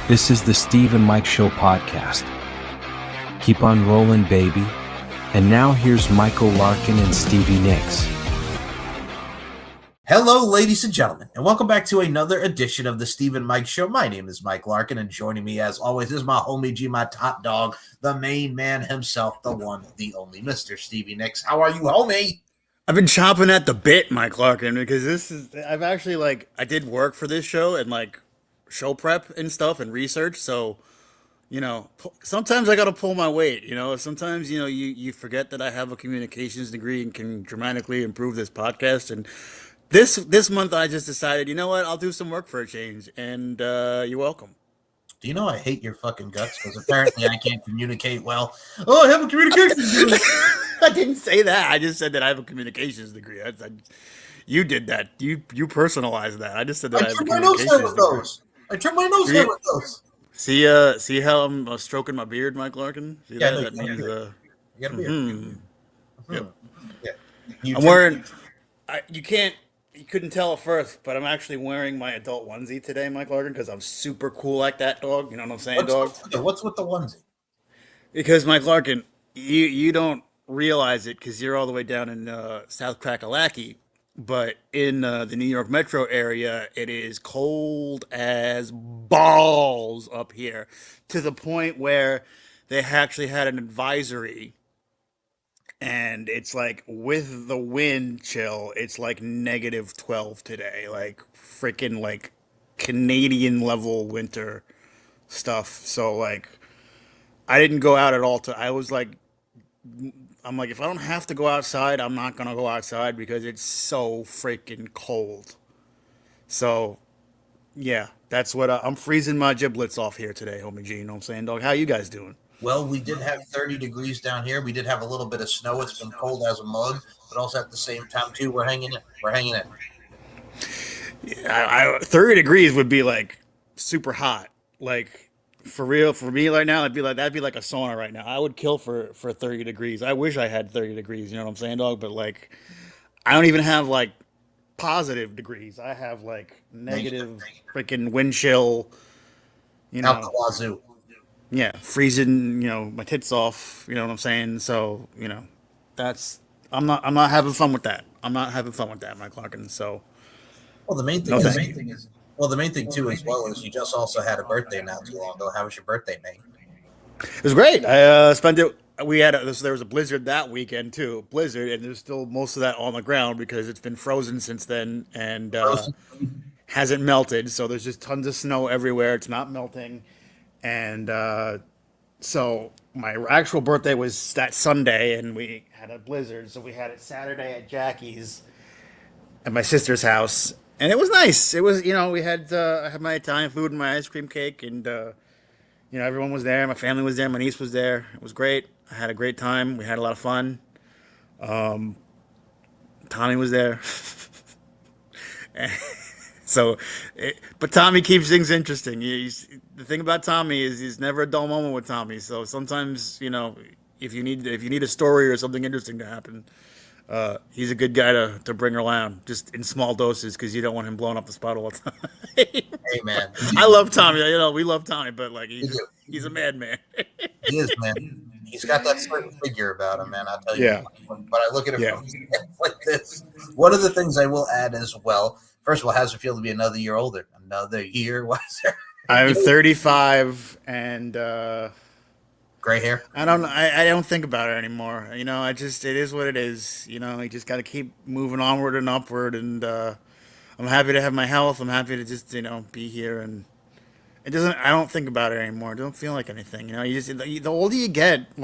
This is the Steve and Mike Show podcast. Keep on rolling, baby. And now here's Michael Larkin and Stevie Nicks. Hello, ladies and gentlemen, and welcome back to another edition of the Steve and Mike Show. My name is Mike Larkin, and joining me, as always, is my homie G, my top dog, the main man himself, the one, the only, Mr. Stevie Nicks. How are you, homie? I've been chomping at the bit, Mike Larkin, because I've actually, I did work for this show and, show prep and stuff and research, so, sometimes I gotta pull my weight, sometimes, you forget that I have a communications degree and can dramatically improve this podcast, and this month I just decided, you know what, I'll do some work for a change, and you're welcome. Do you know I hate your fucking guts? Because apparently I can't communicate well. Oh, I have a communications degree. I didn't say that. I just said that I have a communications degree. You did that. You personalized that. I just said that I have a communications degree. I trimmed my nose hair with those. See how I'm stroking my beard, Mike Larkin? See yeah, that? No, That means, you got a beard. Mm-hmm. Yep. Yeah. I'm wearing. You couldn't tell at first, but I'm actually wearing my adult onesie today, Mike Larkin, because I'm super cool like that, dog. You know what I'm saying, dog? What's with the onesie? Because, Mike Larkin, you don't realize it because you're all the way down in South Kakalaki, but in the New York metro area, it is cold as balls up here, to the point where they actually had an advisory. And it's with the wind chill, it's -12 today, freaking Canadian level winter stuff. So I didn't go out at all. I was I'm if I don't have to go outside, I'm not gonna go outside because it's so freaking cold. So yeah, that's what I'm freezing my giblets off here today, homie G. You know what I'm saying, dog? How you guys doing? Well, we did have 30 degrees down here. We did have a little bit of snow. It's been cold as a mug, but also at the same time, too, we're hanging in. We're hanging in. Yeah, 30 degrees would be super hot. For real, for me right now, that'd be like a sauna right now. I would kill for 30 degrees. I wish I had 30 degrees, you know what I'm saying, dog? But I don't even have positive degrees. I have negative freaking wind chill, Out the wazoo. Yeah, freezing, my tits off, you know what I'm saying? So, I'm not having fun with that. I'm not having fun with that, Mike Larkin. So, well, the main thing too, as well, is you just also had a birthday not too long ago. How was your birthday, mate? It was great. I spent it. There was a blizzard that weekend too. Blizzard, and there's still most of that on the ground because it's been frozen since then and hasn't melted. So there's just tons of snow everywhere. It's not melting. And so my actual birthday was that Sunday, and we had a blizzard. So we had it Saturday at Jackie's at my sister's house, and it was nice. It was, we had I had my Italian food and my ice cream cake, and everyone was there. My family was there. My niece was there. It was great. I had a great time. We had a lot of fun. Tommy was there. But Tommy keeps things interesting. The thing about Tommy is he's never a dull moment with Tommy. So sometimes, if you need a story or something interesting to happen, he's a good guy to bring around, just in small doses, because you don't want him blowing up the spot all the time. Hey, man. I love Tommy. We love Tommy, but he's a madman. He is, man. He's got that certain figure about him, man. I'll tell you. Yeah. But I look at him like this. One of the things I will add as well. First of all, how's it feel to be another year older? Another year? Why is there? I'm 35 and gray hair. I don't think about it anymore. It is what it is. You just got to keep moving onward and upward. And I'm happy to have my health. I'm happy to just be here. And I don't think about it anymore. It doesn't feel like anything. The older you get,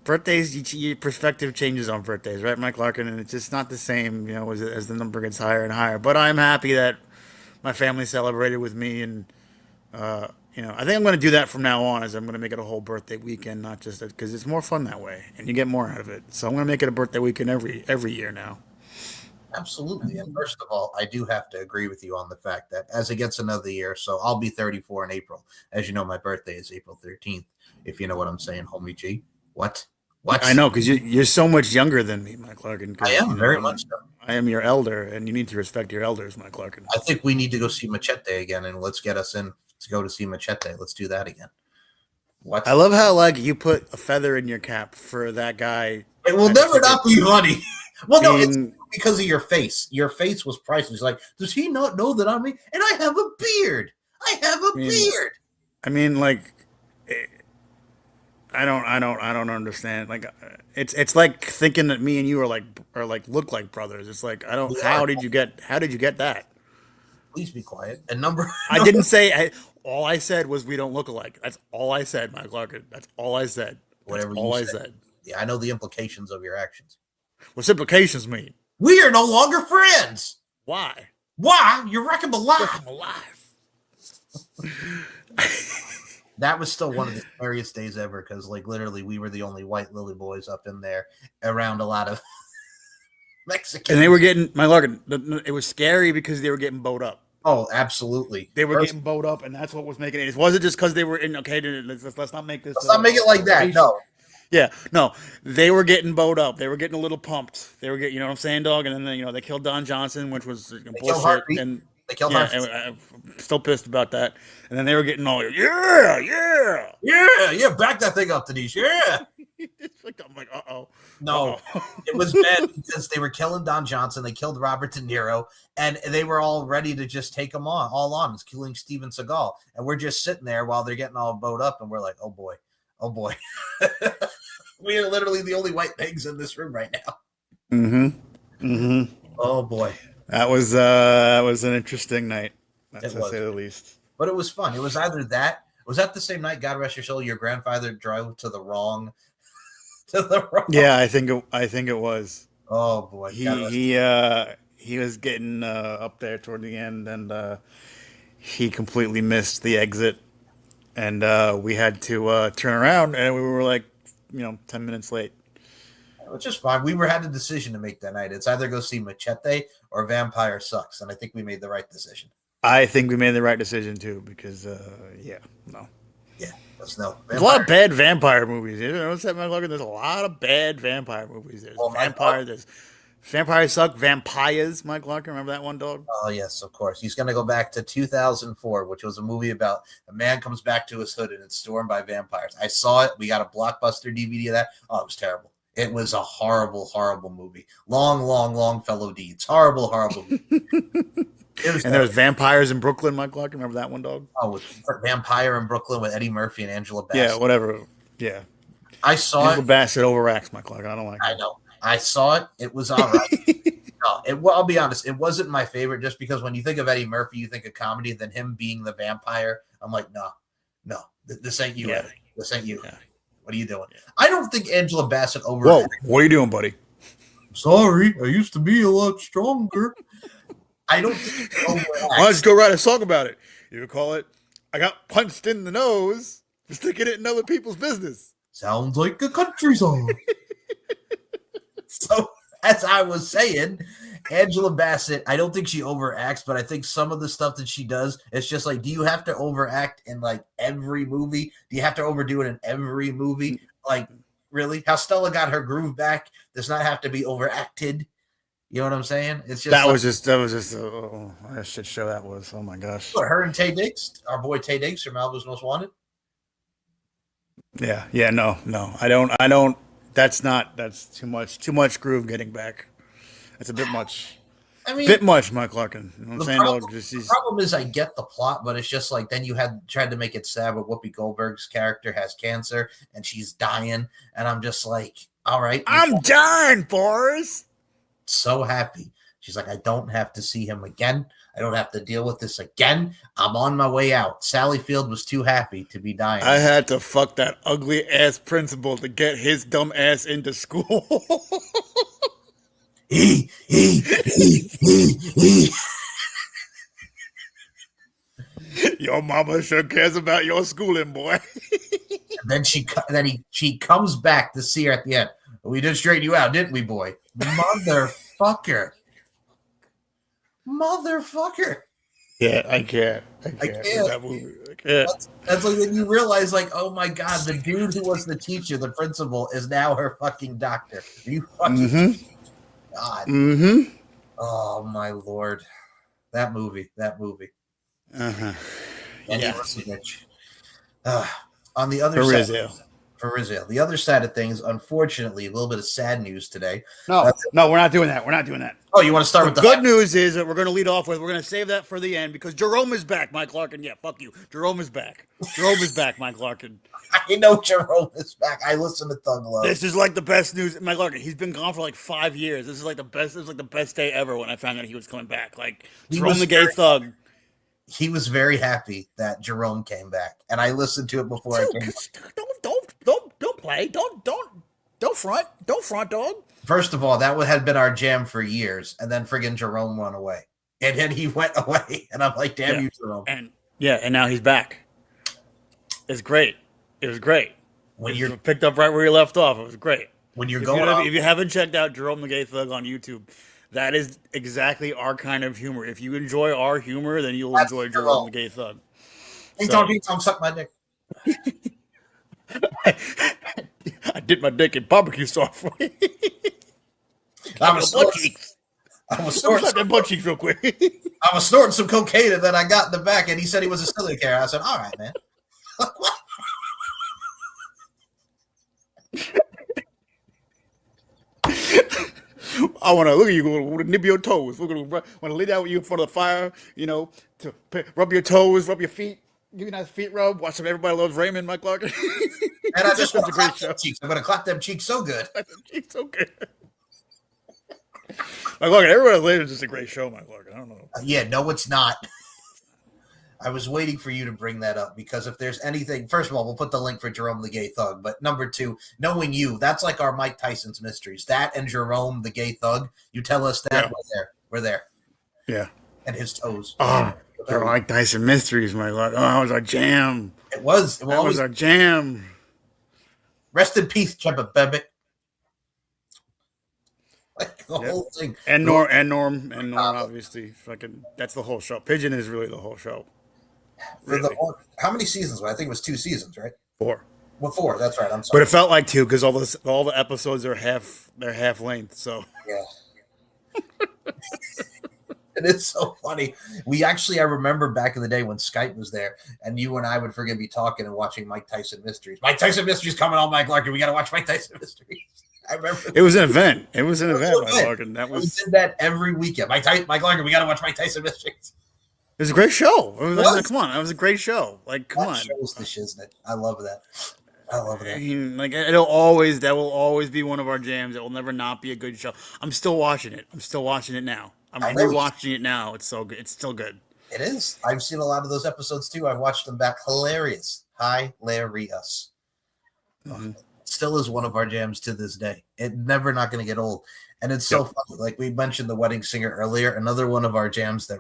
birthdays, your perspective changes on birthdays, right, Mike Larkin? And it's just not the same, as the number gets higher and higher. But I'm happy that my family celebrated with me, and I think I'm going to do that from now on. Is I'm going to make it a whole birthday weekend, not just because it's more fun that way, and you get more out of it. So I'm going to make it a birthday weekend every year now. Absolutely. And first of all, I do have to agree with you on the fact that as it gets another year, so I'll be 34 in April. As you know, my birthday is April 13th. If you know what I'm saying, homie G. What? I know, because you're so much younger than me, Mike Larkin. I am, very much so. I am your elder, and you need to respect your elders, Mike Larkin. I think we need to go see Machete again, and let's get us in to go to see Machete. Let's do that again. What? I love how like you put a feather in your cap for that guy. It will never not be funny. Well, no, it's being- because of your face. Your face was priceless. Like, does he not know that I'm me? And I have a beard. I have a beard. I mean, like, I don't understand. Like, it's like thinking that me and you are like look like brothers. It's like I don't. How did you get that? Please be quiet. And number. I didn't say. All I said was we don't look alike. That's all I said, Mike Larkin. That's all I said. That's Whatever all you I said. Yeah, I know the implications of your actions. What's implications mean? We are no longer friends. Why? Why? You're wrecking my life. I'm alive. That was still one of the scariest days ever because, like, literally, we were the only white lily boys up in there around a lot of Mexicans. And they were getting my Larkin. It was scary because they were getting bowed up. Oh, absolutely. They were getting bowed up, and that's what was making it. It wasn't just because they were in. Okay, let's not make this. Let's not make it like that. No. Yeah, no, they were getting bowed up. They were getting a little pumped. They were getting, you know what I'm saying, dog. And then they killed Don Johnson, which was bullshit. Heartbeat. And They killed yeah, Heartbeat. I'm still pissed about that. And then they were getting all Yeah, back that thing up, Denise. Yeah. I'm like, No, it was bad because they were killing Don Johnson. They killed Robert De Niro, and they were all ready to just take them on. It's killing Steven Seagal. And we're just sitting there while they're getting all bowed up, and we're like, oh boy. We are literally the only white pigs in this room right now. Oh boy. That was an interesting night. That's to say the least. But it was fun. It was either that. Was that the same night, God rest your soul, your grandfather drove to the wrong Yeah, I think it was. Oh boy. He was getting up there toward the end, and he completely missed the exit, and we had to turn around, and we were like, 10 minutes late. Which is fine. We had a decision to make that night. It's either go see Machete or Vampire Sucks, and I think we made the right decision. I think we made the right decision too, because Yeah, let's know. There's a lot of bad vampire movies. You know, there's a lot of bad vampire movies. There's there's Vampire Suck, Vampires. Mike Larkin, remember that one, dog? Oh yes, of course. He's gonna go back to 2004, which was a movie about a man comes back to his hood and it's stormed by vampires. I saw it. We got a Blockbuster DVD of that. Oh, it was terrible. It was a horrible, horrible movie. Long fellow deeds. Horrible movie. And there was Vampires in Brooklyn, Mike Larkin. Remember that one, dog? Oh, with Vampire in Brooklyn with Eddie Murphy and Angela Bassett. Yeah, whatever. Yeah. I saw Angela Bassett overacts, Mike Larkin. I don't like it. I know. I saw it. It was all right. I'll be honest. It wasn't my favorite just because when you think of Eddie Murphy, you think of comedy. Then him being the vampire, I'm like, no, this ain't you. Yeah. Eddie. This ain't you. Yeah. What are you doing? I don't think Angela Bassett Whoa, what are you doing, buddy? Sorry, I used to be a lot stronger. I don't think Why don't you go write a song about it? You would call it, I got punched in the nose for sticking it in other people's business. Sounds like a country song. So, as I was saying, Angela Bassett, I don't think she overacts, but I think some of the stuff that she does, it's just like, do you have to overact in like every movie? Do you have to overdo it in every movie? Like, really? How Stella got her groove back does not have to be overacted. You know what I'm saying? It's just that was just a shit show that was. Oh my gosh. Her and Tay Diggs, our boy Tay Diggs from Malibu's Most Wanted. Yeah, no. I don't. That's too much groove getting back. That's a bit much. I mean, bit much, Mike Larkin. You know what I'm saying, problem, dog? The problem is I get the plot, but it's just like then you had tried to make it sad with Whoopi Goldberg's character has cancer and she's dying, and I'm just like, all right, I'm dying, Forrest. So happy. She's like, I don't have to see him again. I don't have to deal with this again. I'm on my way out. Sally Field was too happy to be dying. I had to fuck that ugly ass principal to get his dumb ass into school. He. Your mama sure cares about your schooling, boy. And then she comes back to see her at the end. We did straighten you out, didn't we, boy? Motherfucker. Yeah, I can't. That movie. I can't. That's like when you realize, like, oh my god, the dude who was the teacher, the principal, is now her fucking doctor. You fucking god. Mm-hmm. Oh my lord, that movie. Uh-huh. And Yeah. he was a bitch. On the other For side, Rizzo. for Rizzo, the other side of things, unfortunately, a little bit of sad news today. No, we're not doing that. We're not doing that. Oh, you want to start The with the good news is that we're going to lead off with, we're going to save that for the end because Jerome is back, Mike Larkin. Yeah, fuck you. Jerome is back. Jerome is back, Mike Larkin. I know Jerome is back. I listen to Thug Love. This is like the best news. Mike Larkin, he's been gone for like 5 years. This is like the best. This was like the best day ever when I found out he was coming back. Like Jerome the Gay Thug. He was very happy that Jerome came back, and I listened to it before I came. Don't play. Don't front, dog. First of all, that had been our jam for years, and then friggin' Jerome went away, and then he went away, and I'm like, damn you, Jerome. And now he's back. It's great. It was great. When you're picked up right where you left off, it was great. When you're if you haven't checked out Jerome the Gay Thug on YouTube, that is exactly our kind of humor. If you enjoy our humor, then you'll enjoy Jerome the Gay Thug. Hey, don't suck my dick. I did my dick in barbecue sauce for you. I was snorting them butt cheeks real quick. I was snorting some cocaine, and then I got in the back, and he said he was a silly care. I said, "All right, man." What? I want to look at you, want to nip your toes. We're gonna want to lay down with you in front of the fire, to rub your toes, rub your feet, give you a nice feet rub. Watch some Everybody Loves Raymond, Mike Clark. And I just want to clap them cheeks. I'm going to clap them cheeks so good. Cheeks so good. Mike Clark, Everybody Loves Raymond is just a great show, Mike Clark. I don't know. Yeah, no, it's not. I was waiting for you to bring that up because if there's anything, first of all, we'll put the link for Jerome the Gay Thug. But number two, knowing you, that's like our Mike Tyson's Mysteries. That and Jerome the Gay Thug. You tell us that we're there. Yeah. And his toes. Oh, they're Mike Tyson Mysteries, Mike Clark. Oh, that was our jam. It was. That was our jam. Rest in peace, Chubba Bebbit. Like the whole thing. And Norm, obviously. Fucking, that's the whole show. Pigeon is really the whole show. Really. How many seasons? I think it was 2 seasons, right? 4. Well, 4. That's right. I'm sorry. But it felt like 2 because all the episodes are half length. So yeah. It is so funny. I remember back in the day when Skype was there, and you and I would be talking and watching Mike Tyson Mysteries. Mike Tyson Mysteries coming on, Mike Larkin. We got to watch Mike Tyson Mysteries. I remember it was an event. It was an event, Mike Larkin. We did that every weekend. Mike Larkin, we got to watch Mike Tyson Mysteries. It was a great show. Come on, it was a great show. Like, come on. Shows the shiznit. I love that. I mean, like, that will always be one of our jams. It will never not be a good show. I'm still watching it. I'm still watching it now. I'm rewatching it now. It's so good. It's still good. It is. I've seen a lot of those episodes too. I've watched them back. Hilarious. Hilarious. Mm-hmm. Still is one of our jams to this day. It's never not going to get old. And it's so funny. Like we mentioned The Wedding Singer earlier. Another one of our jams that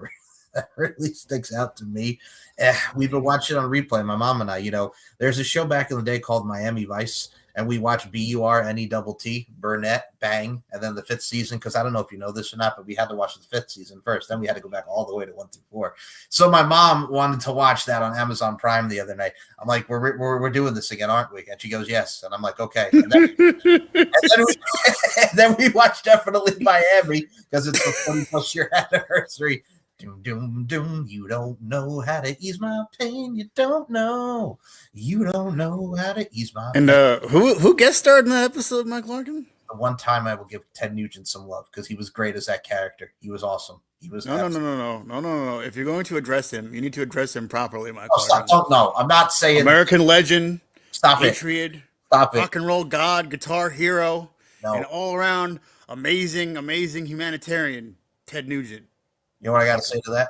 really sticks out to me. We've been watching it on replay, my mom and I. There's a show back in the day called Miami Vice, and we watched BURNETT, Burnett, Bang, and then the 5th season, because I don't know if you know this or not, but we had to watch the 5th season first. Then we had to go back all the way to 1 through 4. So my mom wanted to watch that on Amazon Prime the other night. I'm like, we're doing this again, aren't we? And she goes, yes. And I'm like, okay. And then we watched Definitely Miami because it's the 40+ year anniversary. Doom, doom, doom. You don't know how to ease my pain. You don't know how to ease my pain. And who guest starred in that episode, Mike Larkin? The one time I will give Ted Nugent some love because he was great as that character. He was awesome. He was no. If you're going to address him, you need to address him properly, Mike Larkin. Stop. No, I'm not saying American legend. Stop patriot, it. Stop it. Rock and roll god, guitar hero, no. And all around amazing humanitarian, Ted Nugent. You know what I got to say to that?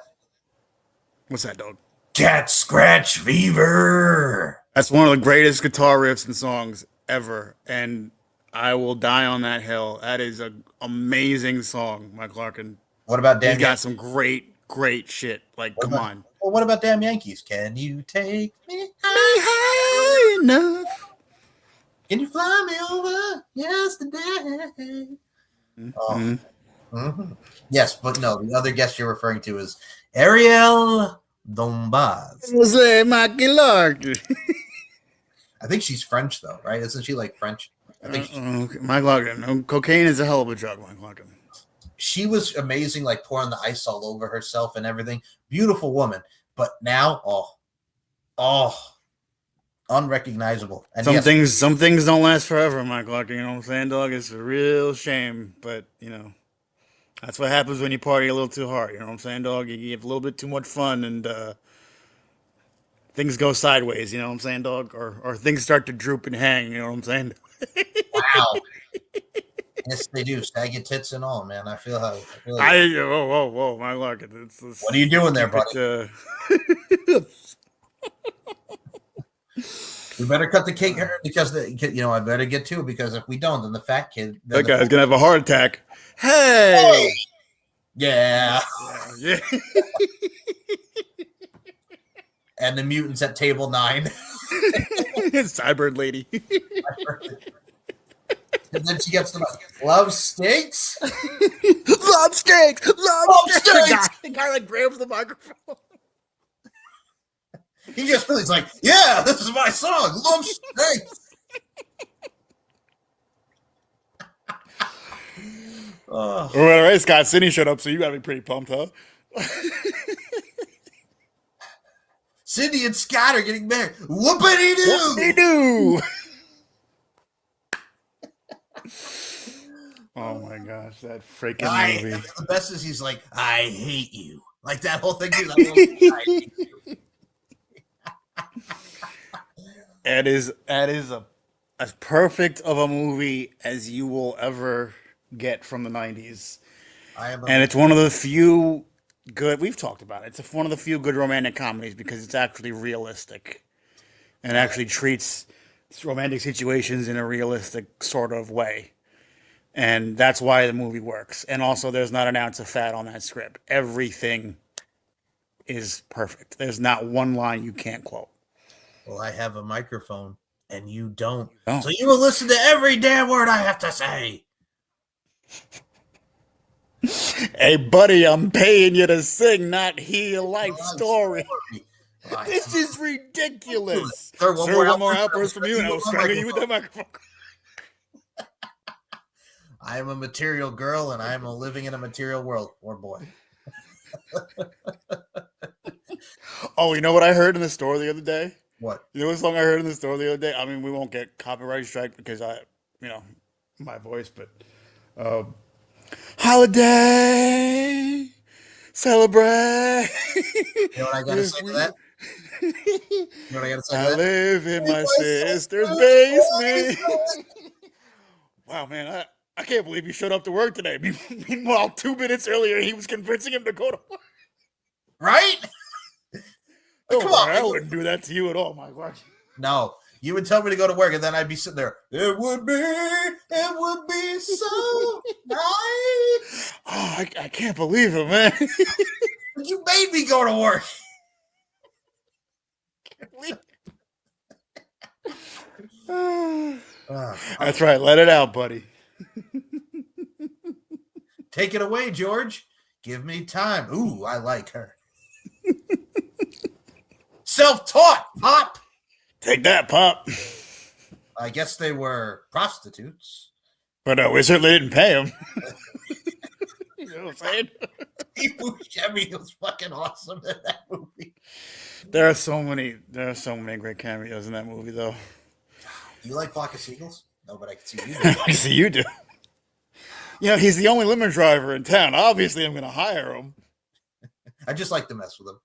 What's that, dog? Cat Scratch Fever. That's one of the greatest guitar riffs and songs ever, and I will die on that hill. That is an amazing song, Mike Larkin. What about Damn He's got some great shit. Like, come on. Well, what about Damn Yankees? Can you take me high enough? Can you fly me over yesterday? Mm-hmm. Oh. Mm-hmm. Yes, but no, the other guest you're referring to is Ariel Dombas. Jose Mike Larkin. I think she's French, though, right? Isn't she like French? I think Mike Larkin. Cocaine is a hell of a drug, Mike Larkin. She was amazing, like pouring the ice all over herself and everything. Beautiful woman. But now, Oh, unrecognizable. And Some things don't last forever, Mike Larkin. You know what I'm saying, dog? It's a real shame, but that's what happens when you party a little too hard. You know what I'm saying, dog? You have a little bit too much fun, and things go sideways. You know what I'm saying, dog? Or things start to droop and hang. You know what I'm saying? wow. Yes, they do. Saggy tits and all, man. I feel how. Whoa, Mike Larkin. What are you doing there, buddy? We better cut the cake because I better get to it, because if we don't, then the fat kid. That guy's gonna have a heart attack. Hey! Yeah. Yeah. And the mutants at table 9. Cybird lady. And then she gets the love steaks. Love steaks. Love steaks. The guy like grabs the microphone. He just feels like, yeah, this is my song, Love Steaks. All right, Scott Sidney showed up, so you gotta be pretty pumped, huh? Cindy and Scott are getting married. Whoopity-doo! Whoopity-doo! Oh my gosh, that freaking movie. The best is he's like, I hate you. Like that whole thing. I hate you. That is as perfect of a movie as you will ever get from the 90s. And it's one of the few good, we've talked about it, it's one of the few good romantic comedies because it's actually realistic and actually treats romantic situations in a realistic sort of way. And that's why the movie works. And also, there's not an ounce of fat on that script. Everything is perfect. There's not one line you can't quote. Well, I have a microphone and you don't. So you will listen to every damn word I have to say. Hey, buddy, I'm paying you to sing, not hear your life story. This is ridiculous. Sir, one more outburst from you, and I'll strangle you with that microphone. I am a material girl, and I am living in a material world. Or boy. Oh, you know what I heard in the store the other day? What? You know what song I heard in the store the other day? I mean, we won't get copyright strike because my voice, but holiday, celebrate. You know what I gotta say to that? You know what I gotta say to that? I live in my sister's basement. Wow, man, I can't believe he showed up to work today. Meanwhile, 2 minutes earlier, he was convincing him to go to work. Right? Come on, I wouldn't do that to you at all, my God. No, you would tell me to go to work, and then I'd be sitting there. It would be so nice. Oh, I can't believe it, man. You made me go to work. That's right. Let it out, buddy. Take it away, George. Give me time. Ooh, I like her. Self-taught, Pop. Take that, Pop. I guess they were prostitutes. But we certainly didn't pay them. You know what I'm saying? Steve Buscemi was fucking awesome in that movie. There are so many great cameos in that movie, though. You like Flock of Seagulls? No, but I can see you do. I see you do. He's the only limo driver in town. Obviously, I'm going to hire him. I just like to mess with him.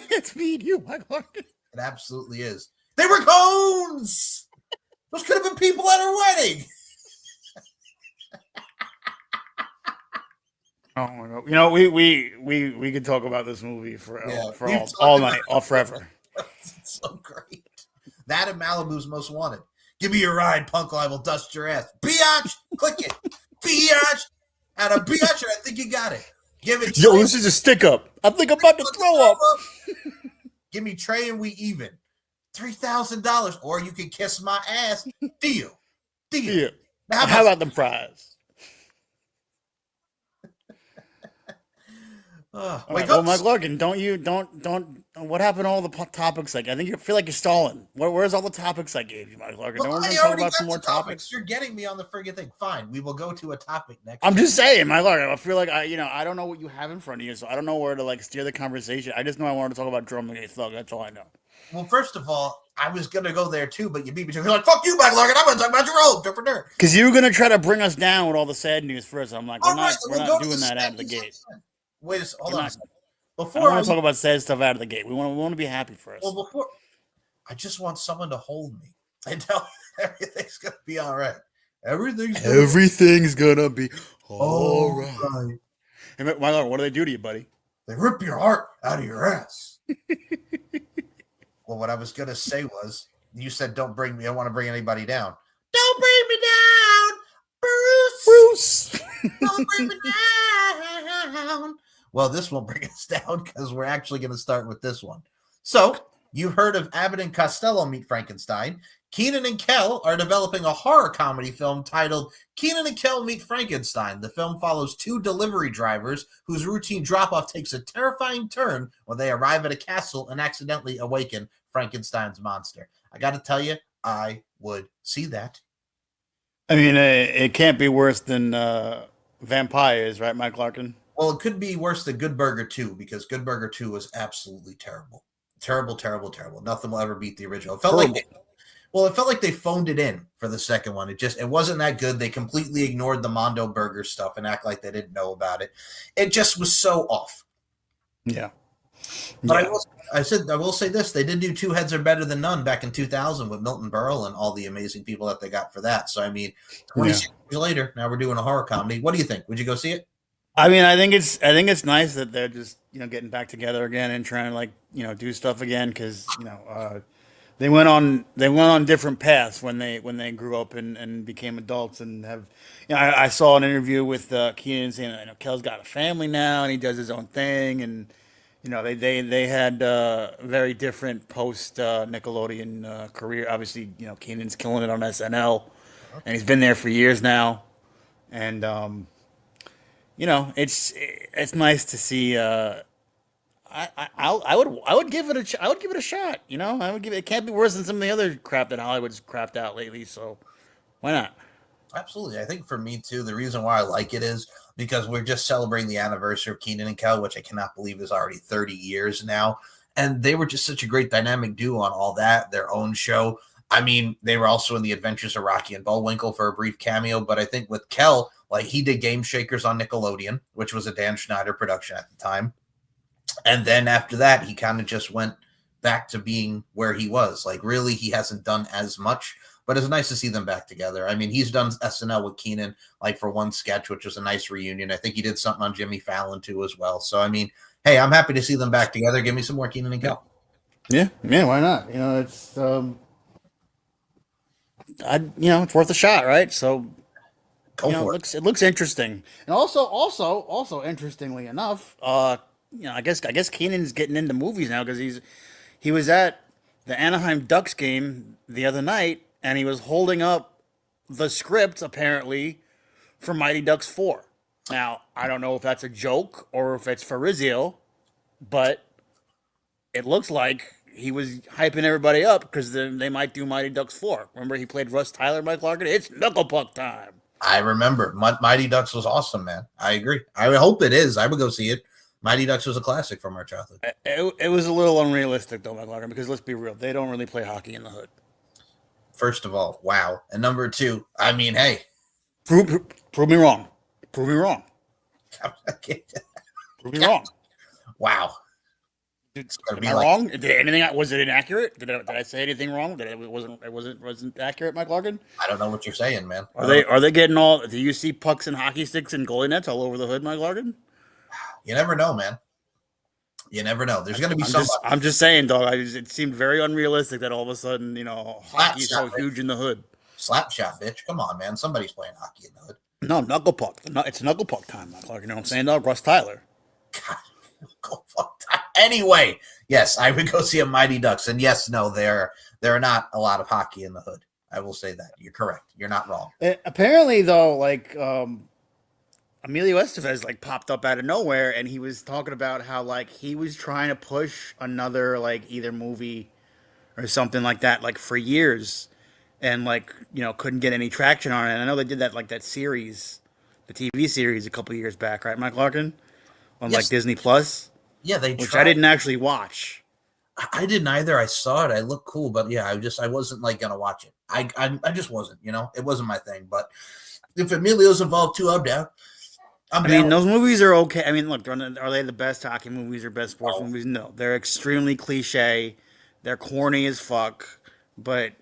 It's me and you, my God. It absolutely is. They were cones! Those could have been people at her wedding. Oh my God! We could talk about this movie for all night, forever. It's so great. That and Malibu's Most Wanted. Give me your ride, punk! I will dust your ass. Biatch, click it. Biatch, out of biatch. I think you got it. Give it. Yo, this is a stick up. I think I'm about to throw up. Give me Trey and we even. $3,000, or you can kiss my ass. Deal. Yeah. Now, how about them fries? Well, Mike Larkin, don't. What happened to all the topics? I feel like you're stalling. Where's all the topics I gave you, Mike Larkin? Well, Don't we talk about some more topics? You're getting me on the friggin' thing. Fine, we will go to a topic next. I'm just saying, Mike Larkin. I feel like I don't know what you have in front of you, so I don't know where to steer the conversation. I just know I wanted to talk about Drum Brigade Thug. That's all I know. Well, first of all, I was gonna go there too, but you beat me to it. You're like, fuck you, Mike Larkin. I'm gonna talk about your old entrepreneur. Because you were gonna try to bring us down with all the sad news first. I'm like, we're All right, not then we'll go to doing the that out of the second gate. section. Wait a second. Hold We're on a not- second. I Before want to talk about sad stuff out of the gate. We want to be happy first. well, before I just want someone to hold me and tell me everything's gonna be all right. Everything's gonna be all all right. right. Hey, my Lord, what do they do to you, buddy? They rip your heart out of your ass. Well, what I was gonna say was, you said don't bring me. I don't want to bring anybody down. Don't bring me down, Bruce. Bruce. Don't bring me down. Well, this won't bring us down because we're actually going to start with this one. So, you've heard of Abbott and Costello Meet Frankenstein. Kenan and Kel are developing a horror comedy film titled Kenan and Kel Meet Frankenstein. The film follows two delivery drivers whose routine drop-off takes a terrifying turn when they arrive at a castle and accidentally awaken Frankenstein's monster. I got to tell you, I would see that. I mean, it can't be worse than Vampires, right, Mike Larkin? Well, it could be worse than Good Burger 2 because Good Burger 2 was absolutely terrible. Terrible, terrible, terrible. Nothing will ever beat the original. It felt like they phoned it in for the second one. It wasn't that good. They completely ignored the Mondo Burger stuff and act like they didn't know about it. It just was so off. Yeah. But I will say this: they did do Two Heads Are Better Than None back in 2000 with Milton Berle and all the amazing people that they got for that. So I mean, 26 years later, now we're doing a horror comedy. What do you think? Would you go see it? I mean, I think it's nice that they're just getting back together again and trying to do stuff again because they went on different paths when they grew up and became adults and have. I saw an interview with Kenan saying Kel's got a family now and he does his own thing and they had very different post Nickelodeon career. Obviously, Kenan's killing it on SNL and he's been there for years now and. It's nice to see. I would give it I would give it a shot. I would give it. It can't be worse than some of the other crap that Hollywood's crapped out lately. So why not? Absolutely. I think for me too, the reason why I like it is because we're just celebrating the anniversary of Kenan and Kel, which I cannot believe is already 30 years now. And they were just such a great dynamic duo on all that, their own show. I mean, they were also in The Adventures of Rocky and Bullwinkle for a brief cameo, but I think with Kel, like he did Game Shakers on Nickelodeon, which was a Dan Schneider production at the time. And then after that, he kind of just went back to being where he was. Like really, he hasn't done as much, but it's nice to see them back together. I mean, he's done SNL with Kenan, like for one sketch, which was a nice reunion. I think he did something on Jimmy Fallon too as well. So, I mean, hey, I'm happy to see them back together. Give me some more Kenan and Kel. Yeah, why not? It's it's worth a shot, right? So it looks interesting, and also interestingly enough, I guess Kenan's getting into movies now because he was at the Anaheim Ducks game the other night, and he was holding up the script apparently for Mighty Ducks 4. Now I don't know if that's a joke or if it's for Rizio, but it looks like he was hyping everybody up because they might do Mighty Ducks 4. Remember he played Russ Tyler, Mike Larkin? It's Knuckle Puck time. I remember. Mighty Ducks was awesome, man. I agree. I would hope it is. I would go see it. Mighty Ducks was a classic from our childhood. It was a little unrealistic, though, Mike Larkin, because let's be real. They don't really play hockey in the hood. First of all, wow. And number two, I mean, hey. Prove me wrong. Prove me wrong. Prove me wrong. Wow. Am I wrong? Was it inaccurate? Did I say anything wrong? That it wasn't accurate, Mike Larkin? I don't know what you're saying, man. Are they getting all? Do you see pucks and hockey sticks and goalie nets all over the hood, Mike Larkin? You never know, man. You never know. There's going to be somebody. I'm just saying, dog. It seemed very unrealistic that all of a sudden, hockey is so huge in the hood. Slap shot, bitch. Come on, man. Somebody's playing hockey in the hood. No, knuckle puck. No, it's knuckle puck time, Mike Larkin. You know what I'm saying, dog? Russ Tyler. God. Anyway, yes, I would go see a Mighty Ducks, and yes, no, there are not a lot of hockey in the hood. I will say that. You're correct. You're not wrong. Apparently, though, Emilio Estevez popped up out of nowhere, and he was talking about how he was trying to push another either movie or something like that for years, and couldn't get any traction on it. And I know they did that that series, the TV series, a couple years back, right, Mike Larkin? On Disney Plus. Yeah, which I didn't actually watch. I didn't either. I saw it. I looked cool, but yeah, I wasn't like gonna watch it. I just wasn't. It wasn't my thing. But if Emilio's involved too, I'm down. I mean, those movies are okay. I mean, look, are they the best hockey movies or best sports movies? No, they're extremely cliche. They're corny as fuck. But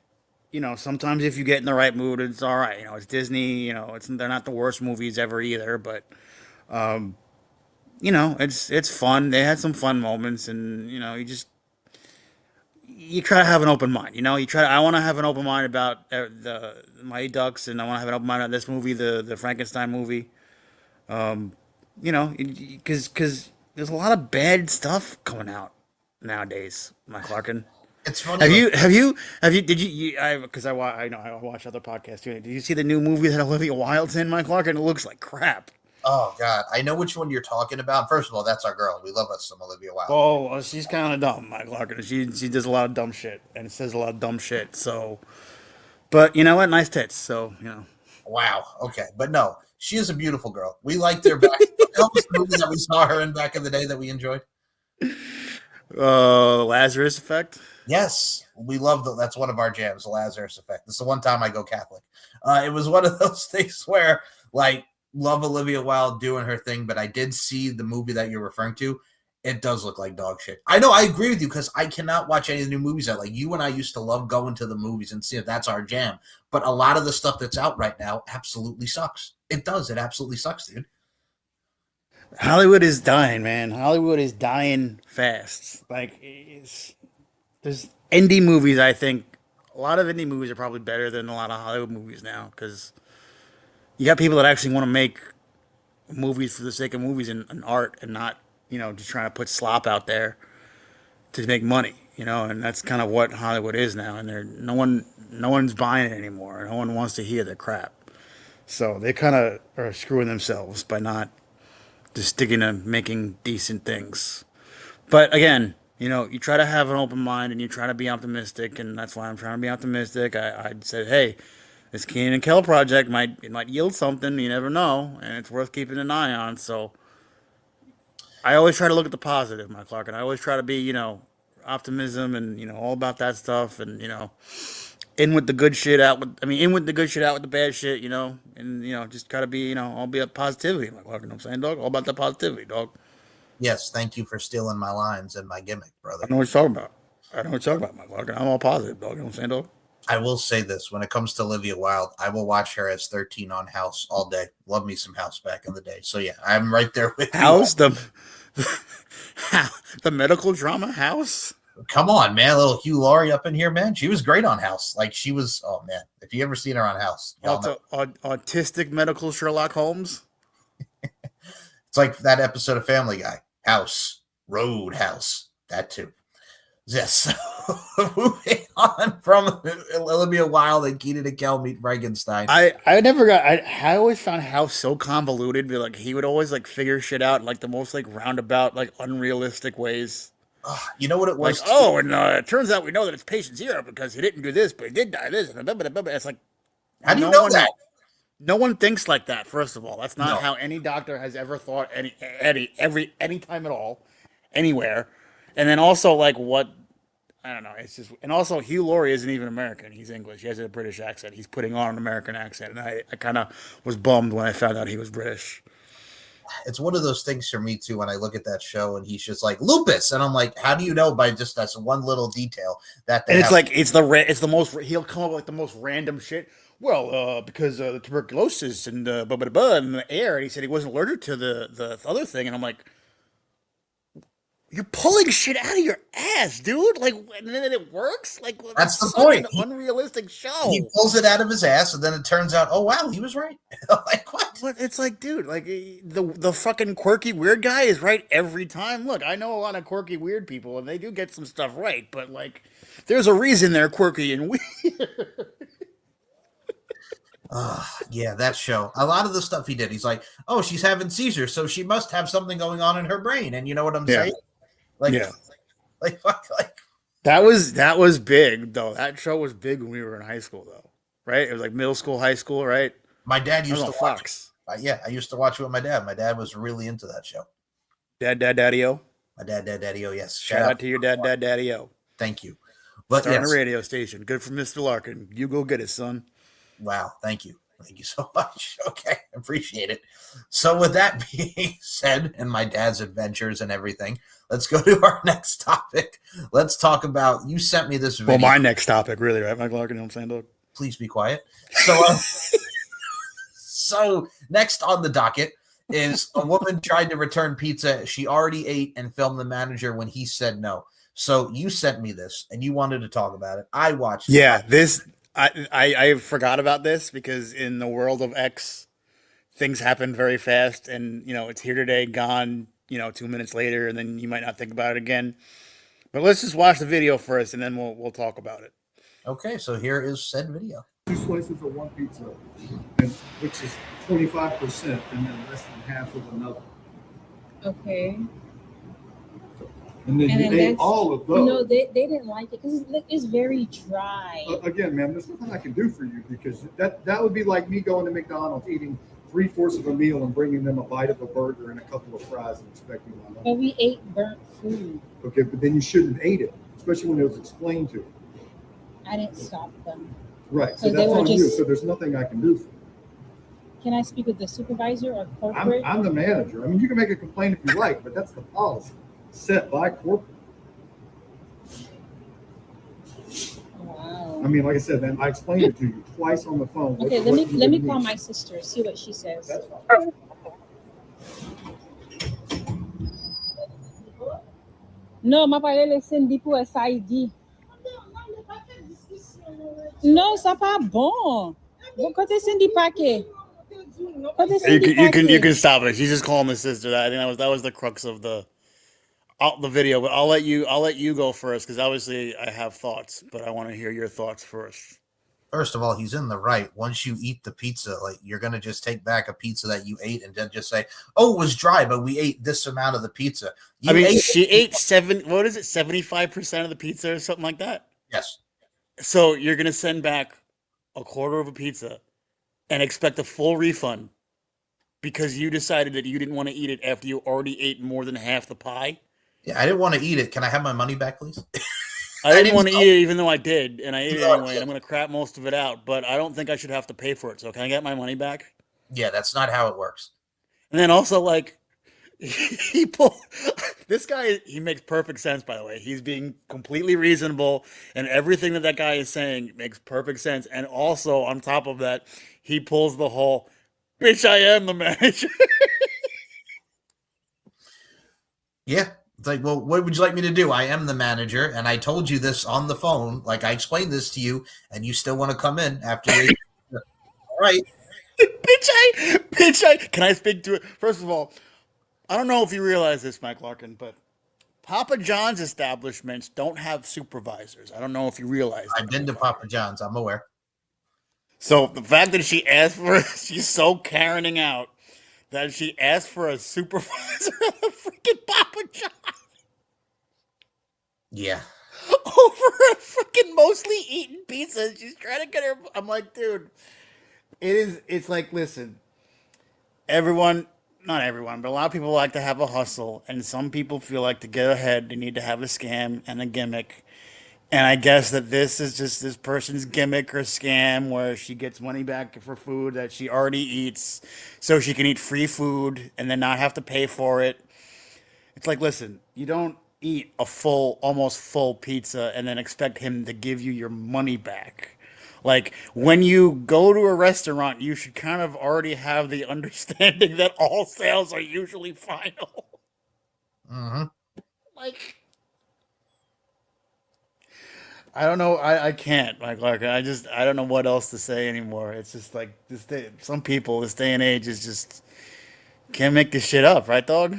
sometimes if you get in the right mood, it's all right. It's Disney. They're not the worst movies ever either. But it's fun. They had some fun moments, and you try to have an open mind. I want to have an open mind about the Mighty Ducks, and I want to have an open mind about this movie, the Frankenstein movie. Because there's a lot of bad stuff coming out nowadays, Mike Larkin. It's funny. Because I know I watch other podcasts too. Did you see the new movie that Olivia Wilde's in, Mike Larkin? It looks like crap. Oh God, I know which one you're talking about. First of all, that's our girl. We love us some Olivia Wilde. Oh, well, she's kind of dumb, Mike Larkin. She does a lot of dumb shit and says a lot of dumb shit. So, but you know what? Nice tits. So Wow. Okay, but no, she is a beautiful girl. We liked her back. What was the movie that we saw her in back in the day that we enjoyed? Lazarus Effect. Yes, we love that's one of our jams, the Lazarus Effect. It's the one time I go Catholic. It was one of those things where, like, love Olivia Wilde doing her thing, but I did see the movie that you're referring to. It does look like dog shit. I know, I agree with you, because I cannot watch any of the new movies that, like, you and I used to love going to the movies and see if that's our jam. But a lot of the stuff that's out right now absolutely sucks. It does. It absolutely sucks, dude. Hollywood is dying, man. Hollywood is dying fast. Like, there's indie movies. I think a lot of indie movies are probably better than a lot of Hollywood movies now, because you got people that actually want to make movies for the sake of movies and art, and not just trying to put slop out there to make money. And that's kind of what Hollywood is now. And no one's buying it anymore. No one wants to hear the crap. So they kind of are screwing themselves by not just sticking to making decent things. But again, you try to have an open mind and you try to be optimistic, and that's why I'm trying to be optimistic. I said, hey, this Kenan and Kel project might yield something. You never know, and it's worth keeping an eye on. So I always try to look at the positive, Mike Clark, and I always try to be, optimism and all about that stuff, and in with the good shit, in with the good shit, out with the bad shit, and just gotta be, all be up positivity, Mike Clark. You know what I'm saying, dog? All about the positivity, dog. Yes, thank you for stealing my lines and my gimmick, brother. I know what you're talking about, Mike Clark. I'm all positive, dog. You know what I'm saying, dog? I will say this: when it comes to Olivia Wilde, I will watch her as 13 on House all day. Love me some House back in the day. So yeah, I'm right there with House, you. The medical drama House. Come on, man. Little Hugh Laurie up in here, man. She was great on House. Like, she was, oh man. If you ever seen her on House, autistic medical Sherlock Holmes. It's like that episode of Family Guy. House, Roadhouse, that too. Yes. Moving on from Olivia Wilde and Kenan and Kel meet Frankenstein. I always found House so convoluted. Like, he would always like figure shit out in like the most like roundabout, like unrealistic ways. You know what it was? Like, and it turns out we know that it's patient zero because he didn't do this, but he did die this. It's like, how do you know that? No one thinks like that. First of all, that's not how any doctor has ever thought any time at all, anywhere. And then also, like, what, I don't know. It's just, and also Hugh Laurie isn't even American. He's English. He has a British accent. He's putting on an American accent, and I kind of was bummed when I found out he was British. It's one of those things for me too when I look at that show and he's just like lupus, and I'm like, how do you know by just that one little detail that? And it's like it's the most. He'll come up with like the most random shit. Well, because the tuberculosis and in the air, and he said he wasn't allergic to the other thing, and I'm like, you're pulling shit out of your ass, dude. Like, and then it works. Like, that's the point. An unrealistic show. He pulls it out of his ass, and then it turns out, oh wow, he was right. Like, what? But it's like, dude, like the fucking quirky weird guy is right every time. Look, I know a lot of quirky weird people, and they do get some stuff right. But like, there's a reason they're quirky and weird. Yeah, that show. A lot of the stuff he did, he's like, oh, she's having seizures, so she must have something going on in her brain, and you know what I'm saying? Like, yeah. Like that was big though. That show was big when we were in high school though, right? It was like middle school, high school, right? My dad used to watch Fox. Yeah, I used to watch it with my dad. My dad was really into that show. Daddy-O. My dad, Daddy-O, yes. Shout out to your dad, Daddy-O. Thank you. But Starting yes. a radio station. Good for Mr. Larkin. You go get it, son. Wow, thank you. Thank you so much. Okay, appreciate it. So with that being said, and my dad's adventures and everything, let's go to our next topic. Let's talk about, you sent me this video. Well, my next topic, really, right, Mike Larkin? You know what I'm saying, dog? Please be quiet. So, so next on the docket is a woman tried to return pizza she already ate and filmed the manager when he said no. So you sent me this and you wanted to talk about it. I watched it. Yeah, this I forgot about this because in the world of X, things happen very fast, and it's here today, gone 2 minutes later, and then you might not think about it again. But let's just watch the video first, and then we'll talk about it. Okay, so here is said video. 2 slices of one pizza, which is 25%, and then less than half of another. Okay. And then you ate all of those. No, they didn't like it because it's very dry. Again, man, there's nothing I can do for you because that would be like me going to McDonald's, eating 3/4 of a meal and bringing them a bite of a burger and a couple of fries and expecting my money. But we ate burnt food. Okay, but then you shouldn't have ate it, especially when it was explained to you. I didn't stop them. Right, so So they that's were on you. just- So there's nothing I can do for you. Can I speak with the supervisor or corporate? I'm the manager. I mean, you can make a complaint if you like, but that's the policy set by corporate. Wow. I mean, like I said, man, I explained it to you twice on the phone. Okay, what you let me would call need. my sister, see what she says. That's fine. Non, m'a parlé de Cindy pour SID. Non, ça pas bon. Bon, côté Cindy paquet. Côté You Cindy can paquet. stop it. She's just calling the sister. I think that was the crux of the video. But I'll let you go first because obviously I have thoughts, but I want to hear your thoughts first. First of all, he's in the right. Once you eat the pizza, like you're gonna just take back a pizza that you ate and then just say, "Oh, it was dry, but we ate this amount of the pizza." You I mean, ate she ate 75% of the pizza or something like that. Yes. So you're gonna send back a quarter of a pizza and expect a full refund because you decided that you didn't want to eat it after you already ate more than half the pie. Yeah, I didn't want to eat it. Can I have my money back, please? I didn't didn't want to know. eat it, even though I did, and I ate it No, anyway. And I'm gonna crap most of it out, but I don't think I should have to pay for it. So can I get my money back? Yeah, that's not how it works. And then also, like, this guy, he makes perfect sense, by the way. He's being completely reasonable, and everything that guy is saying makes perfect sense. And also, on top of that, he pulls the whole, bitch, I am the manager. Yeah. It's like, well, what would you like me to do? I am the manager, and I told you this on the phone. Like, I explained this to you, and you still want to come in after you. All right. bitch, I. Can I speak to it? First of all, I don't know if you realize this, Mike Larkin, but Papa John's establishments don't have supervisors. I don't know if you realize that. I've been to Papa John's. I'm aware. So the fact that she asked for, she's so Karening out that she asked for a supervisor at the freaking Papa John Yeah. over a freaking mostly eaten pizza. She's trying to get her. I'm like, dude, it's like, listen, everyone, not everyone, but a lot of people like to have a hustle, and some people feel like to get ahead, they need to have a scam and a gimmick. And I guess that this is just this person's gimmick or scam where she gets money back for food that she already eats so she can eat free food and then not have to pay for it. It's like, listen, you don't eat a full, almost full pizza and then expect him to give you your money back. Like, when you go to a restaurant, you should kind of already have the understanding that all sales are usually final. Mm-hmm. Like, I don't know. I can't, Mike Larkin. I don't know what else to say anymore. It's just like some people, this day and age, is just can't make this shit up, right, dog?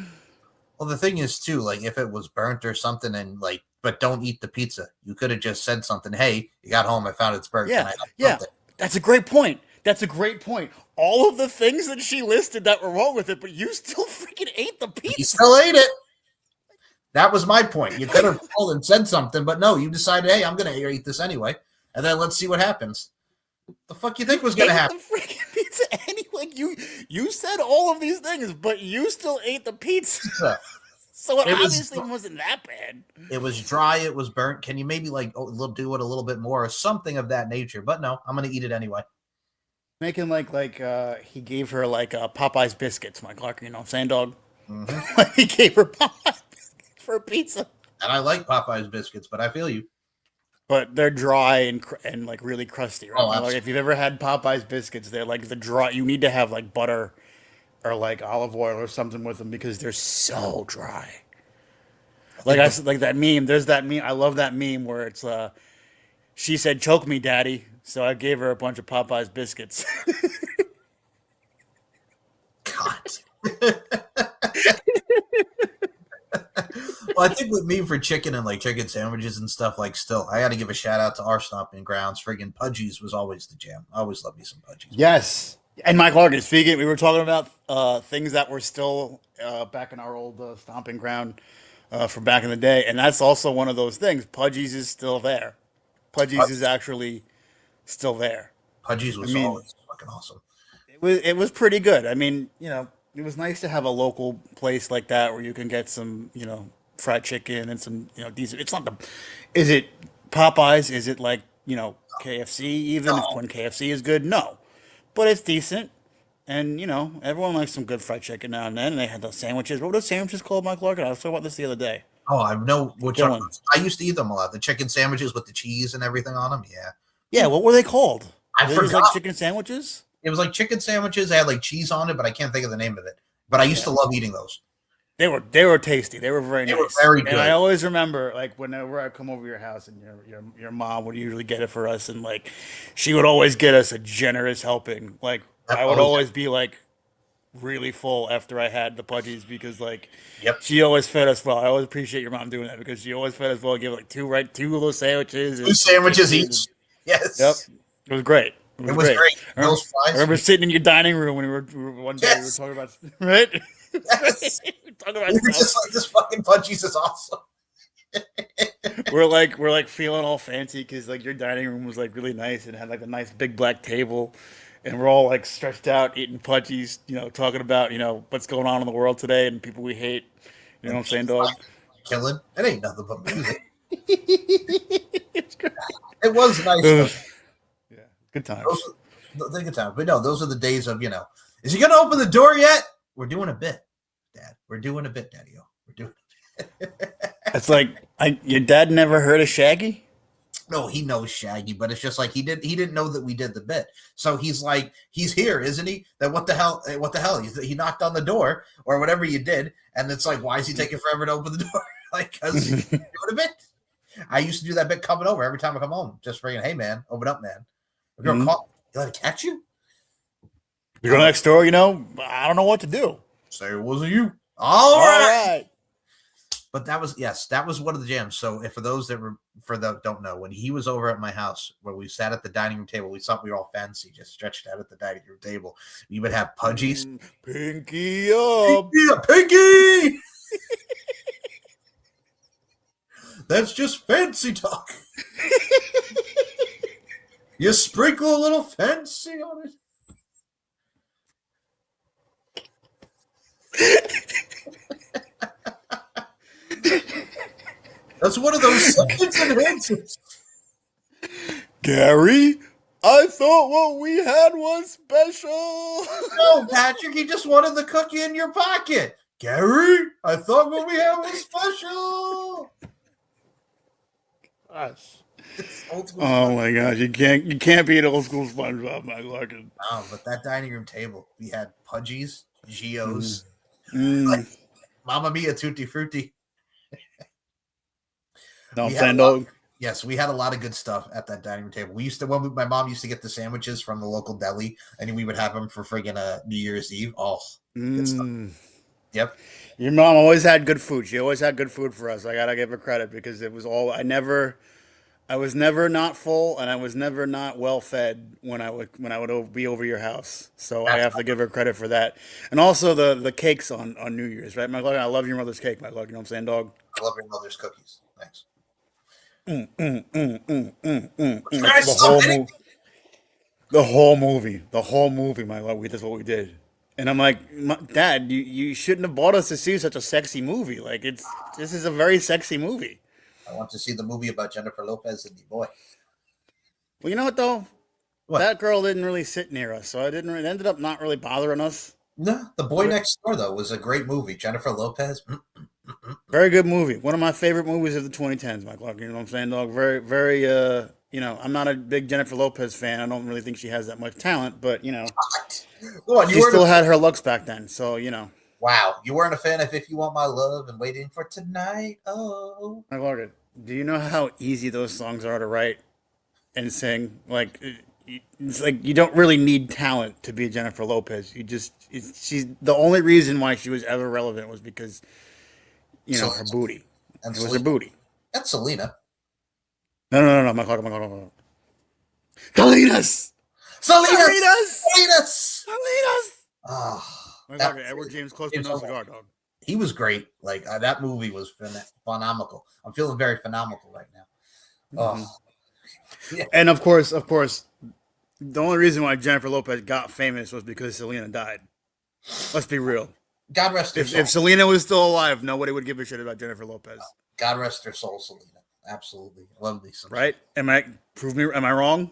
Well, the thing is, too, like, if it was burnt or something and, like, but don't eat the pizza, you could have just said something. Hey, you got home, I found it's burnt. Can I have something? That's a great point. That's a great point. All of the things that she listed that were wrong with it, but you still freaking ate the pizza. You still ate it. That was my point. You could have called and said something, but no, you decided, hey, I'm going to eat this anyway, and then let's see what happens. The fuck you think was going to happen? The freaking pizza anyway. You said all of these things, but you still ate the pizza. So it It was- obviously wasn't that bad. It was dry. It was burnt. Can you maybe like do it a little bit more or something of that nature? But no, I'm gonna eat it anyway. Making he gave her Popeye's biscuits, my Clark. You know what I'm saying, dog? Mhm. He gave her Popeye's biscuits for a pizza. And I like Popeye's biscuits, but I feel you. But they're dry and like really crusty, right? Oh, Like if you've ever had Popeye's biscuits, they're like the dry. You need to have like butter or like olive oil or something with them because they're so dry. Like like that meme. There's that meme. I love that meme where it's she said, "Choke me, daddy." So I gave her a bunch of Popeye's biscuits. God. Well, I think with me for chicken and like chicken sandwiches and stuff, like still, I got to give a shout out to our stomping grounds. Friggin' Pudgy's was always the jam. I always love me some Pudgy's. Yes. And Mike Larkin, speaking, we were talking about things that were still back in our old stomping ground from back in the day, and that's also one of those things. Pudgy's is still there. Pudgy's is actually still there. Pudgy's was always fucking awesome. It was pretty good. I mean, you know, it was nice to have a local place like that where you can get some, you know, fried chicken and some, you know, decent. It's not is it Popeyes? Is it like, you know, KFC even? No. If when KFC is good? No. But it's decent. And, you know, everyone likes some good fried chicken now and then. And they had those sandwiches. What were those sandwiches called, Mike Larkin? I was talking about this the other day. Oh, I know which Dylan. one. I used to eat them a lot. The chicken sandwiches with the cheese and everything on them. Yeah. Yeah, what were they called? I Were they just forgot. like chicken sandwiches? It was like chicken sandwiches. They had like cheese on it, but I can't think of the name of it. But I used to love eating those. They were tasty. They were very They nice. were very good. And I always remember, like, whenever I come over your house, and your mom would usually get it for us, and like, she would always get us a generous helping. Like, I would always be like really full after I had the Pudgies because like, Yep. she always fed us well. I always appreciate your mom doing that because she always fed us well. Give like two little sandwiches. Two sandwiches each. Yes. Yep. It was great. It was great. Those fries. I remember sitting in your dining room when we were one day Yes. we were talking about right. Yes. We were talking about We were stuff. just like, this fucking Pudgy's is awesome. we're like feeling all fancy because like your dining room was like really nice and had like a nice big black table, and we're all like stretched out eating Pudgies, you know, talking about, you know, what's going on in the world today and people we hate. You know what I'm saying, dog? Killing. It ain't nothing but music. It's good. It was nice. though. Yeah, good times. Those are good times. But no, those are the days of, you know, is he going to open the door yet? We're doing a bit, Dad. We're doing a bit, Daddy-O. We're doing It's like your dad never heard of Shaggy? No, he knows Shaggy, but it's just like he didn't know that we did the bit. So he's like, he's here, isn't he? Then what the hell? He knocked on the door or whatever you did, and it's like, why is he taking forever to open the door? Like, because you're doing a bit. I used to do that bit coming over every time I come home, just freaking, hey man, open up, man. If you're caught, you let it catch you. You go next door, you know, I don't know what to do. Say it wasn't you. All right. right. But that was one of the jams. So if for those that don't know, when he was over at my house, when we sat at the dining room table, we thought we were all fancy, just stretched out at the dining room table. We would have Pudgies. Pinky up. Yeah, Pinky. That's just fancy talk. You sprinkle a little fancy on it. That's one of those sentence enhancers. Gary, I thought what we had was special. No, Patrick, he just wanted the cookie in your pocket. Gary, I thought what we had was special. Gosh. Old school. Oh my gosh, you can't beat old school SpongeBob, Mike Larkin. Oh, but that dining room table, we had Pudgies, Geos, Mm. Mamma Mia, Tutti Frutti. No, I'm We had saying, a lot- dog. Yes, we had a lot of good stuff at that dining room table. We used to, my mom used to get the sandwiches from the local deli, and we would have them for friggin' New Year's Eve. Oh, good stuff. Yep. Your mom always had good food. She always had good food for us. I gotta give her credit because it was all I was never not full, and I was never not well fed when I would be over your house. So I have to give her credit for that, and also the cakes on New Year's, right, Mike Larkin? I love your mother's cake, Mike Larkin. You know what I'm saying, dog? I love your mother's cookies. Thanks. The Try whole something. movie, Mike Larkin. That's what we did. And I'm like, Dad, you shouldn't have bought us to see such a sexy movie. Like this is a very sexy movie. I want to see the movie about Jennifer Lopez and the boy. Well, you know what though? What? That girl didn't really sit near us, so it ended up not really bothering us. No, The Boy Next Door though was a great movie. Jennifer Lopez. Very good movie. One of my favorite movies of the 2010s, Mike Clark. You know what I'm saying, dog? Very, very, I'm not a big Jennifer Lopez fan. I don't really think she has that much talent, but, Go on, she still had her looks back then. So, Wow, you weren't a fan of If You Want My Love and Waiting for Tonight. Oh. Mike Clark, do you know how easy those songs are to write and sing? Like, it's like you don't really need talent to be Jennifer Lopez. She's the only reason why she was ever relevant was because her booty. And It was her booty. And Selena. No, my clock. Salinas! Salinas! My God, Edward James close to no cigar, dog. He was great. Like that movie was phenomenal. I'm feeling very phenomenal right now. Mm-hmm. Yeah. And of course, the only reason why Jennifer Lopez got famous was because Selena died. Let's be real. God rest her soul. If Selena was still alive, nobody would give a shit about Jennifer Lopez. God rest her soul, Selena. Absolutely. Love me some. Right? Am I wrong?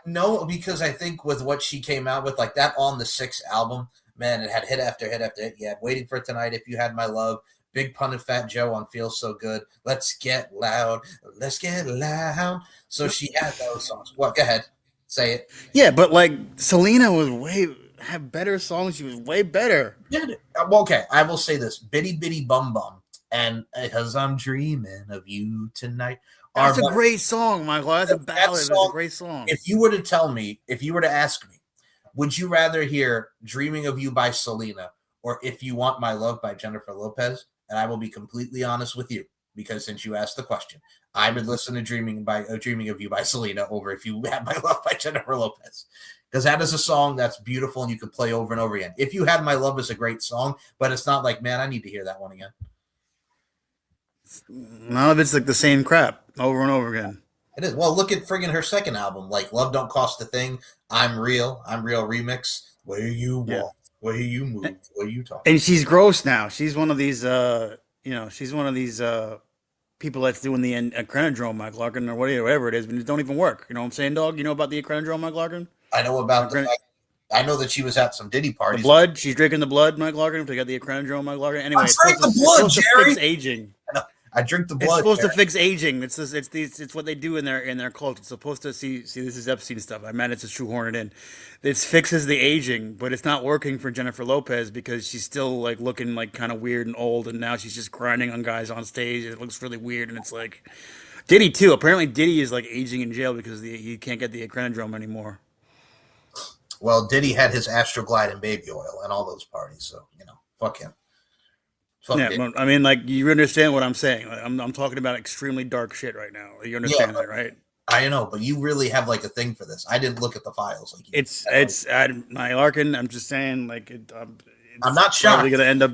No, because I think with what she came out with, like that on the 6th album, man, it had hit after hit after hit. You had Waiting for Tonight, If You Had My Love, Big Pun and Fat Joe on Feels So Good, Let's Get Loud. So she had those songs. What? Go ahead. Say it. Yeah, but like Selena had better songs. She was way better. Yeah. Well, okay, I will say this: "Bitty Bitty Bum Bum" and "Cause I'm Dreaming of You Tonight." That's a great song, Michael. That's a ballad. It's a great song. If you were to ask me, would you rather hear "Dreaming of You" by Selena or "If You Want My Love" by Jennifer Lopez? And I will be completely honest with you, because since you asked the question, I would listen to "Dreaming of You" by Selena over "If You Had My Love" by Jennifer Lopez, because that is a song that's beautiful and you can play over and over again. "If You Had My Love" is a great song, but it's not like, man, I need to hear that one again. None of it's like the same crap over and over again. It is. Well, look at friggin' her second album, like "Love Don't Cost a Thing," I'm Real remix. Where you walk, where you move, where you talk. And she's gross now. She's one of these, she's one of these people that's doing the acrenodrome, Mike Larkin, or whatever it is, but it don't even work. You know what I'm saying, dog? You know about the acrenodrome, Mike Larkin? I know about the fact. I know that she was at some Diddy parties. The blood. She's drinking the blood, Mike Larkin. They got the acrenodrome, Mike Larkin. Anyway, it's supposed to fix aging. I drink the blood. It's supposed to fix aging. It's what they do in their cult. It's supposed to see this is Epstein stuff. I managed to shoehorn it in. It fixes the aging, but it's not working for Jennifer Lopez because she's still like looking like kind of weird and old, and now she's just grinding on guys on stage. It looks really weird, and it's like Diddy too. Apparently, Diddy is like aging in jail because he can't get the acrenodrome anymore. Well, Diddy had his Astroglide and baby oil and all those parties, so fuck him. Yeah, I mean, like you understand what I'm saying. Like, I'm talking about extremely dark shit right now. You understand that, right? I know, but you really have like a thing for this. I didn't look at the files. Like it's my Larkin. I'm just saying, like I'm not shocked. Probably going to end up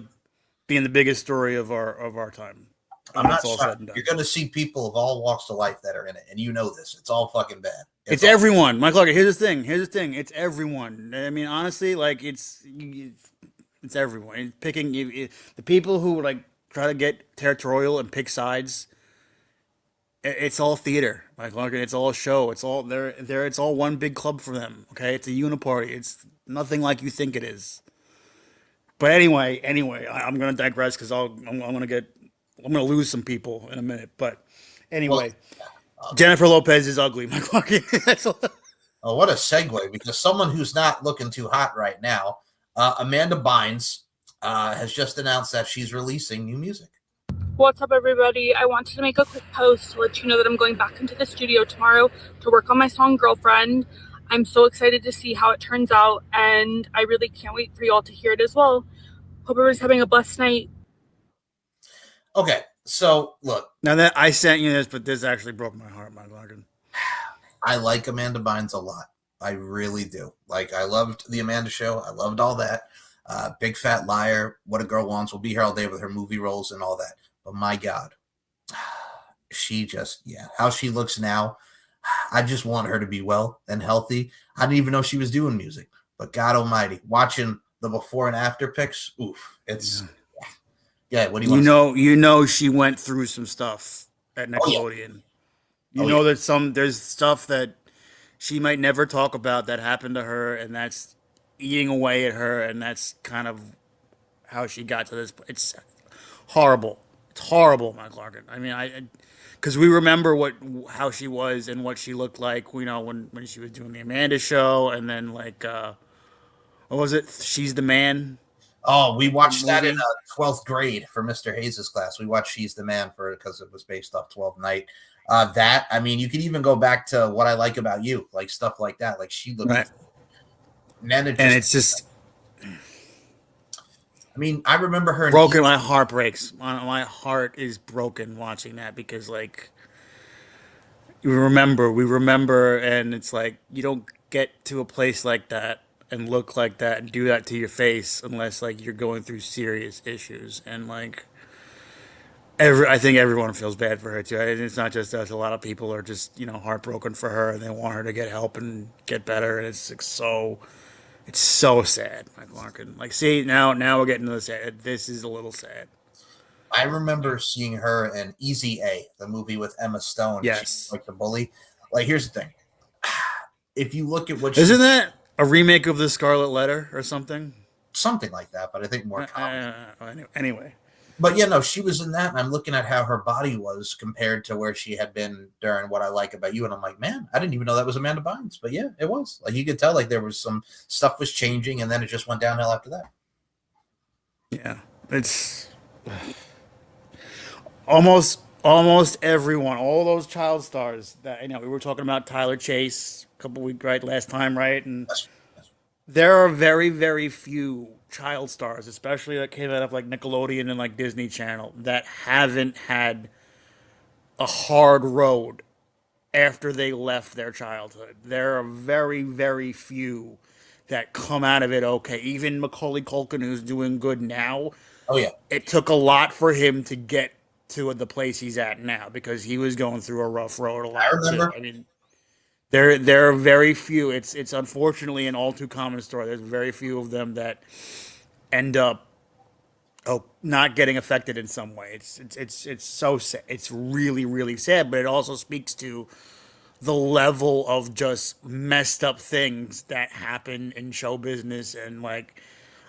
being the biggest story of our time. I'm not shocked. You're going to see people of all walks of life that are in it, and you know this. It's all fucking bad. It's everyone, Mike Larkin. Here's the thing. It's everyone. I mean, honestly, like it's everyone. It's picking the people who like try to get territorial and pick sides. It's all theater, Mike Larkin. It's all show. It's all there. It's all one big club for them. Okay, it's a uniparty. It's nothing like you think it is. But anyway, I'm gonna digress because I'm gonna lose some people in a minute. But anyway, Jennifer Lopez is ugly, Mike Larkin. Oh, what a segue! Because someone who's not looking too hot right now. Amanda Bynes has just announced that she's releasing new music. What's up, everybody? I wanted to make a quick post to let you know that I'm going back into the studio tomorrow to work on my song Girlfriend. I'm so excited to see how it turns out, and I really can't wait for you all to hear it as well. Hope everyone's having a blessed night. Okay, so look. Now that I sent you this, but this actually broke my heart, Mike Larkin. I like Amanda Bynes a lot. I really do. Like, I loved the Amanda Show. I loved all that. Big Fat Liar, What a Girl Wants, will be here all day with her movie roles and all that. But my God, she just, how she looks now, I just want her to be well and healthy. I didn't even know she was doing music. But God almighty, watching the before and after pics, oof, it's yeah. What do you want? You know, she went through some stuff at Nickelodeon. You know that there's stuff that she might never talk about that happened to her, and that's eating away at her, and that's kind of how she got to this. It's horrible. It's horrible, Mike Larkin. I mean, because we remember how she was and what she looked like. You know, when she was doing the Amanda Show, and then like, what was it? She's the Man. Oh, we watched that in 12th grade for Mr. Hayes' class. We watched She's the Man because it was based off 12th Night. That, I mean, you could even go back to What I Like About You, like stuff like that. Like she looked, right. And it's just. I mean, I remember her. Broken. My heart breaks. My heart is broken watching that because, like, we remember, and it's like you don't get to a place like that and look like that and do that to your face unless like you're going through serious issues. And like, I think everyone feels bad for her too. It's not just us. A lot of people are just heartbroken for her, and they want her to get help and get better. And it's like it's so sad, Mike Larkin. Like, see, now we're getting to the sad. This is a little sad. I remember seeing her in Easy A, the movie with Emma Stone. Yes. Like the bully. Like, here's the thing. If you look at what Isn't that a remake of The Scarlet Letter or something? Something like that, but I think more common. Anyway. But yeah, no, she was in that, and I'm looking at how her body was compared to where she had been during What I Like About You, and I'm like, man, I didn't even know that was Amanda Bynes. But yeah, it was. Like, you could tell, like, there was some stuff was changing, and then it just went downhill after that. Yeah, it's almost everyone, all those child stars that we were talking about Tyler Chase a couple weeks last time, right? And there are very, very few child stars, especially that came out of like Nickelodeon and like Disney Channel, that haven't had a hard road after they left their childhood. There are very, very few that come out of it okay. Even Macaulay Culkin, who's doing good now. Oh yeah, it took a lot for him to get to the place he's at now because he was going through a rough road a lot. I remember. Too. I mean, there are very few. It's unfortunately an all too common story. There's very few of them that end up not getting affected in some way. It's so sad. It's really, really sad, but it also speaks to the level of just messed up things that happen in show business. And like,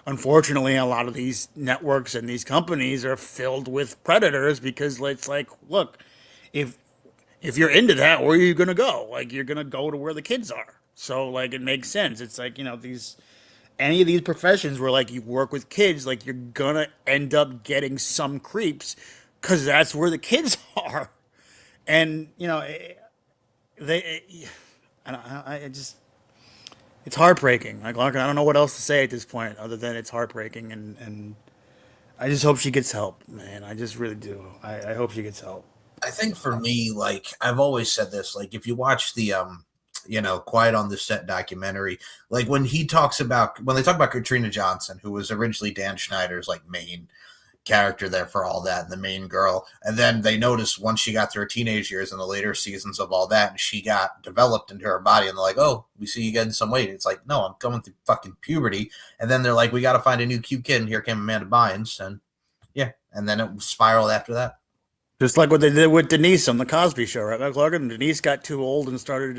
unfortunately, a lot of these networks and these companies are filled with predators because it's like, look, if you're into that, where are you going to go? Like, you're going to go to where the kids are. So like, it makes sense. It's like, any of these professions where like you work with kids, like you're going to end up getting some creeps because that's where the kids are. And, it's heartbreaking. Like, I don't know what else to say at this point other than it's heartbreaking, and I just hope she gets help, man. I just really do. I hope she gets help. I think for me, like I've always said this, like if you watch the Quiet on the Set documentary, like when they talk about Katrina Johnson, who was originally Dan Schneider's like main character there for all that, and the main girl, and then they noticed once she got through her teenage years in the later seasons of all that, and she got developed into her body, and they're like, oh, we see you getting some weight. It's like, no, I'm going through fucking puberty. And then they're like, we got to find a new cute kid, and here came Amanda Bynes, and yeah, and then it spiraled after that. Just like what they did with Denise on the Cosby Show, right, Clark? And Denise got too old and started,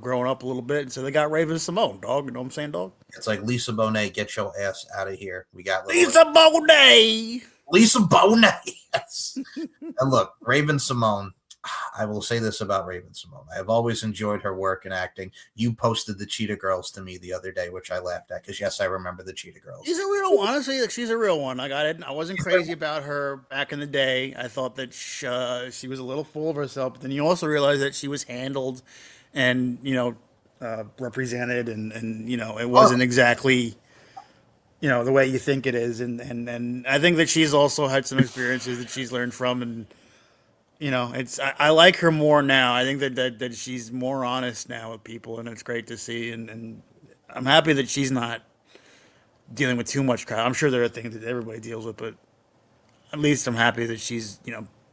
growing up a little bit, and so they got Raven Simone, dog. You know what I'm saying, dog? It's like, Lisa Bonet, get your ass out of here. We got Lisa Bonet. Lisa Bonet, yes. And look, Raven Simone, I will say this about Raven Simone. I have always enjoyed her work and acting. You posted the Cheetah Girls to me the other day, which I laughed at because, yes, I remember the Cheetah Girls. She's a real one. Honestly, she's a real one. I wasn't crazy about her back in the day. I thought that she was a little full of herself. But then you also realize that she was handled and, represented and it wasn't exactly the way you think it is. And I think that she's also had some experiences that she's learned from, and I like her more now. I think that she's more honest now with people, and it's great to see. And I'm happy that she's not dealing with too much crap. I'm sure there are things that everybody deals with, but at least I'm happy that she's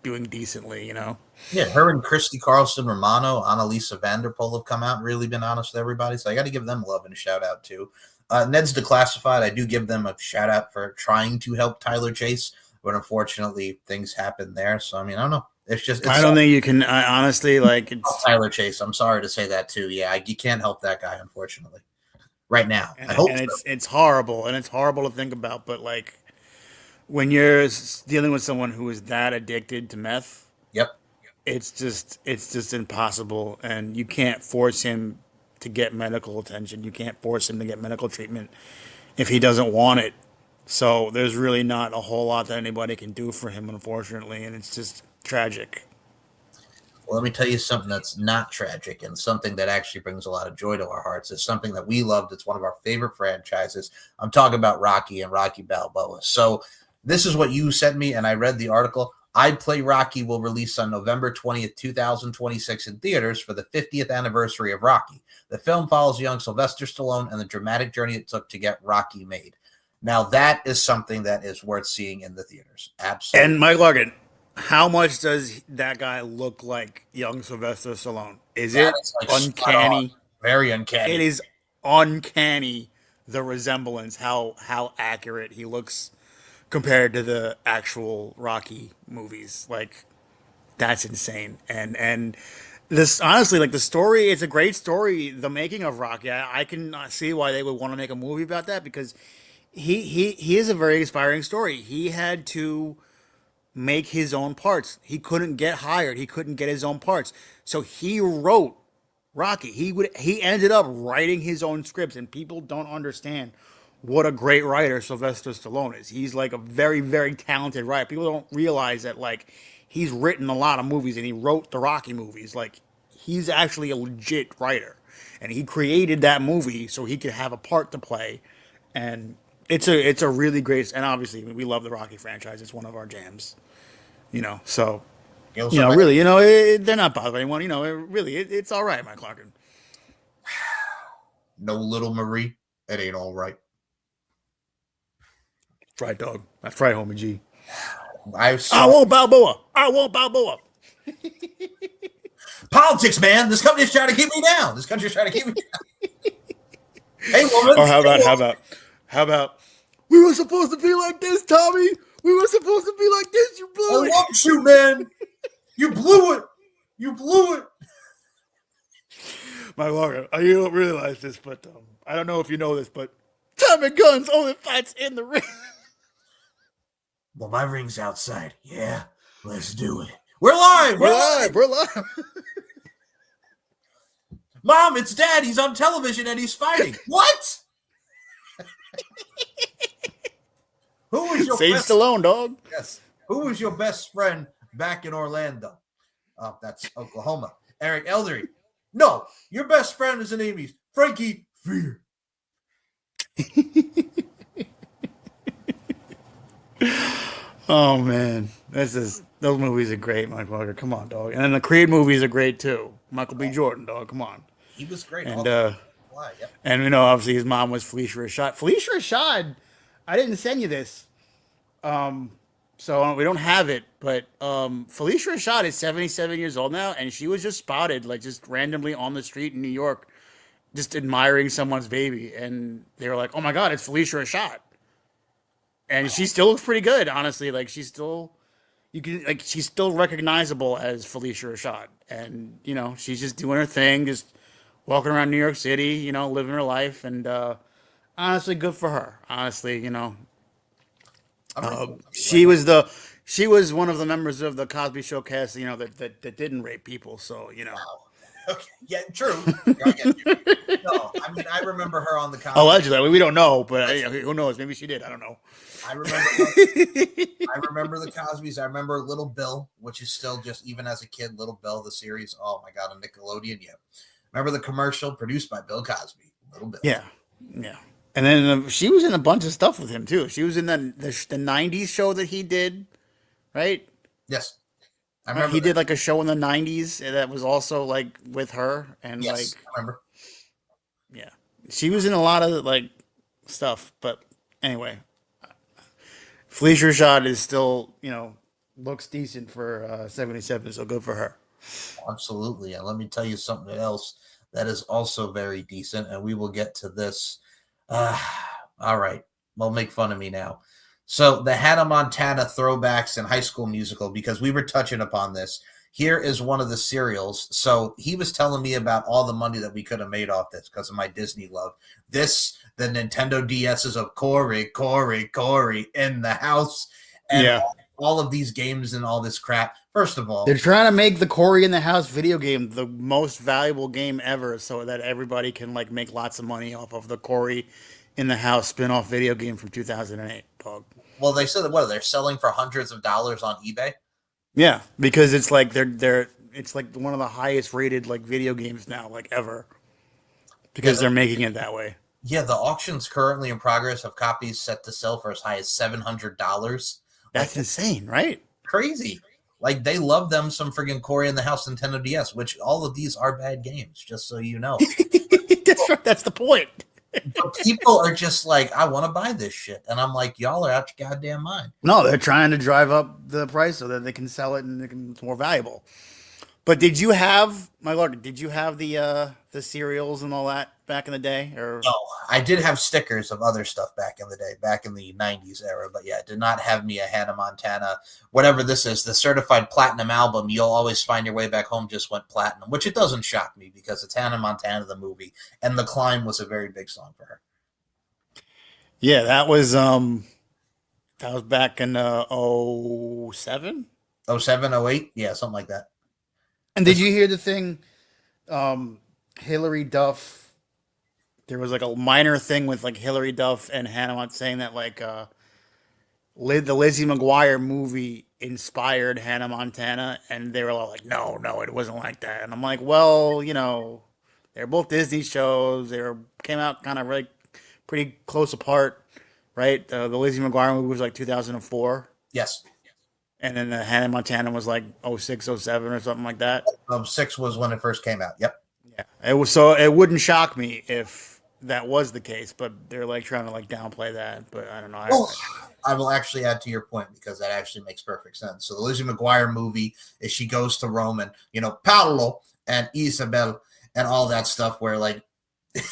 doing decently, you know. Yeah, her and Christy Carlson Romano, Annalisa Vanderpool have come out and really been honest with everybody. So I got to give them love and a shout out too. Ned's Declassified, I do give them a shout out for trying to help Tyler Chase, but unfortunately things happen there. So I mean, I don't know. I don't think you can. I honestly, like, it's Tyler Chase. I'm sorry to say that too. Yeah, you can't help that guy, unfortunately, right now. I hope so. it's horrible, and it's horrible to think about. But like, when you're dealing with someone who is that addicted to meth, Yep. it's just impossible, and you can't force him to get medical attention. You can't force him to get medical treatment if he doesn't want it. So there's really not a whole lot that anybody can do for him, unfortunately, and it's just tragic. Well, let me tell you something that's not tragic and something that actually brings a lot of joy to our hearts. It's something that we loved. It's one of our favorite franchises. I'm talking about Rocky and Rocky Balboa. So this is what you sent me, and I read the article. I Play Rocky will release on November 20th, 2026 in theaters for the 50th anniversary of Rocky. The film follows young Sylvester Stallone and the dramatic journey it took to get Rocky made. Now, that is something that is worth seeing in the theaters. Absolutely. And Mike Larkin, how much does that guy look like young Sylvester Stallone? Is That it is, like, spot uncanny? on. Very uncanny. It is uncanny, the resemblance, how accurate he looks compared to the actual Rocky movies. Like, that's insane. And this, honestly, like, the story, it's a great story. The making of Rocky, I can see why they would want to make a movie about that, because he is a very inspiring story. He had to make his own parts. He couldn't get hired. He couldn't get his own parts. So he wrote Rocky. He ended up writing his own scripts, and people don't understand what a great writer Sylvester Stallone is. He's like a very, very talented writer. People don't realize that, like, he's written a lot of movies, and he wrote the Rocky movies. Like, he's actually a legit writer, and he created that movie so he could have a part to play. And it's a really great, and obviously we love the Rocky franchise. It's one of our jams, you know. So, really, they're not bothering anyone. It's all right, Mike Larkin. No Little Marie, it ain't all right. That's right, dog. That's right, homie G. I want Balboa. I want Balboa. Politics, man. This country's trying to keep me down. Hey, woman. Or how about? We were supposed to be like this, Tommy. We were supposed to be like this. You blew it. I want you, man. You blew it. My Lord, you don't realize this, but I don't know if you know this, but Tommy Guns only fights in the ring. Well, my ring's outside. Yeah, let's do it. We're live. We're live. Mom, it's Dad. He's on television and he's fighting. What? Who was your Sage best Stallone, dog? Yes. Who was your best friend back in Orlando? Oh, that's Oklahoma. Eric Eldery. No, your best friend is in Amy's. Frankie Fear. Oh man, those movies are great, Mike Walker. Come on, dog. And then the Creed movies are great too. Michael B. Jordan, dog. Come on. He was great. And yep. And obviously his mom was Felicia Rashad. Felicia Rashad, I didn't send you this, so we don't have it. But Felicia Rashad is 77 years old now, and she was just spotted like just randomly on the street in New York, just admiring someone's baby, and they were like, "Oh my God, it's Felicia Rashad." And she still looks pretty good, honestly. Like she's still recognizable as Felicia Rashad. And, she's just doing her thing, just walking around New York City, living her life. And honestly, good for her. Honestly, she was one of the members of the Cosby Show cast, that didn't rape people. So, Okay. Yeah, true. I get you. No, I mean, I remember her on the Cosby. Allegedly, we don't know, but who knows? Maybe she did. I don't know. I remember the Cosbys. I remember Little Bill, which is still just, even as a kid, Little Bill, the series. Oh my God, on Nickelodeon. Yeah. Remember the commercial produced by Bill Cosby, Little Bill. Yeah. Yeah. And then she was in a bunch of stuff with him too. She was in the 90s show that he did, right? Yes. I remember he did like a show in the 90s that was also like with her, and yes, I remember. Yeah, she was in a lot of like stuff. But anyway, Felicia Rashad is still looks decent for 77, so good for her. Absolutely. And let me tell you something else that is also very decent, and we will get to this. All right. Well, make fun of me now. So the Hannah Montana throwbacks in High School Musical, because we were touching upon this. Here is one of the serials. So he was telling me about all the money that we could have made off this because of my Disney love. This, the Nintendo DSs of Corey in the house, and Yeah. all of these games and all this crap. First of all, They're trying to make the Cory in the House video game the most valuable game ever so that everybody can like make lots of money off of the Cory in the House spin-off video game from 2008, dog. well, they said that they're selling for hundreds of dollars on eBay. Yeah, because it's like it's like one of the highest rated like video games now like ever. Because they're making it that way. Yeah, the auctions currently in progress have copies set to sell for as high as $700. That's insane, right? Crazy. Like, they love them some friggin' Cory in the House Nintendo DS, which all of these are bad games, just so you know. That's right. That's the point. But people are just like, I want to buy this shit. And I'm like, y'all are out your goddamn mind. No, they're trying to drive up the price so that they can sell it and it's more valuable. But did you have, my lord? Did you have the cereals and all that back in the day? Or No, I did have stickers of other stuff back in the day, back in the 90s era. But yeah, I did not have me a Hannah Montana, whatever this is, the certified platinum album. You'll always find your way back home just went platinum, which it doesn't shock me because it's Hannah Montana, the movie. And The Climb was a very big song for her. yeah, that was back in 07? 07, 08? Yeah, something like that. And did you hear the thing? Hillary Duff. There was like a minor thing with like Hillary Duff and Hannah Montana saying that like the Lizzie McGuire movie inspired Hannah Montana, and they were all like, no, it wasn't like that. And I'm like, well, you know, they're both Disney shows. Came out kind of like pretty close apart, right? The Lizzie McGuire movie was like 2004. Yes. And then the Hannah Montana was like 06, 07 or something like that. 06 was when it first came out. Yep. Yeah. It was, so it wouldn't shock me if that was the case, but they're like trying to like downplay that. But I don't know. Well, I will actually add to your point because that actually makes perfect sense. So the Lizzie McGuire movie is she goes to Rome and, you know, Paolo and Isabel and all that stuff where like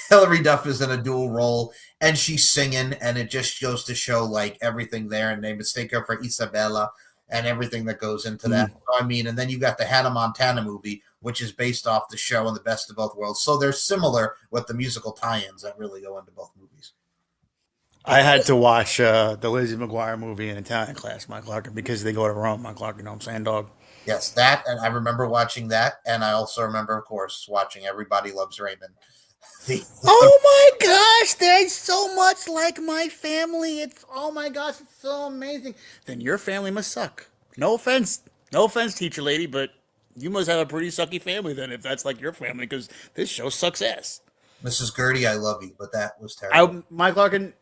Hillary Duff is in a dual role and she's singing and it just goes to show like everything there, and they mistake her for Isabella and everything that goes into that. I mean, and then you got the Hannah Montana movie, which is based off the show and The Best of Both Worlds. So they're similar with the musical tie-ins that really go into both movies. I had to watch the Lizzie McGuire movie in Italian class, Mike Larkin, because they go to Rome, Mike Larkin, you know what I'm saying, dog? Yes, that, and I remember watching that, and I also remember, of course, watching Everybody Loves Raymond. Oh my gosh, they're so much like my family. It's, oh my gosh, it's so amazing. Then your family must suck. No offense, teacher lady, but you must have a pretty sucky family then if that's like your family, because this show sucks ass. Mrs. Gertie, I love you, but that was terrible. Mike Larkin,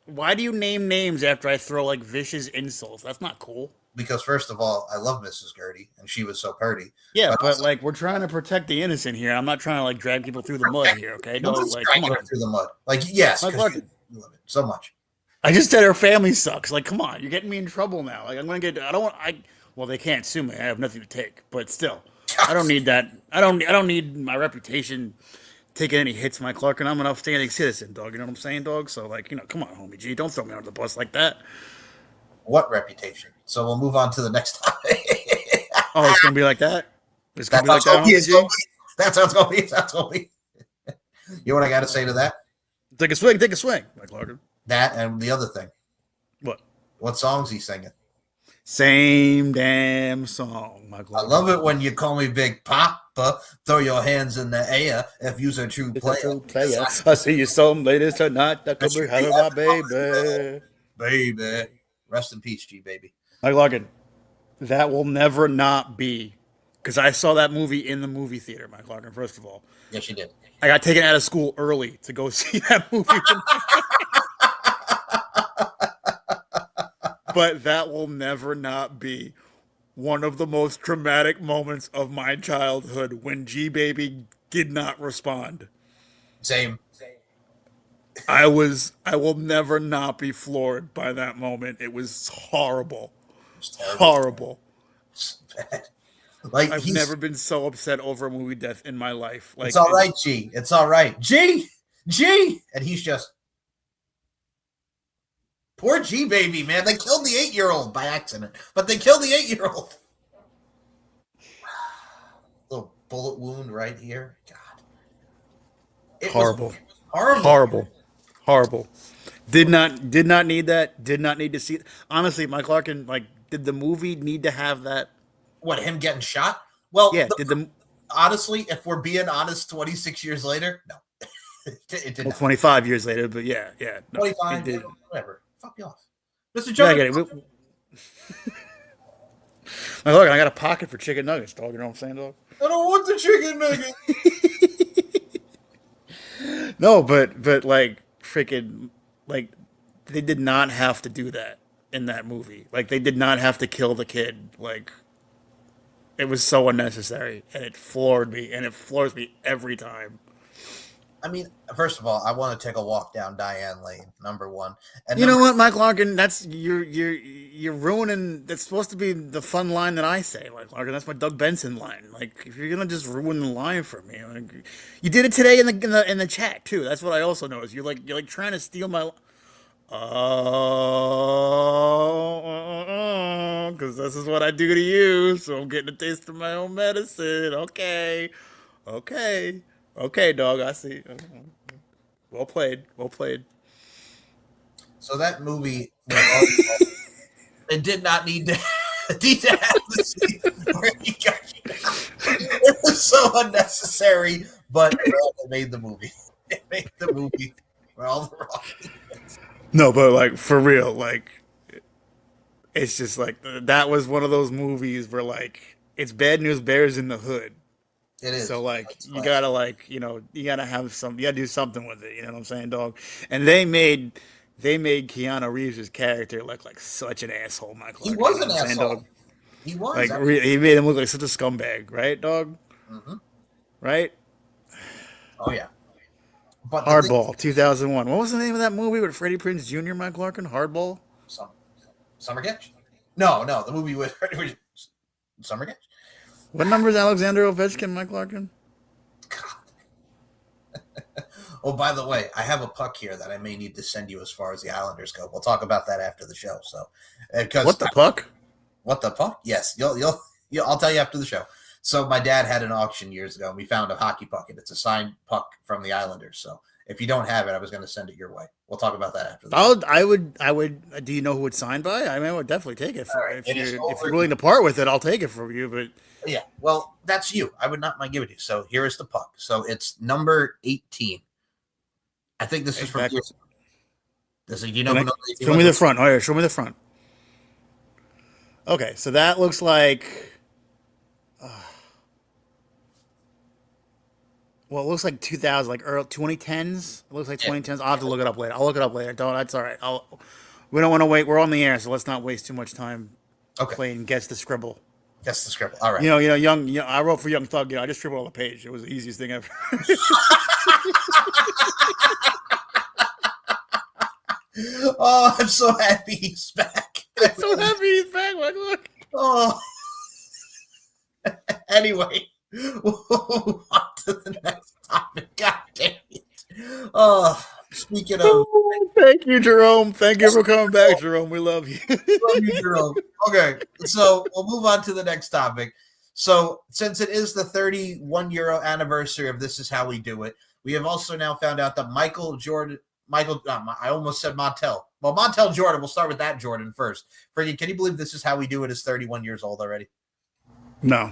why do you name names after I throw like vicious insults? That's not cool. Because first of all, I love Mrs. Gertie, and she was so pretty. Yeah, but also, like, we're trying to protect the innocent here. I'm not trying to like drag people through the mud here, okay? No, like, come on. Through the mud. Like, yes, Mike Larkin, you love it so much. I just said her family sucks. Like, come on, you're getting me in trouble now. Like, I'm gonna get. Well, they can't sue me. I have nothing to take. But still, I don't need that. I don't need my reputation taking any hits, Mike Larkin. I'm an upstanding citizen, dog. You know what I'm saying, dog? So, like, you know, come on, homie G, don't throw me under the bus like that. What reputation? So we'll move on to the next topic. Oh, it's gonna be like that. It's gonna be like that. That's how it's gonna be. That's gonna be. You know what I got to say to that? Take a swing, Mike Larkin. That and the other thing. What? What songs he singing? Same damn song, Mike Larkin. I love it when you call me Big Papa. Throw your hands in the air if you're a true player. I see you some ladies tonight that could be having my baby. Baby. Rest in peace, G baby. Mike Larkin, that will never not be, because I saw that movie in the movie theater, Mike Larkin, first of all. Yes, you did. I got taken out of school early to go see that movie. But that will never not be one of the most traumatic moments of my childhood when G Baby did not respond. Same. I will never not be floored by that moment. It was horrible. It was terrible. Horrible. so bad. Like I've never been so upset over a movie death in my life. Like, it's all right, G. It's all right, G. And he's just poor G baby, man. They killed the 8-year-old by accident, but they killed the 8-year-old. Little bullet wound right here. God, it horrible. Was horrible. Horrible. Did not need that. Did not need to see it. Honestly, Mike Larkin, like, did the movie need to have that? What, him getting shot? Well, yeah. Honestly, if we're being honest, 26 years later, no. It did well, 25 years later, but yeah. No, 25, whatever. Fuck you off. Mr. Yeah, I Jones. get it. Mike Larkin, I got a pocket for chicken nuggets, dog. You know what I'm saying, dog? I don't want the chicken nugget. No, but like, freaking, like, they did not have to do that in that movie. Like, they did not have to kill the kid. Like, it was so unnecessary, and it floored me, and it floors me every time. I mean, first of all, I want to take a walk down Diane Lane, number one. And you know what, Mike Larkin? That's you're ruining. That's supposed to be the fun line that I say, Mike Larkin. That's my Doug Benson line. Like, if you're gonna just ruin the line for me, like, you did it today in the chat too. That's what I also noticed. You're like trying to steal my. Because this is what I do to you. So I'm getting a taste of my own medicine. Okay, dog. I see. Well played. So that movie, it did not need to have the scene where he got shot. It was so unnecessary, but it made the movie. It made the movie for all the wrong reasons. No, but like, for real, like, it's just like, that was one of those movies where, like, it's Bad News Bears in the hood. It is. So, like, you gotta, like, you gotta have you gotta do something with it. You know what I'm saying, dog? And they made Keanu Reeves' character look like such an asshole, Michael. He was an asshole. Dog? He was. Like, he made him look like such a scumbag, right, dog? Mm-hmm. Right? Oh, yeah. But Hardball, 2001. What was the name of that movie with Freddie Prinze Jr., Mike Larkin? Hardball? Summer Catch? No, the movie with Summer Catch. What number is Alexander Ovechkin, Mike Larkin? Oh, by the way, I have a puck here that I may need to send you as far as the Islanders go. We'll talk about that after the show. So, what the puck? What the puck? Yes, you'll I'll tell you after the show. So my dad had an auction years ago, and we found a hockey puck, and it's a signed puck from the Islanders. So if you don't have it, I was going to send it your way. We'll talk about that after the show. I would. Do you know who it's signed by? I mean, I would definitely take it. Right. If you're willing to part with it, I'll take it from you. But yeah, well, that's you. I would not mind giving it to you. So here is the puck. So it's number 18. I think this is from. This is, show me the front. Oh yeah, show me the front. Okay, so that looks like. Well, it looks like 2000, like early 2010s. It looks like 2010s. I'll have to look it up later. I'll look it up later. That's all right. We don't want to wait. We're on the air, so let's not waste too much time playing Guess the Scribble. Guess the Scribble. All right. I wrote for Young Thug. I just scribbled on the page. It was the easiest thing ever. Oh, I'm so happy he's back. I'm so happy he's back. Look. Oh. Anyway. We'll move on to the next topic. God damn it. Oh, speaking of. Thank you, Jerome. Thank you for coming back, Jerome. We love you. Love you, Jerome. Okay, so we'll move on to the next topic. So, since it is the 31-year anniversary of This Is How We Do It, we have also now found out that I almost said Montel. Well, Montel Jordan, we'll start with that Jordan first. Freaking, can you believe This Is How We Do It is 31 years old already? No.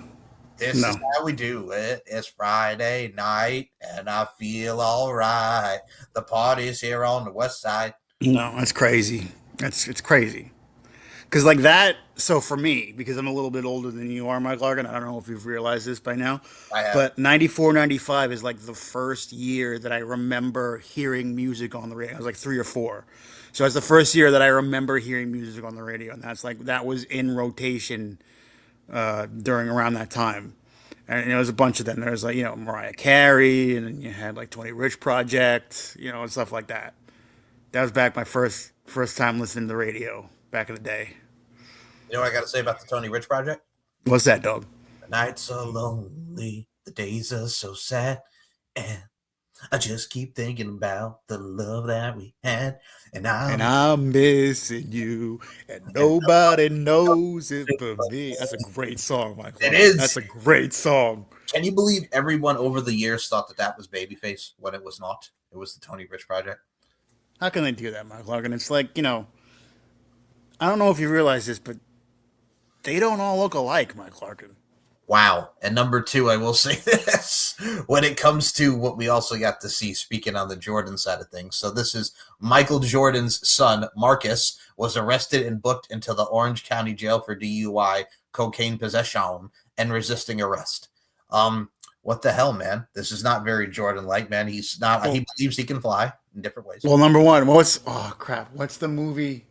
This is how we do it. It's Friday night, and I feel all right. The party's here on the west side. No, that's crazy. It's crazy. Because like that, so for me, because I'm a little bit older than you are, Mike Larkin, I don't know if you've realized this by now, but 94, 95 is like the first year that I remember hearing music on the radio. I was like 3 or 4. So it's the first year that I remember hearing music on the radio, and that was in rotation during around that time. And there was a bunch of them. There was like, Mariah Carey, and then you had like Tony Rich Project, and stuff like that. That was back my first time listening to the radio back in the day. You know what I got to say about the Tony Rich Project? What's that, dog? The nights are lonely, the days are so sad, and I just keep thinking about the love that we had, and I'm missing you, and nobody knows it but me. That's a great song, Mike It Larkin. is. That's a great song. Can you believe everyone over the years thought that was Babyface when it was not? It was the Tony Rich Project. How can they do that, Mike Larkin? It's like, I don't know if you realize this, but they don't all look alike, Mike Larkin. Wow. And number two, I will say this when it comes to what we also got to see, speaking on the Jordan side of things. So this is Michael Jordan's son, Marcus, was arrested and booked into the Orange County Jail for DUI, cocaine possession, and resisting arrest. What the hell, man? This is not very Jordan-like, man. He's not. He believes he can fly in different ways. Well, number one, what's the movie?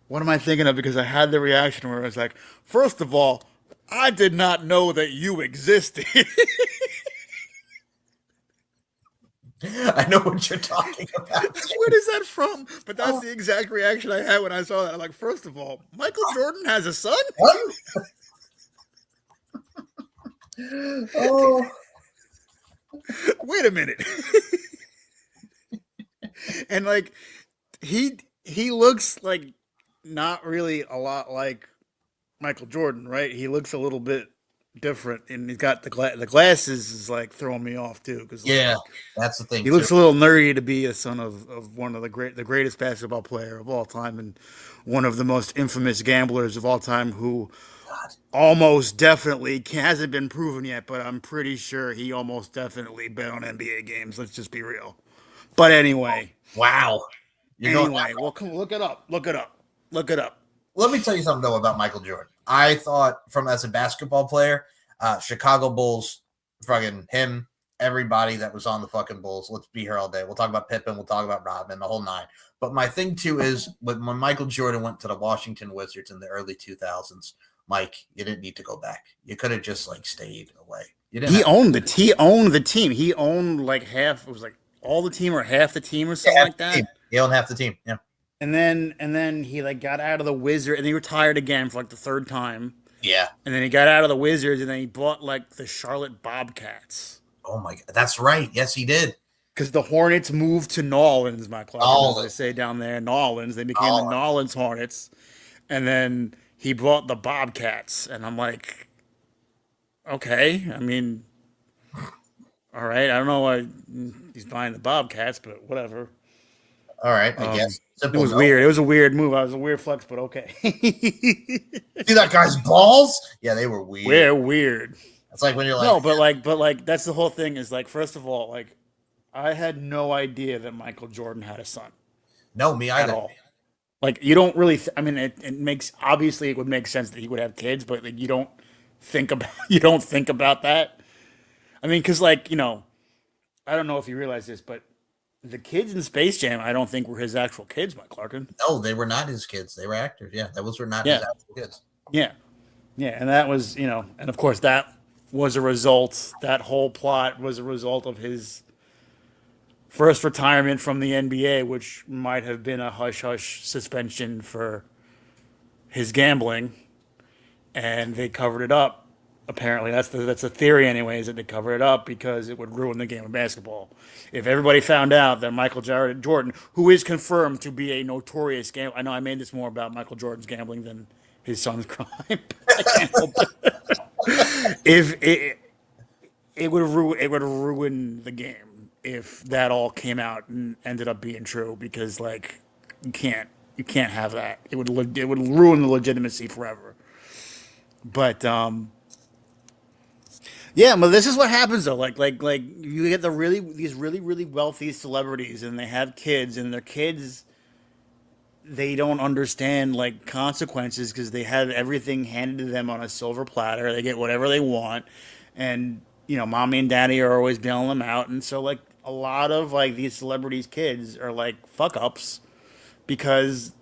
What am I thinking of? Because I had the reaction where I was like, first of all, I did not know that you existed. I know what you're talking about. What is that from? But that's the exact reaction I had when I saw that. I'm like, first of all, Michael Jordan has a son? What? Oh. Wait a minute. And like he looks like not really a lot like Michael Jordan, right? He looks a little bit different, and he's got the glasses is like throwing me off too. Because that's the thing. He looks a little nerdy to be a son of one of the greatest basketball player of all time, and one of the most infamous gamblers of all time, who almost definitely hasn't been proven yet, but I'm pretty sure he almost definitely bet on NBA games. Let's just be real. But anyway, wow. Well, come look it up. Look it up. Let me tell you something though about Michael Jordan. I thought as a basketball player, Chicago Bulls, fucking him, everybody that was on the fucking Bulls. Let's be here all day. We'll talk about Pippen. We'll talk about Rodman, the whole nine. But my thing too is when Michael Jordan went to the Washington Wizards in the early 2000s, Mike, you didn't need to go back. You could have just stayed away. He owned the team. He owned like half. It was like all the team or half the team or something like that. He owned half the team. Yeah. And then he got out of the Wizards, and he retired again for the third time. Yeah. And then he got out of the Wizards, and then he bought the Charlotte Bobcats. Oh my God, that's right. Yes, he did. Because the Hornets moved to New Orleans, my club, as they say down there, New Orleans. They became the New Orleans Hornets, and then he bought the Bobcats, and I'm like, okay, I mean, all right, I don't know why he's buying the Bobcats, but whatever. All right, I guess. It was weird. It was a weird move. It was a weird flex, but okay. See that guy's balls? Yeah, they were weird. They're weird. It's like when you're no, but that's the whole thing. Is first of all, I had no idea that Michael Jordan had a son. No, me either. At all. You don't really. I mean, it makes obviously it would make sense that he would have kids, but you don't think about that. I mean, because I don't know if you realize this, but the kids in Space Jam, I don't think were his actual kids, Mike Larkin. No, they were not his kids. They were actors. Yeah, those were not his actual kids. Yeah, and that was and of course that was a result. That whole plot was a result of his first retirement from the NBA, which might have been a hush-hush suspension for his gambling, and they covered it up. Apparently, that's the theory, anyways, that they covered it up because it would ruin the game of basketball. If everybody found out that Michael Jordan, who is confirmed to be a notorious gambler, I know I made this more about Michael Jordan's gambling than his son's crime. I can't help it. If it would ruin the game if that all came out and ended up being true, because you can't have that. It would ruin the legitimacy forever. But yeah, but this is what happens though. Like you get these really wealthy celebrities, and they have kids, and their kids, they don't understand consequences because they have everything handed to them on a silver platter. They get whatever they want, and mommy and daddy are always bailing them out, and so a lot of these celebrities' kids are fuck ups because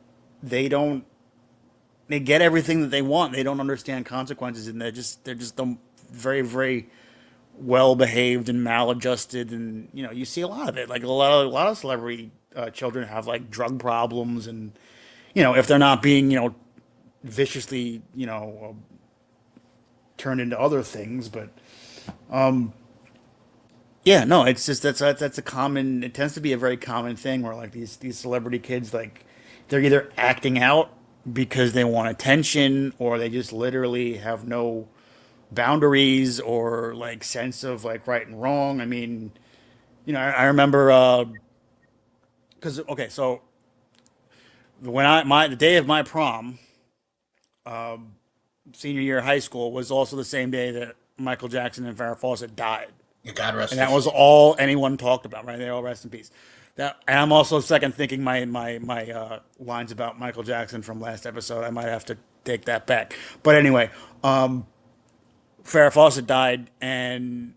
they get everything that they want. They don't understand consequences, and they're just very, very well behaved and maladjusted, and you see a lot of it. A lot of celebrity children have drug problems, and if they're not being viciously turned into other things. But yeah, no, it's just that's a common. It tends to be a very common thing where like these celebrity kids, like they're either acting out because they want attention, or they just literally have no boundaries or like sense of like right and wrong. I mean, I remember because okay, so when the day of my prom, senior year of high school, was also the same day that Michael Jackson and Farrah Fawcett died. God rest And his that was all anyone talked about, right? They all rest in peace. And I'm also second thinking my lines about Michael Jackson from last episode. I might have to take that back. But anyway, Farrah Fawcett died, and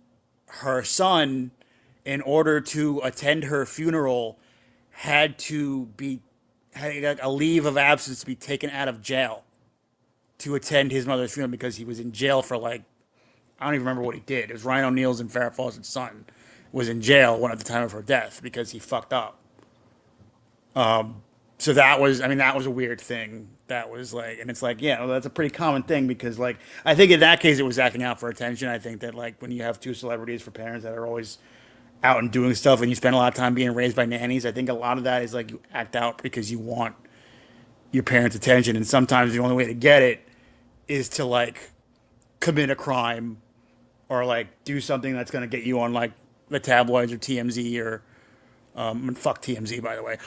her son, in order to attend her funeral, had like a leave of absence to be taken out of jail to attend his mother's funeral because he was in jail for like, I don't even remember what he did. It was Ryan O'Neal's and Farrah Fawcett's son was in jail at the time of her death because he fucked up. So that was a weird thing. That was like, and it's like, yeah, well, that's a pretty common thing because like, I think in that case it was acting out for attention. I think that like when you have two celebrities for parents that are always out and doing stuff and you spend a lot of time being raised by nannies, I think a lot of that is like you act out because you want your parents' attention. And sometimes the only way to get it is to like commit a crime or like do something that's going to get you on like the tabloids or TMZ or and fuck TMZ, by the way.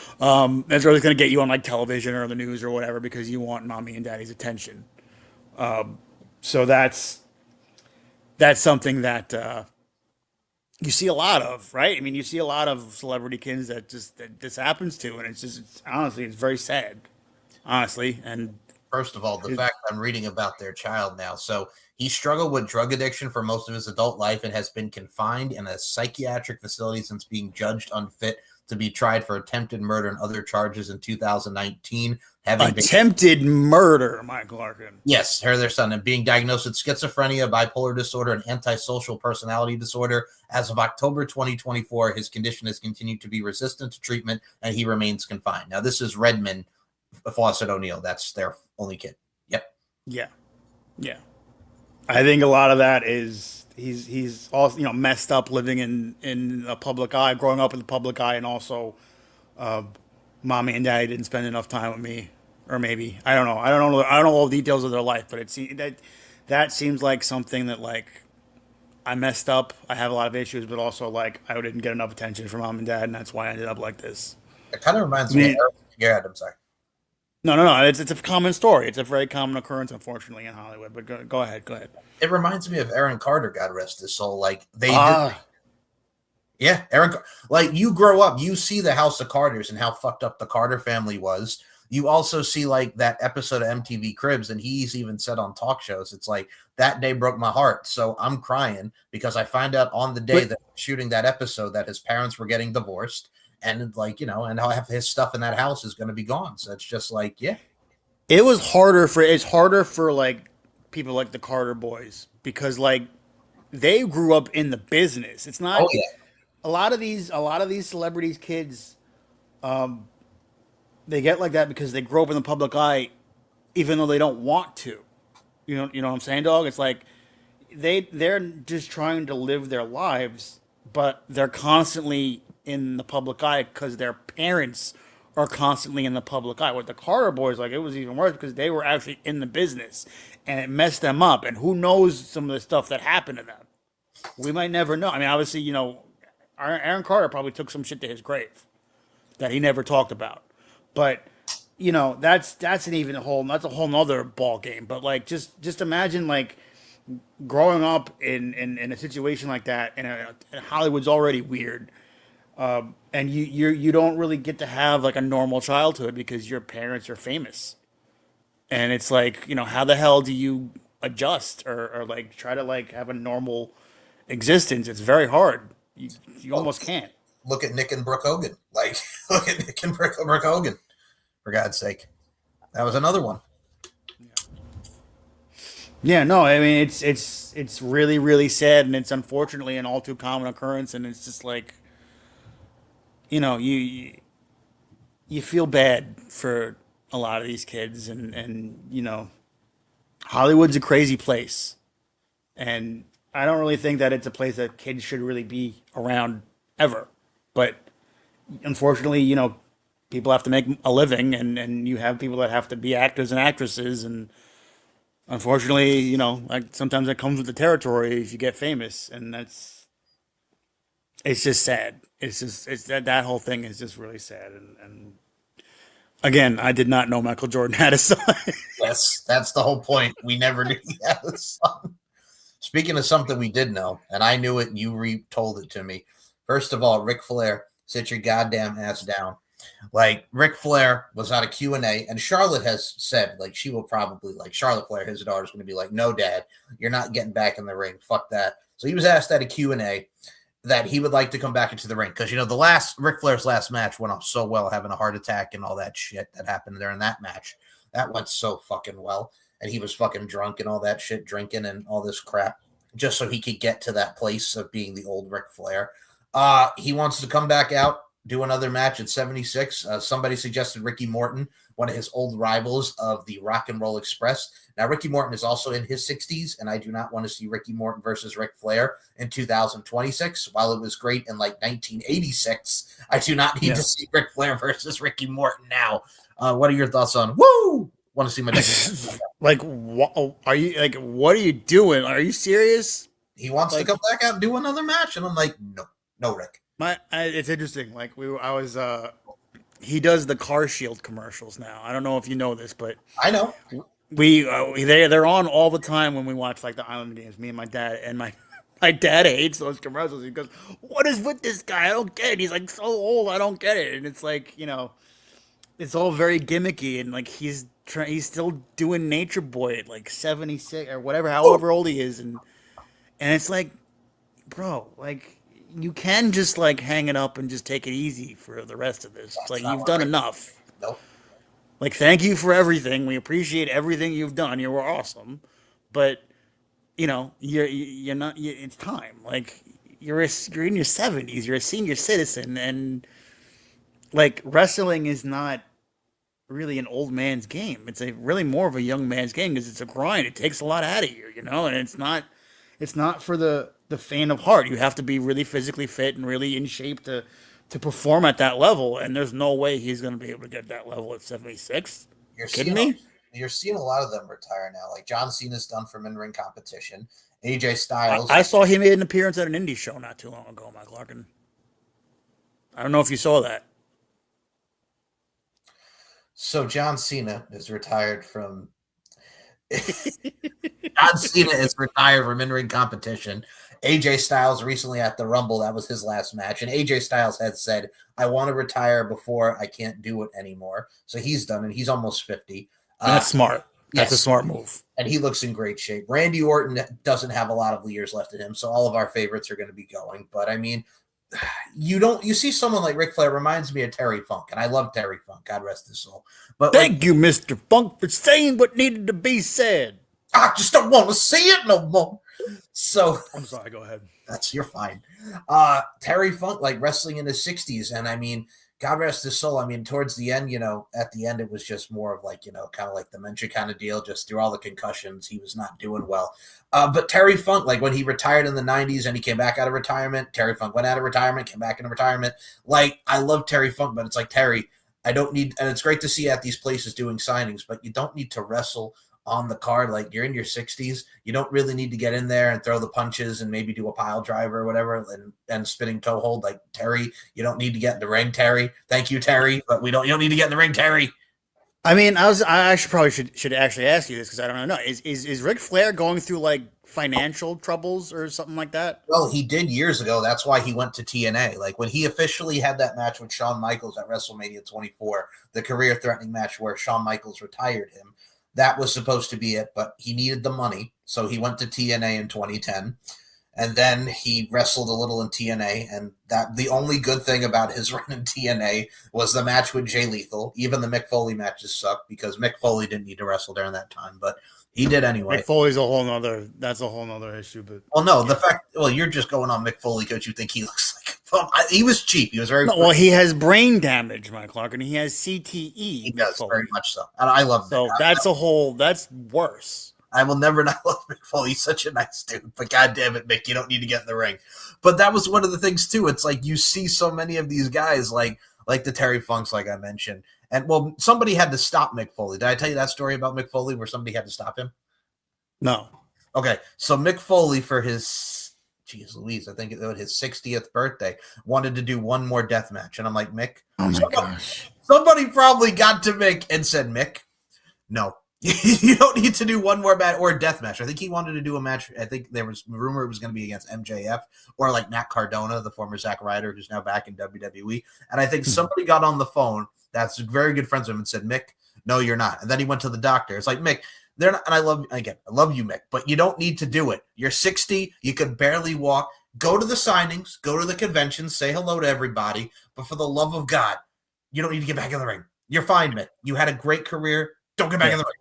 That's really going to get you on like television or the news or whatever because you want mommy and daddy's attention. So that's something that you see a lot of, right? I mean, you see a lot of celebrity kids that this happens to, and honestly, it's very sad, honestly. And First of all, the fact I'm reading about their child now. So he struggled with drug addiction for most of his adult life and has been confined in a psychiatric facility since being judged unfit to be tried for attempted murder and other charges in 2019. Attempted murder, Mike Larkin. Yes, their son, and being diagnosed with schizophrenia, bipolar disorder, and antisocial personality disorder. As of October 2024, his condition has continued to be resistant to treatment, and he remains confined. Now, this is Redmond Fawcett O'Neal. That's their only kid. Yep. Yeah. I think a lot of that is he's also messed up living in a public eye, growing up in the public eye, and also mommy and daddy didn't spend enough time with me, or maybe I don't know all the details of their life, but that seems like something that like I messed up. I have a lot of issues, but also like I didn't get enough attention from mom and dad, and that's why I ended up like this. It kind of reminds me. Yeah, I'm sorry. No. It's a common story. It's a very common occurrence, unfortunately, in Hollywood. But go ahead. It reminds me of Aaron Carter, God rest his soul. Like Aaron. Like you grow up, you see the House of Carters and how fucked up the Carter family was. You also see like that episode of MTV Cribs, and he's even said on talk shows, it's like that day broke my heart. So I'm crying because I find out on the day that shooting that episode that his parents were getting divorced. And like, and I'll have his stuff in that house is going to be gone. So it's just like, yeah. It's harder for like people like the Carter boys because like they grew up in the business. It's not a lot of these celebrities kids they get like that because they grow up in the public eye even though they don't want to. You know what I'm saying, dog? It's like they're just trying to live their lives, but they're constantly in the public eye because their parents are constantly in the public eye. With the Carter boys, like it was even worse because they were actually in the business and it messed them up. And who knows some of the stuff that happened to them? We might never know. I mean, obviously, Aaron Carter probably took some shit to his grave that he never talked about. But that's a whole nother ball game. But like, just imagine like growing up in a situation like that, and Hollywood's already weird. And you don't really get to have like a normal childhood because your parents are famous, and it's like how the hell do you adjust or like try to like have a normal existence? It's very hard. You almost can't. Look at Nick and Brooke Hogan. Like look at Nick and Brooke Hogan. For God's sake, that was another one. Yeah, no, I mean it's really really sad, and it's unfortunately an all too common occurrence, and it's just like. You feel bad for a lot of these kids, and Hollywood's a crazy place. And I don't really think that it's a place that kids should really be around ever. But unfortunately, people have to make a living, and you have people that have to be actors and actresses, and unfortunately, like sometimes that comes with the territory if you get famous, and it's just sad. It's that whole thing is just really sad, and again, I did not know Michael Jordan had a son. Yes, that's the whole point. We never knew he had a son. Speaking of something we did know, and I knew it, and you retold it to me. First of all, Ric Flair, sit your goddamn ass down. Like, Ric Flair was on a Q&A, and Charlotte has said, like, she will probably, like, Charlotte Flair, his daughter's going to be like, no, Dad, you're not getting back in the ring. Fuck that. So he was asked at a Q&A that he would like to come back into the ring. Because, Ric Flair's last match went off so well, having a heart attack and all that shit that happened there in that match. That went so fucking well. And he was fucking drunk and all that shit, drinking and all this crap, just so he could get to that place of being the old Ric Flair. He wants to come back out, do another match at 76. Somebody suggested Ricky Morton, one of his old rivals of the Rock and Roll Express. Now, Ricky Morton is also in his 60s, and I do not want to see Ricky Morton versus Ric Flair in 2026. While it was great in, 1986, I do not need to see Ric Flair versus Ricky Morton now. What are your thoughts on, woo? Want to see my next Like, what are you, what are you doing? Are you serious? He wants to come back out and do another match, and I'm like, no, Rick. It's interesting. He does the Car Shield commercials now. I don't know if you know this, but I know they're on all the time when we watch the Island games. Me and my dad, and my dad hates those commercials. He goes, "What is with this guy? I don't get it. He's so old. I don't get it." And it's it's all very gimmicky, and he's still doing Nature Boy at 76 or whatever, however old he is, and it's bro, you can just hang it up and just take it easy for the rest of this. It's you've done enough. Nope. Thank you for everything. We appreciate everything you've done. You were awesome, but you're not. It's time. You're in your 70s. You're a senior citizen, and wrestling is not really an old man's game. It's really more of a young man's game because it's a grind. It takes a lot out of you, and it's not for the faint of heart. You have to be really physically fit and really in shape to perform at that level, and there's no way he's going to be able to get that level at 76. You're kidding me? You're seeing a lot of them retire now. John Cena's done from in-ring competition. AJ Styles. I saw he made an appearance at an indie show not too long ago, Mike Larkin. I don't know if you saw that. So John Cena is retired from John Cena is retired from in-ring competition. AJ Styles recently at the Rumble, that was his last match. And AJ Styles had said, I want to retire before I can't do it anymore. So he's done it. He's almost 50. That's smart. That's yes. a smart move. And he looks in great shape. Randy Orton doesn't have a lot of years left in him. So all of our favorites are going to be going. But I mean, you see someone like Ric Flair reminds me of Terry Funk, and I love Terry Funk, God rest his soul. But thank you, Mr. Funk, for saying what needed to be said. I just don't want to see it no more. So I'm sorry, go ahead. You're fine. Terry Funk, wrestling in his 60s, and I mean, God rest his soul. I mean, towards the end, at the end, it was just more of kind of dementia kind of deal. Just through all the concussions, he was not doing well. But Terry Funk, when he retired in the 90s and he came back out of retirement, Terry Funk went out of retirement, came back into retirement. I love Terry Funk, but it's Terry, I don't need, and it's great to see at these places doing signings, but you don't need to wrestle on the card. You're in your 60s. You don't really need to get in there and throw the punches and maybe do a pile driver or whatever and spinning toe hold. Terry, you don't need to get in the ring, Terry. Thank you, Terry, but you don't need to get in the ring, Terry. I mean, I should actually ask you this because I don't know. Is Ric Flair going through financial troubles or something like that? Well, he did years ago. That's why he went to TNA. When he officially had that match with Shawn Michaels at WrestleMania 24, the career-threatening match where Shawn Michaels retired him, that was supposed to be it, but he needed the money, so he went to TNA in 2010, and then he wrestled a little in TNA, and that the only good thing about his run in TNA was the match with Jay Lethal. Even the Mick Foley matches sucked because Mick Foley didn't need to wrestle during that time, but he did anyway. Mick Foley's a whole nother issue, but you're just going on Mick Foley because you think he looks he was cheap. He was very well. He has brain damage, Mike Clark, and he has CTE. He does very much so, and I love that. So that's worse. I will never not love Mick Foley. He's such a nice dude. But God damn it, Mick, you don't need to get in the ring. But that was one of the things too. It's like you see so many of these guys like the Terry Funks, like I mentioned. And well, somebody had to stop Mick Foley. Did I tell you that story about Mick Foley where somebody had to stop him? No. Okay, so Mick Foley for his, geez Louise, I think it was his 60th birthday, wanted to do one more death match. And I'm like, Mick, Oh my gosh. somebody probably got to Mick and said, Mick, no, you don't need to do one more match or a death match. I think he wanted to do a match. I think there was rumor it was going to be against MJF or like Matt Cardona, the former Zack Ryder, who's now back in WWE. And I think somebody got on the phone that's very good friends with him and said, Mick, no, you're not. And then he went to the doctor. It's like, Mick, they're not, and I love you, Mick, but you don't need to do it. You're 60. You can barely walk. Go to the signings, go to the conventions, say hello to everybody. But for the love of God, you don't need to get back in the ring. You're fine, Mick. You had a great career. Don't get back in the ring.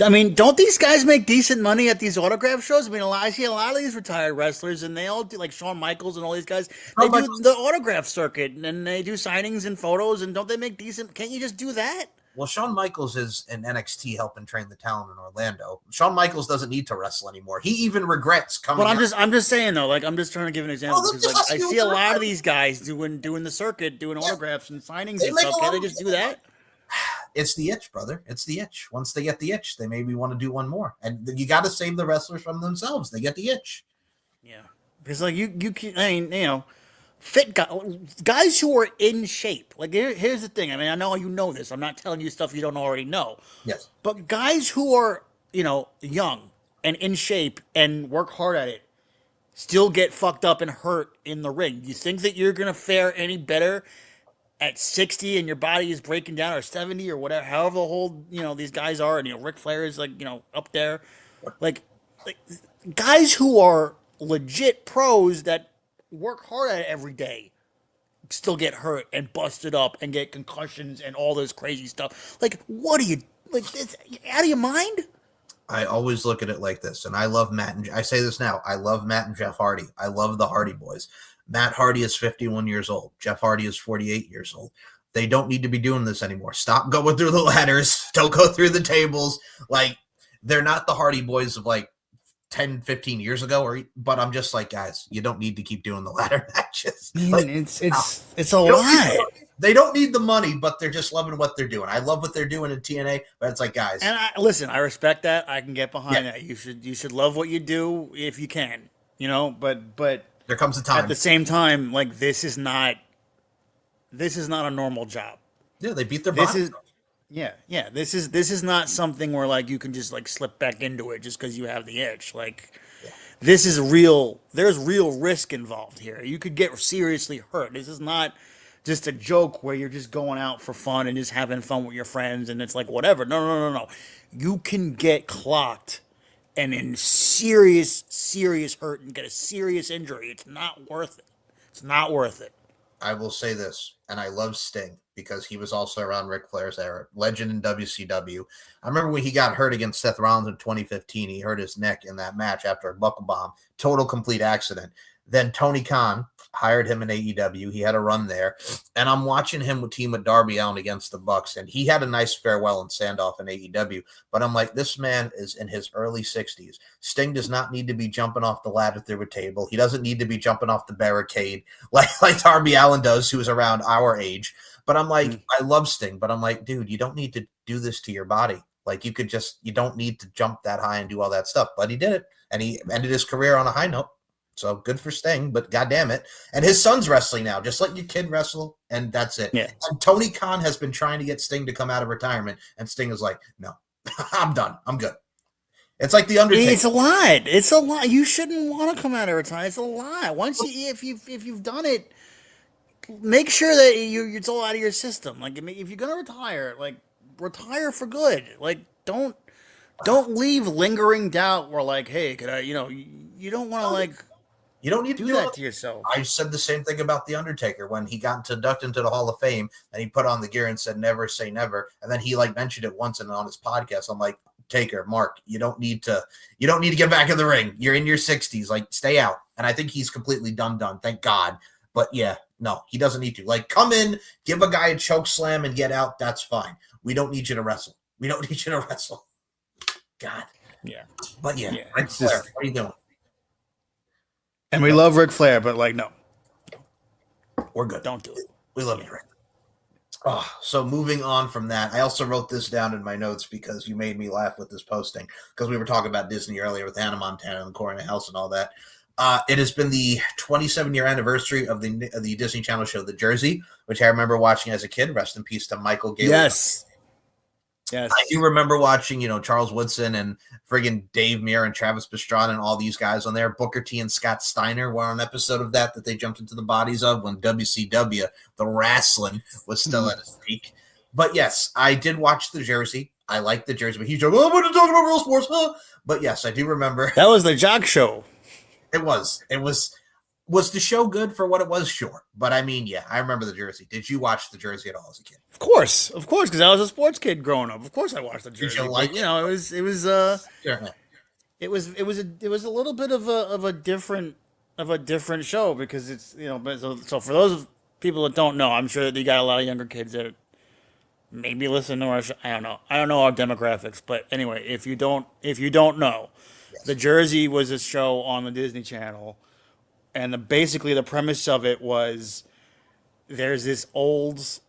I mean, don't these guys make decent money at these autograph shows? I mean, I see a lot of these retired wrestlers, and they all do, like Shawn Michaels and all these guys. They do the autograph circuit, and they do signings and photos, and don't they make decent? Can't you just do that? Well, Shawn Michaels is in NXT helping train the talent in Orlando. Shawn Michaels doesn't need to wrestle anymore. He even regrets coming. But I'm just saying though, like I'm just trying to give an example because like I see a lot of these guys doing the circuit, doing autographs and signings and stuff. Can't they just do that? It's the itch, brother. It's the itch. Once they get the itch, they maybe want to do one more. And you got to save the wrestlers from themselves. They get the itch. Yeah, because like you can, I mean, you know, fit guys who are in shape. Like here's the thing. I mean, I know you know this. I'm not telling you stuff you don't already know. Yes. But guys who are, you know, young and in shape and work hard at it still get fucked up and hurt in the ring. You think that you're gonna fare any better at 60 and your body is breaking down, or 70 or whatever, however the whole, you know, these guys are, and, you know, Ric Flair is like, you know, up there. Like guys who are legit pros that work hard at it every day still get hurt and busted up and get concussions and all this crazy stuff. Like, what are you, like, it's out of your mind? I always look at it like this, and I love Matt, and I say this now, I love Matt and Jeff Hardy. I love the Hardy Boys. Matt Hardy is 51 years old. Jeff Hardy is 48 years old. They don't need to be doing this anymore. Stop going through the ladders. Don't go through the tables. Like, they're not the Hardy Boys of like 10, 15 years ago. But I'm just like, guys, you don't need to keep doing the ladder matches. Man, like, it's a lot. They don't need the money, but they're just loving what they're doing. I love what they're doing in TNA, but it's like, guys. And listen, I respect that. I can get behind that. You should love what you do if you can, you know, but there comes a time. At the same time, like this is not a normal job. Yeah, they beat their bodies. This is not something where like you can just like slip back into it just because you have the itch. Like this is real. There's real risk involved here. You could get seriously hurt. This is not just a joke where you're just going out for fun and just having fun with your friends and it's like whatever. No. You can get clocked and in serious hurt and get a serious injury. It's not worth it. It's not worth it. I will say this, and I love Sting because he was also around Ric Flair's era, legend in WCW. I remember when he got hurt against Seth Rollins in 2015. He hurt his neck in that match after a buckle bomb, total complete accident. Then Tony Khan hired him in AEW. He had a run there, and I'm watching him team with Darby Allin against the Bucks, and he had a nice farewell and standoff in AEW. But I'm like, this man is in his early 60s. Sting does not need to be jumping off the ladder through a table. He doesn't need to be jumping off the barricade like Darby Allin does, who is around our age. But I'm like, I love Sting, but I'm like, dude, you don't need to do this to your body. Like you don't need to jump that high and do all that stuff. But he did it, and he ended his career on a high note. So good for Sting, but goddamn it. And his son's wrestling now. Just let your kid wrestle, and that's it. Yeah. And Tony Khan has been trying to get Sting to come out of retirement, and Sting is like, no, I'm done. I'm good. It's like The Undertaker. It's a lot. It's a lot. You shouldn't want to come out of retirement. It's a lot. Once if you've done it, make sure that it's all out of your system. Like, I mean, if you're gonna retire, like retire for good. Like, don't leave lingering doubt. Or like, hey, could I? You know, you don't want to like. You don't need to do that to yourself. I said the same thing about The Undertaker when he got inducted into the Hall of Fame and he put on the gear and said, never say never. And then he like mentioned it once and on his podcast. I'm like, Taker, Mark, you don't need to get back in the ring. You're in your 60s. Like, stay out. And I think he's completely done. Thank God. But yeah, no, he doesn't need to. Like, come in, give a guy a choke slam and get out. That's fine. We don't need you to wrestle. We don't need you to wrestle. God. Yeah. But yeah, Yeah, Ric it's Flair, just- what are you doing? And we love Ric Flair, but like, no, We're good. don't do it. We love you, Rick. Oh, so moving on from that, I also wrote this down in my notes because you made me laugh with this posting because we were talking about Disney earlier with Hannah Montana and the Corner House and all that. It has been the 27-year anniversary of the Disney Channel show The Jersey, which I remember watching as a kid. Rest in peace to Michael Gailey. Yes. Yes. I do remember watching, Charles Woodson and friggin' Dave Muir and Travis Pastrana and all these guys on there. Booker T and Scott Steiner were on an episode of that they jumped into the bodies of when WCW, the wrestling, was still at its peak. But yes, I did watch The Jersey. I like The Jersey, but he's like, I'm going to talk about real sports, huh? But yes, I do remember. That was the jock show. It was. Was the show good for what it was? Sure. But I mean, yeah, I remember The Jersey. Did you watch The Jersey at all as a kid? Of course, because I was a sports kid growing up. Of course, I watched the Jersey. you like but, it? It was Sure. it was a little bit of a different show because it's but so for those people that don't know, I'm sure that you got a lot of younger kids that maybe listen to our show. I don't know our demographics, but anyway, if you don't know, The Jersey was a show on the Disney Channel, and basically the premise of it was there's this old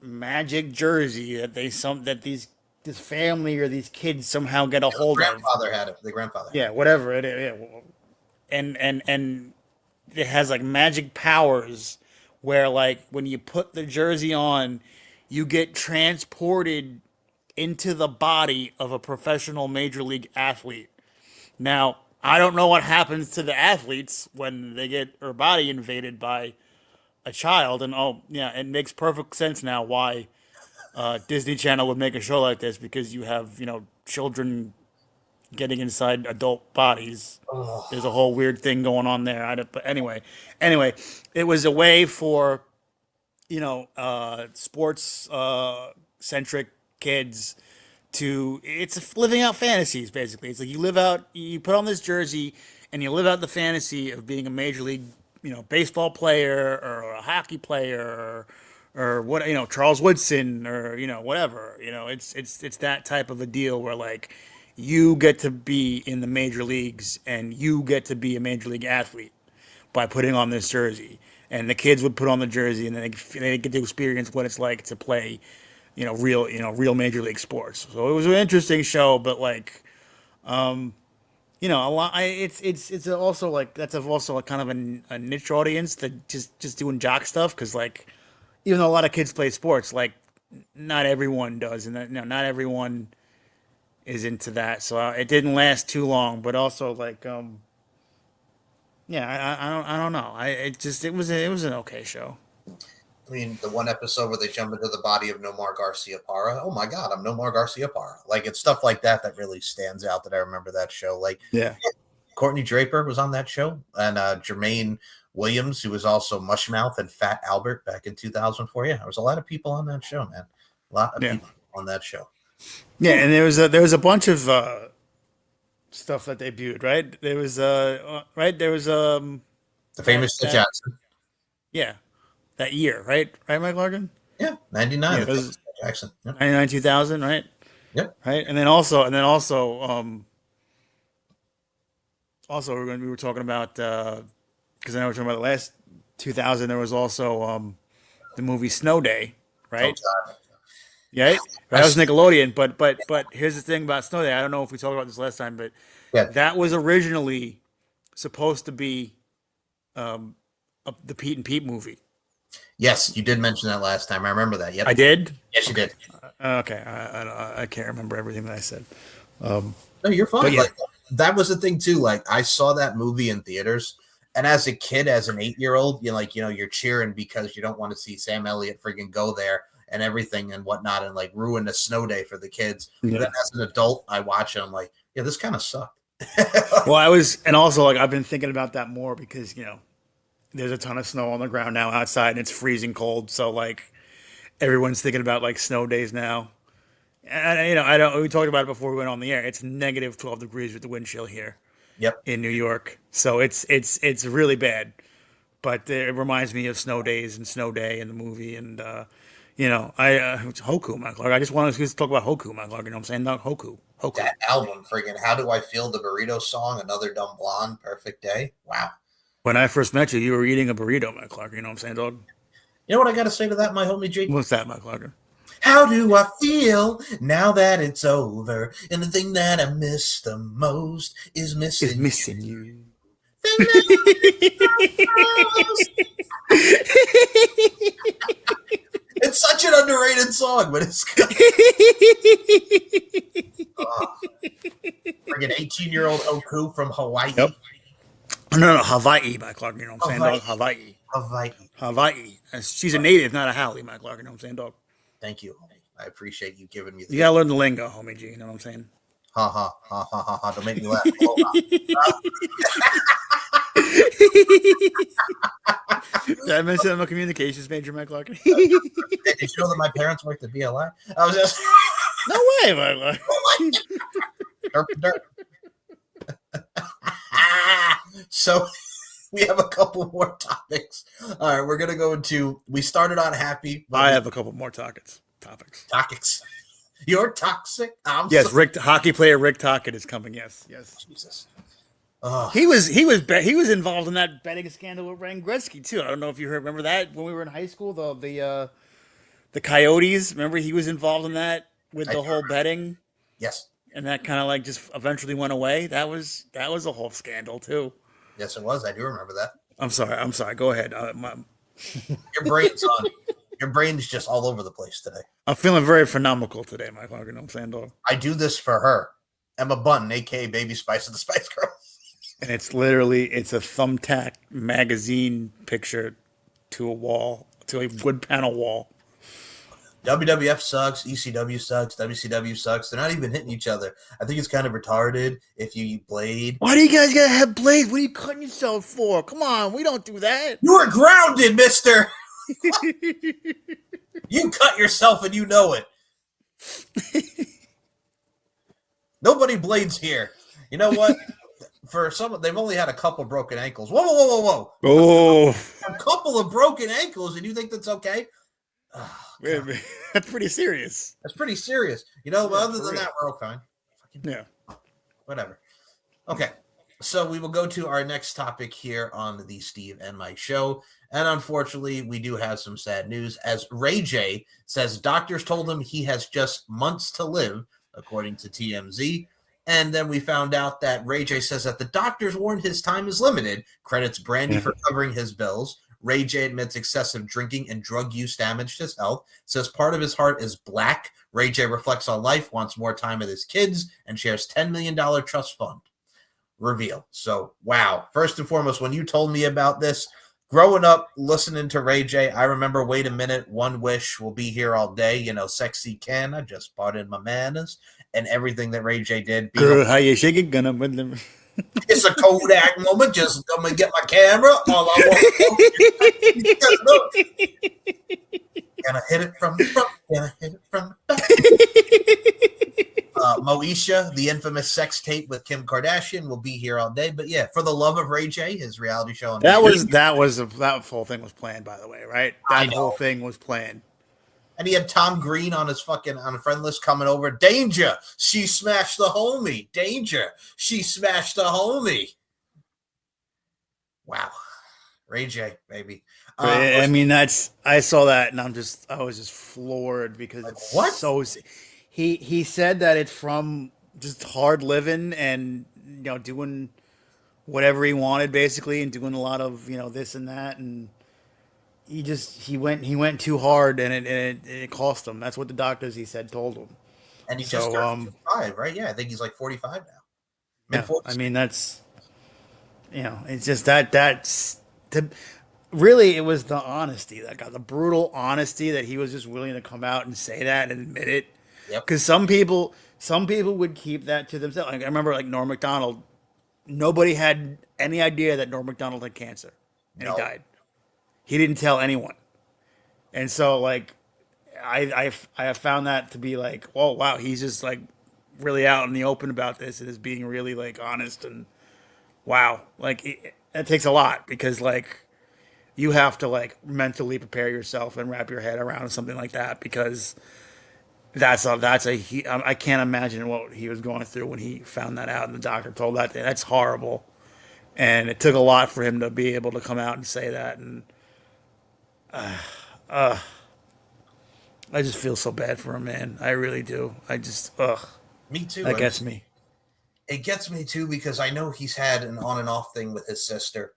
magic jersey that this family or these kids somehow get a hold of. Grandfather had it. The grandfather. Yeah, whatever it is. Yeah. And it has like magic powers where like when you put the jersey on, you get transported into the body of a professional major league athlete. Now, I don't know what happens to the athletes when they get their body invaded by a child, and it makes perfect sense now why Disney Channel would make a show like this, because you have children getting inside adult bodies. There's a whole weird thing going on there. But anyway, it was a way for sports centric kids it's living out fantasies basically. It's like you put on this jersey and you live out the fantasy of being a major league baseball player or a hockey player or what Charles Woodson or whatever. It's that type of a deal where like you get to be in the major leagues and you get to be a major league athlete by putting on this jersey. And the kids would put on the jersey and then they get to experience what it's like to play real major league sports. So it was an interesting show, but like a lot. It's also like that's also a kind of a niche audience that just doing jock stuff, because like even though a lot of kids play sports, like not everyone does, and not everyone is into that. So it didn't last too long, but also like I don't know. It was an okay show. I mean, the one episode where they jump into the body of Nomar Garcia Parra. Oh my God, I'm Nomar Garcia Parra. Like, it's stuff like that really stands out that I remember that show. Like, yeah. Courtney Draper was on that show, and Jermaine Williams, who was also Mushmouth and Fat Albert back in 2004. Yeah, there was a lot of people on that show, man. A lot of people on that show. Yeah, and there was a bunch of stuff that debuted, right? There was the famous Jackson. Yeah. That year, right, Mike Larkin? Yeah, 99. Yeah, Jackson. Yep. 99, 2000, right? Yep. Right, and then also, we were talking about because I know we're talking about the last 2000. There was also the movie Snow Day, right? Oh, Yeah, that was Nickelodeon. But here's the thing about Snow Day. I don't know if we talked about this last time, but that was originally supposed to be the Pete and Pete movie. Yes, you did mention that last time. I remember that. Yep. I did? Yes, you did. Okay. I can't remember everything that I said. No, you're fine. Yeah. Like, that was the thing, too. Like, I saw that movie in theaters, and as a kid, as an 8-year-old, you're cheering because you don't want to see Sam Elliott friggin' go there and everything and whatnot and, like, ruin the snow day for the kids. Yeah. But then as an adult, I watch it, I'm like, yeah, this kind of sucked. Well, I've been thinking about that more because, there's a ton of snow on the ground now outside and it's freezing cold. So like everyone's thinking about like snow days now. And we talked about it before we went on the air. It's negative 12 degrees with the wind chill here. Yep. In New York. So it's really bad. But it reminds me of Snow Days and Snow Day in the movie. And You know, it's Hoku, my Clark. I just wanted to talk about Hoku, my Clark. You know what I'm saying? Not Hoku. That album, friggin' How Do I Feel the Burrito Song, Another Dumb Blonde, Perfect Day. Wow. When I first met you, you were eating a burrito, my Clark. You know what I'm saying, dog? You know what I got to say to that, my homie G? What's that, my Clark? How do I feel now that it's over? And the thing that I miss the most is missing you. It's such an underrated song, but it's friggin' 18-year-old Oku from Hawaii. Yep. No, Hawaii, my Clark. You know what I'm saying, dog? Hawaii. She's a native, not a Halle, my Clark. You know what I'm saying, dog? Thank you, homie. I appreciate you giving me You gotta learn the lingo, homie G. You know what I'm saying? Ha ha ha ha ha ha. Don't make me laugh. Did I mention I'm a communications major, Mike Larkin? Did you know that my parents worked at BLI? I was just No way, Mike Larkin. So we have a couple more topics. All right, we're gonna go into. We started on happy. I have a couple more topics. Topics. You're toxic. Yes, hockey player Rick Tocchet is coming. Yes. Jesus. He was involved in that betting scandal with Wayne Gretzky too. I don't know if you remember that when we were in high school. The Coyotes. Remember he was involved in that with the whole betting. Yes. And that kind of like just eventually went away. That was a whole scandal too. Yes, it was. I do remember that. I'm sorry. Go ahead. Your brain's just all over the place today. I'm feeling very phenomenal today, Mike Larkin. You know what I'm saying, dog? I do this for her, Emma Bunton, aka Baby Spice of the Spice Girls. And it's a Thumbtack magazine picture to a wall, to a wood panel wall. WWF sucks, ECW sucks, WCW sucks. They're not even hitting each other. I think it's kind of retarded if you eat Blade. Why do you guys gotta have Blade? What are you cutting yourself for? Come on, we don't do that. You are grounded, mister. You cut yourself and you know it. Nobody blades here. You know what? For some, they've only had a couple broken ankles. Whoa. Oh. A couple of broken ankles, and you think that's okay? Oh, that's pretty serious. That's pretty serious. You know, other than that, we're okay. Yeah. Whatever. Okay. So we will go to our next topic here on the Steve and Mike show. And unfortunately, we do have some sad news as Ray J says doctors told him he has just months to live, according to TMZ. And then we found out that Ray J says that the doctors warned his time is limited, credits Brandy for covering his bills. Ray J admits excessive drinking and drug use damaged his health, says part of his heart is black. Ray J reflects on life, wants more time with his kids, and shares $10 million trust fund. Reveal. So, wow. First and foremost, when you told me about this, growing up, listening to Ray J, I remember, wait a minute, One Wish will be here all day. You know, Sexy Can, I just pardon my manners, and everything that Ray J did. Girl, how you shaking? Gonna win them. It's a Kodak moment. Just I'm gonna get my camera. All I want. Can I hit it from the front? Can I hit it from the back? Moesha, the infamous sex tape with Kim Kardashian, will be here all day. But yeah, For the Love of Ray J, his reality show. That whole thing was planned, by the way, right? That whole thing was planned. And he had Tom Green on his on a friend list coming over. Danger! She smashed the homie. Danger! She smashed the homie. Wow, Ray J, baby. I mean, I saw that, and I was just floored because it's what? So. He said that it's from just hard living and doing whatever he wanted basically, and doing a lot of this and that, and he went too hard, and it cost him. That's what the doctors, he said, told him. And he just turned 45, right? Yeah, I think he's like 45 now. Yeah, I mean, that's it's just that's really, it was the honesty that got the brutal honesty that he was just willing to come out and say that and admit it. Yep. Because some people would keep that to themselves. Like, I remember, like Norm Macdonald, nobody had any idea that Norm Macdonald had cancer, and he died. He didn't tell anyone, and so like, I have found that to be like, oh wow, he's just like really out in the open about this and is being really like honest, and wow, like that takes a lot, because like you have to like mentally prepare yourself and wrap your head around something like that because I can't imagine what he was going through when he found that out and the doctor told that. That's horrible. And it took a lot for him to be able to come out and say that. And I just feel so bad for him, man. I really do. Me too. That gets me. It gets me too because I know he's had an on and off thing with his sister.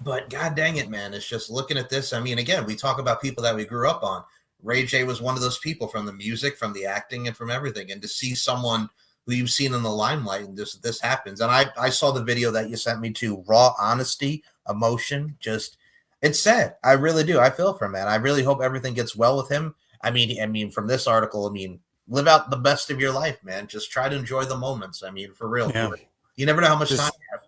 But god dang it, man, it's just looking at this. I mean, again, we talk about people that we grew up on. Ray J was one of those people from the music, from the acting, and from everything. And to see someone who you've seen in the limelight and this happens. And I saw the video that you sent me to, raw honesty, emotion, just it's sad. I really do. I feel for him, man. I really hope everything gets well with him. I mean, from this article, I mean, live out the best of your life, man. Just try to enjoy the moments. I mean, for real. Yeah. You never know how much time you have.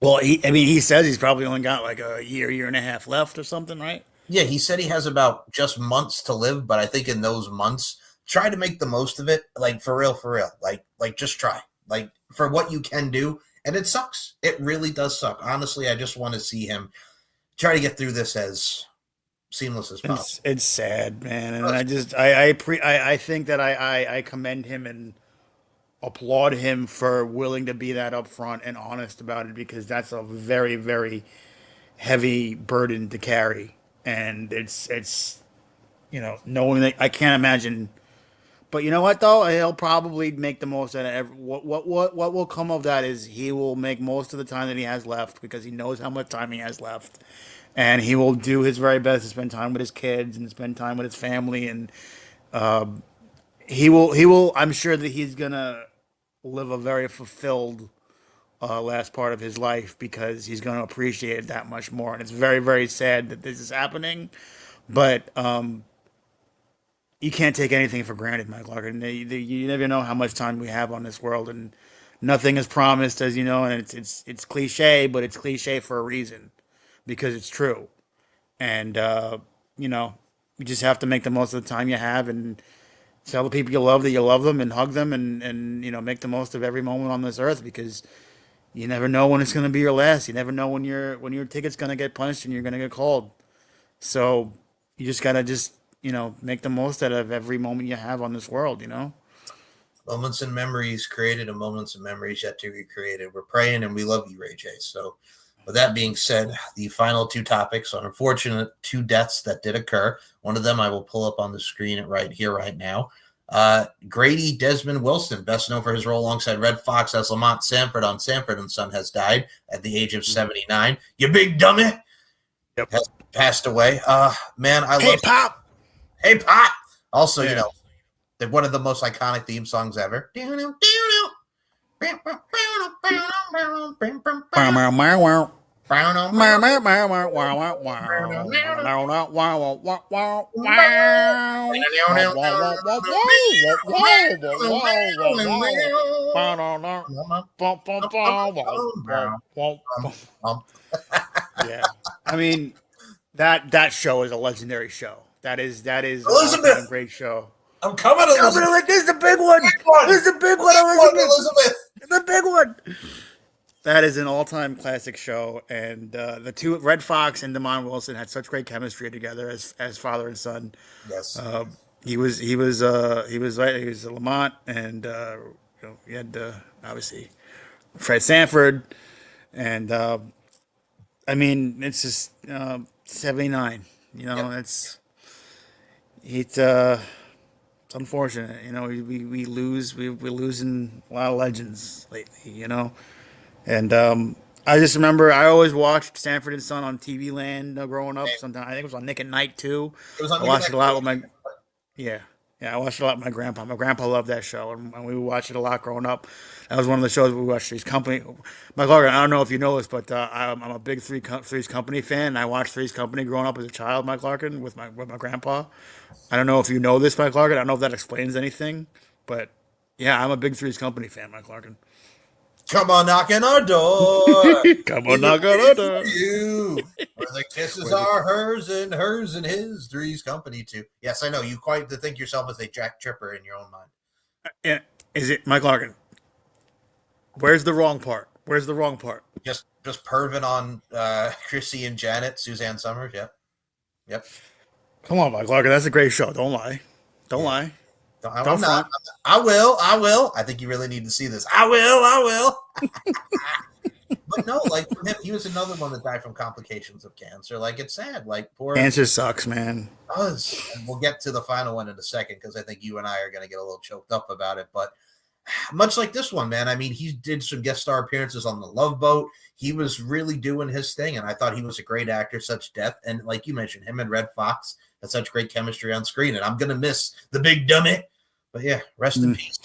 Well, he says he's probably only got like a year and a half left or something, right? Yeah, he said he has about just months to live, but I think in those months, try to make the most of it. Like for real. Like just try. Like for what you can do. And it sucks. It really does suck. Honestly, I just want to see him try to get through this as seamless as possible. It's sad, man. And I think that I commend him and applaud him for willing to be that upfront and honest about it because that's a very, very heavy burden to carry. And it's knowing that I can't imagine. But you know what though? He'll probably make the most out of what will come of that is he will make most of the time that he has left because he knows how much time he has left. And he will do his very best to spend time with his kids and spend time with his family and he will I'm sure that he's gonna live a very fulfilled last part of his life because he's going to appreciate it that much more. And it's very, very sad that this is happening, but you can't take anything for granted, Mike Larkin. You never know how much time we have on this world, and nothing is promised, as you know. And it's cliche, but it's cliche for a reason because it's true. And you just have to make the most of the time you have and tell the people you love that you love them and hug them and make the most of every moment on this earth because you never know when it's going to be your last. You never know when your ticket's going to get punched and you're going to get called. So you just got to make the most out of every moment you have on this world, Moments and memories created and moments and memories yet to be created. We're praying and we love you, Ray J. So with that being said, the final two topics are unfortunate two deaths that did occur. One of them I will pull up on the screen right here, right now. Grady Desmond Wilson, best known for his role alongside Red Fox as Lamont Sanford on Sanford and Son, has died at the age of 79. You big dummy. Yep. Has passed away. Man, I Hey love Pop. Hey Pop. Also, Yeah. one of the most iconic theme songs ever. Yeah, I mean that show is a legendary show. That is Elizabeth! a great show. I'm coming, Elizabeth. Like this is the big one. This is the big one, Elizabeth. The big one. That is an all-time classic show, and the two Red Fox and Damon Wilson had such great chemistry together as father and son. Yes. He was Lamont, and he had obviously Fred Sanford, and I mean it's just 79. It's unfortunate. We're losing a lot of legends lately. And I just remember I always watched Sanford and Son on TV Land growing up. Sometimes I think it was on Nick at Night too. I watched it a lot with my I watched it a lot with my grandpa. My grandpa loved that show, and we would watch it a lot growing up. That was one of the shows we watched. Three's Company. Mike Larkin, I don't know if you know this, but I'm a big Three's Company fan. And I watched Three's Company growing up as a child. Mike Larkin with my grandpa. I don't know if you know this, Mike Larkin. I don't know if that explains anything, but yeah, I'm a big Three's Company fan, Mike Larkin. Come on, knock on our door. Come on, knock on our door. You. Where the kisses are hers and his. Three's Company too. Yes, I know. You quite to think yourself as a Jack Tripper in your own mind. Yeah, is it Mike Larkin? Where's the wrong part? Just just perving on Chrissy and Janet, Suzanne Summers. Yep. Come on, Mike Larkin. That's a great show. Don't lie. Don't Yeah. lie. I'm Don't not. front. I will. I think you really need to see this. I will. But no, like for him, he was another one that died from complications of cancer. Like it's sad. Like poor Cancer sucks, man. does. And we'll get to the final one in a second because I think you and I are going to get a little choked up about it. But much like this one, man, I mean, he did some guest star appearances on The Love Boat. He was really doing his thing, and I thought he was a great actor, such depth. And like you mentioned, him and Red Fox had such great chemistry on screen. And I'm going to miss the big dummy. But yeah, rest in peace.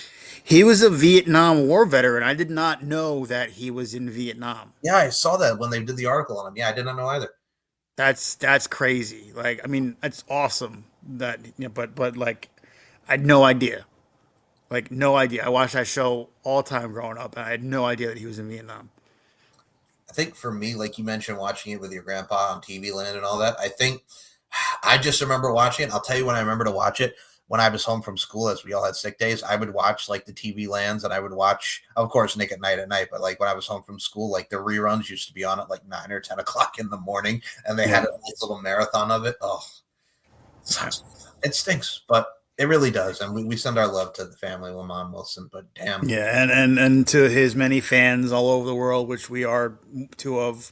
He was a Vietnam War veteran. I did not know that he was in Vietnam. Yeah, I saw that when they did the article on him. Yeah, I did not know either. That's crazy. Like, I mean, that's awesome. That, you know, but like, I had no idea. Like, no idea. I watched that show all the time growing up, and I had no idea that he was in Vietnam. I think for me, like you mentioned, watching it with your grandpa on TV Land and all that, I think I just remember watching it. I'll tell you when I remember to watch it. When I was home from school, as we all had sick days, I would watch like the TV Lands, and I would watch, of course, Nick at Night. But like when I was home from school, like the reruns used to be on at like 9 or 10 o'clock in the morning, and they had a nice little marathon of it. Oh, it stinks, but it really does. And we send our love to the family, Lamont Wilson. But damn, Yeah, and to his many fans all over the world, which we are two of,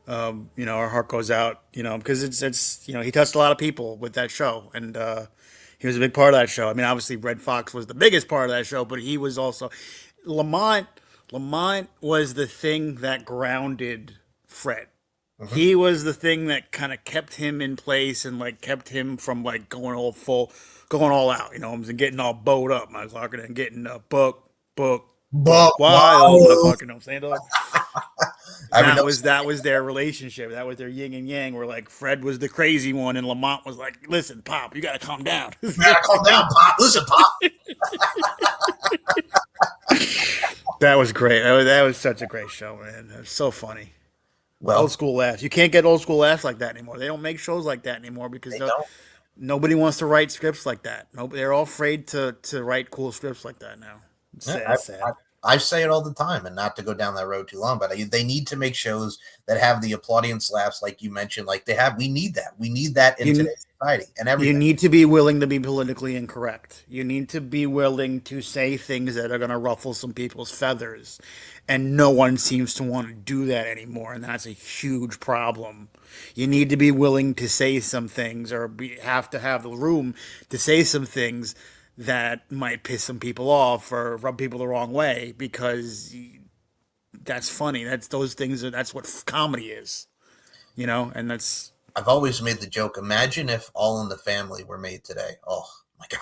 you know, our heart goes out, you know, because it's you know, he touched a lot of people with that show, and he was a big part of that show. I mean, obviously Red Fox was the biggest part of that show, but he was also Lamont. Lamont was the thing that grounded Fred. He was the thing that kind of kept him in place and like kept him from like going all out, you know, and getting all bowed up, my fucking, and getting book wild, my fucking, know what I'm saying, dog? That was their relationship. That was their yin and yang. Where like Fred was the crazy one, and Lamont was like, "Listen, Pop, you gotta calm down. you gotta calm down, Pop. Listen, Pop." That was great. That was such a great show, man. It was so funny. Well, Old school laughs. You can't get old school laughs like that anymore. They don't make shows like that anymore because they don't. nobody wants to write scripts like that. They're all afraid to write cool scripts like that now. It's sad. I say it all the time, and not to go down that road too long, but they need to make shows that have the applaudience laughs, like you mentioned, like they have. We need that. We need that in today's society and everything. You need to be willing to be politically incorrect. You need to be willing to say things that are going to ruffle some people's feathers, and no one seems to want to do that anymore, and that's a huge problem. You need to be willing to say some things, or have to have the room to say some things that might piss some people off or rub people the wrong way, because that's funny. That's those things. That's what comedy is, you know. And that's. I've always made the joke. Imagine if All in the Family were made today. Oh my God!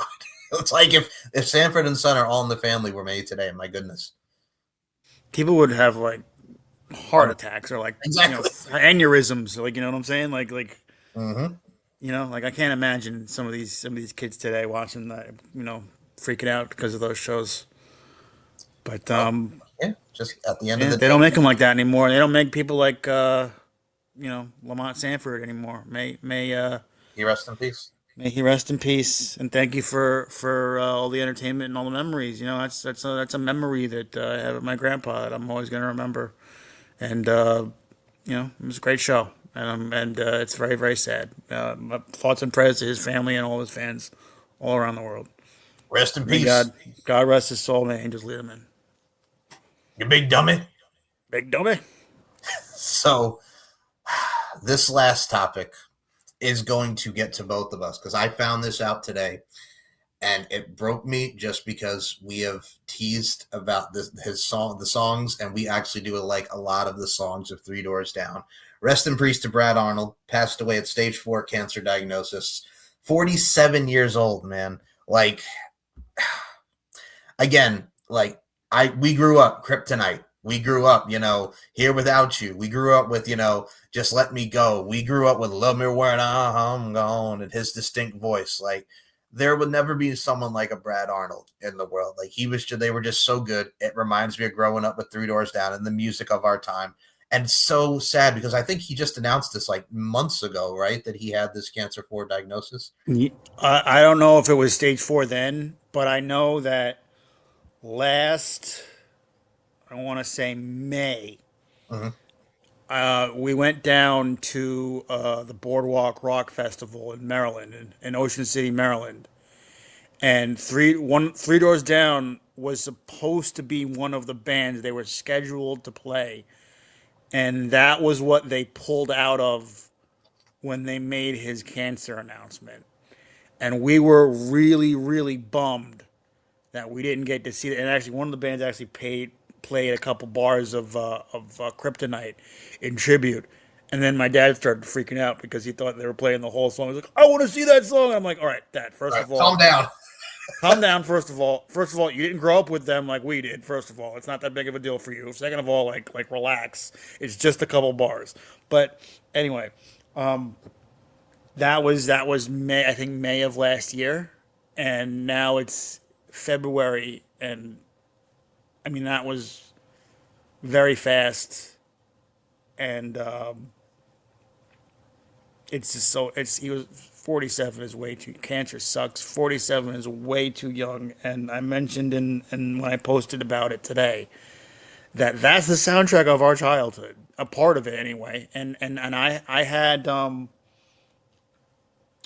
It's like if Sanford and Son or All in the Family were made today. My goodness, people would have like heart attacks or like exactly. You know, aneurysms. Like, you know what I'm saying? Like. Mm-hmm. You know, like I can't imagine some of these kids today watching that, you know, freaking out because of those shows. But yeah, just at the end of the day, they don't make them like that anymore. They don't make people like you know, Lamont Sanford anymore. May he rest in peace. May he rest in peace, and thank you for all the entertainment and all the memories. You know, that's a memory that I have with my grandpa that I'm always going to remember. And you know, it was a great show. And it's very, very sad. My thoughts and prayers to his family and all his fans all around the world. Rest in May peace. God rest his soul. May angels lead him in. You big dummy. Big dummy. So this last topic is going to get to both of us, because I found this out today, and it broke me just because we have teased about the songs, and we actually do like a lot of the songs of Three Doors Down. Rest in peace to Brad Arnold, passed away at stage 4 cancer diagnosis, 47 years old, man. Like, again, like we grew up Kryptonite. We grew up, you know, Here Without You. We grew up with, you know, Just Let Me Go. We grew up with Love Me When I'm Gone and his distinct voice. Like, there would never be someone like a Brad Arnold in the world. Like, they were just so good. It reminds me of growing up with Three Doors Down and the music of our time. And so sad, because I think he just announced this like months ago, right? That he had this cancer 4 diagnosis. I don't know if it was stage 4 then, but I know that I want to say May, we went down to the Boardwalk Rock Festival in Maryland, in Ocean City, Maryland, and Three Doors Down was supposed to be one of the bands they were scheduled to play, and that was what they pulled out of when they made his cancer announcement, and we were really, really bummed that we didn't get to see it. And actually, one of the bands actually played a couple bars of Kryptonite in tribute. And then my dad started freaking out because he thought they were playing the whole song. He's like, "I want to see that song." I'm like, "All right, Dad. First of all, calm down. calm down. First of all, you didn't grow up with them like we did. First of all, it's not that big of a deal for you. Second of all, like relax. It's just a couple bars." But anyway, that was May. I think May of last year, and now it's February, and I mean that was very fast, and it's just so he was 47 is way too cancer sucks. 47 is way too young, and I mentioned in when I posted about it today that's the soundtrack of our childhood, a part of it anyway, and I had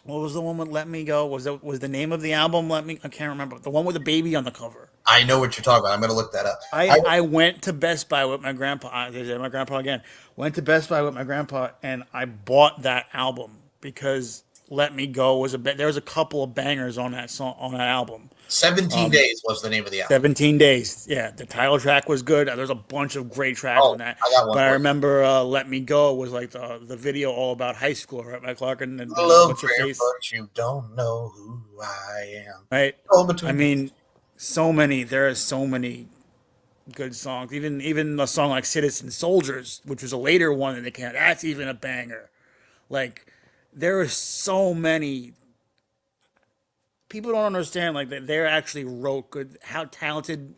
what was the one with Let Me Go? Was the name of the album Let Me? I can't remember. The one with the baby on the cover. I know what you're talking about. I'm going to look that up. I went to Best Buy with my grandpa. My grandpa again. Went to Best Buy with my grandpa, and I bought that album because Let Me Go was there was a couple of bangers on that song, on that album. 17 Days was the name of the album. 17 Days. Yeah, the title track was good. There's a bunch of great tracks on that. I got one. But I remember Let Me Go was like the video all about high school, right? Mike Larkin and Love your face. But you don't know who I am. Right. I mean, there are so many good songs. Even a song like Citizen Soldiers, which was a later one that they came out, that's even a banger. Like, there are so many. People don't understand like that they actually wrote good, how talented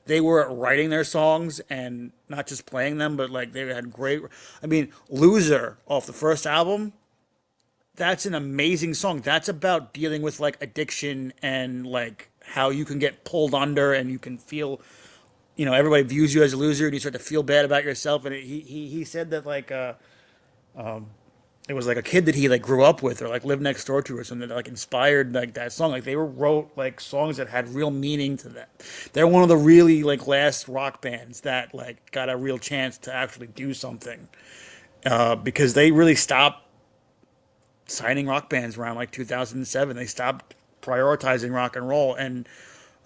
they were at writing their songs and not just playing them, but like they had great. I mean, Loser off the first album, that's an amazing song. That's about dealing with like addiction and like how you can get pulled under and you can feel, everybody views you as a loser and you start to feel bad about yourself. And he said that like it was like a kid that he like grew up with or like lived next door to or something that like inspired like that song. Like they wrote like songs that had real meaning to them. They're one of the really like last rock bands that like got a real chance to actually do something because they really stopped signing rock bands around like 2007. They stopped prioritizing rock and roll, and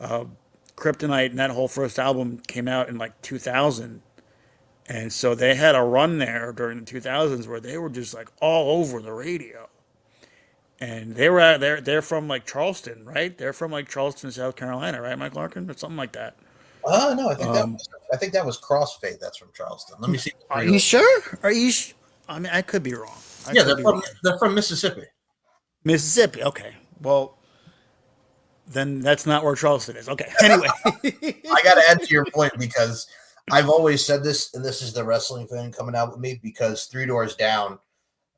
Kryptonite and that whole first album came out in like 2000. And so they had a run there during the 2000s where they were just like all over the radio. And they're from like Charleston, right? They're from like Charleston, South Carolina, right, Mike Larkin? Or something like that. No, I think that was Crossfade. That's from Charleston. Let me see. Are you sure? I mean, I could be wrong. They're from Mississippi. Mississippi, okay. Well, then that's not where Charleston is. Okay. Anyway. I got to add to your point because I've always said this, and this is the wrestling fan coming out with me because Three Doors Down,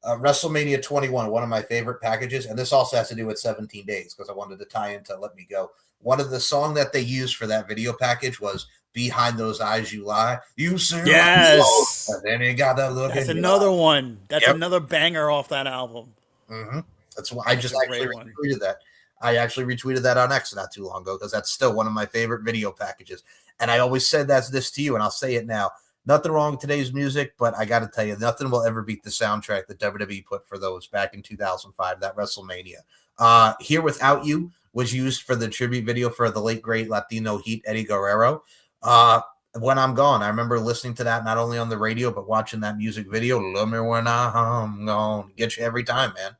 WrestleMania 21, one of my favorite packages, and this also has to do with 17 Days because I wanted to tie into Let Me Go. One of the song that they used for that video package was Behind Those Eyes You Lie. You see, yes. And then you got that look. That's another one. That's another banger off that album. Mm-hmm. That's why I just actually retweeted that. I actually retweeted that on X not too long ago because that's still one of my favorite video packages. And I always said that's this to you, and I'll say it now. Nothing wrong with today's music, but I got to tell you, nothing will ever beat the soundtrack that WWE put for those back in 2005, that WrestleMania. Here Without You was used for the tribute video for the late, great Latino Heat, Eddie Guerrero. When I'm Gone, I remember listening to that not only on the radio, but watching that music video. Love Me When I'm Gone. Get you every time, man.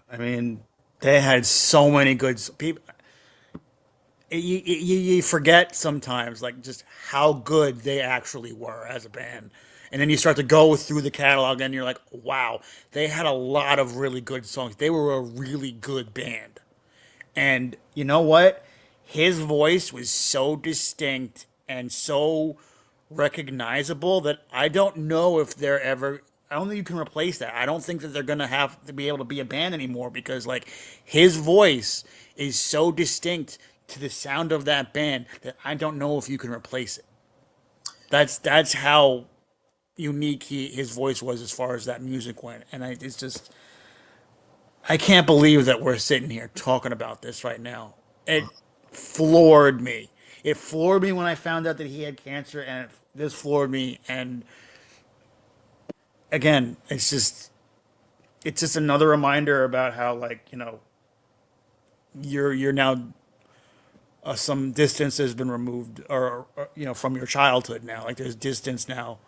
I mean, they had so many good people. You forget sometimes, like, just how good they actually were as a band. And then you start to go through the catalog and you're like, wow, they had a lot of really good songs. They were a really good band. And you know what? His voice was so distinct and so recognizable that I don't know if they're ever... I don't think you can replace that. I don't think that they're going to have to be able to be a band anymore because, like, his voice is so distinct to the sound of that band that I don't know if you can replace it. That's how unique his voice was as far as that music went. And it's just, I can't believe that we're sitting here talking about this right now. It floored me. It floored me when I found out that he had cancer, and this floored me. And again, it's just another reminder about how, like, you're now some distance has been removed, or from your childhood now. Like, there's distance now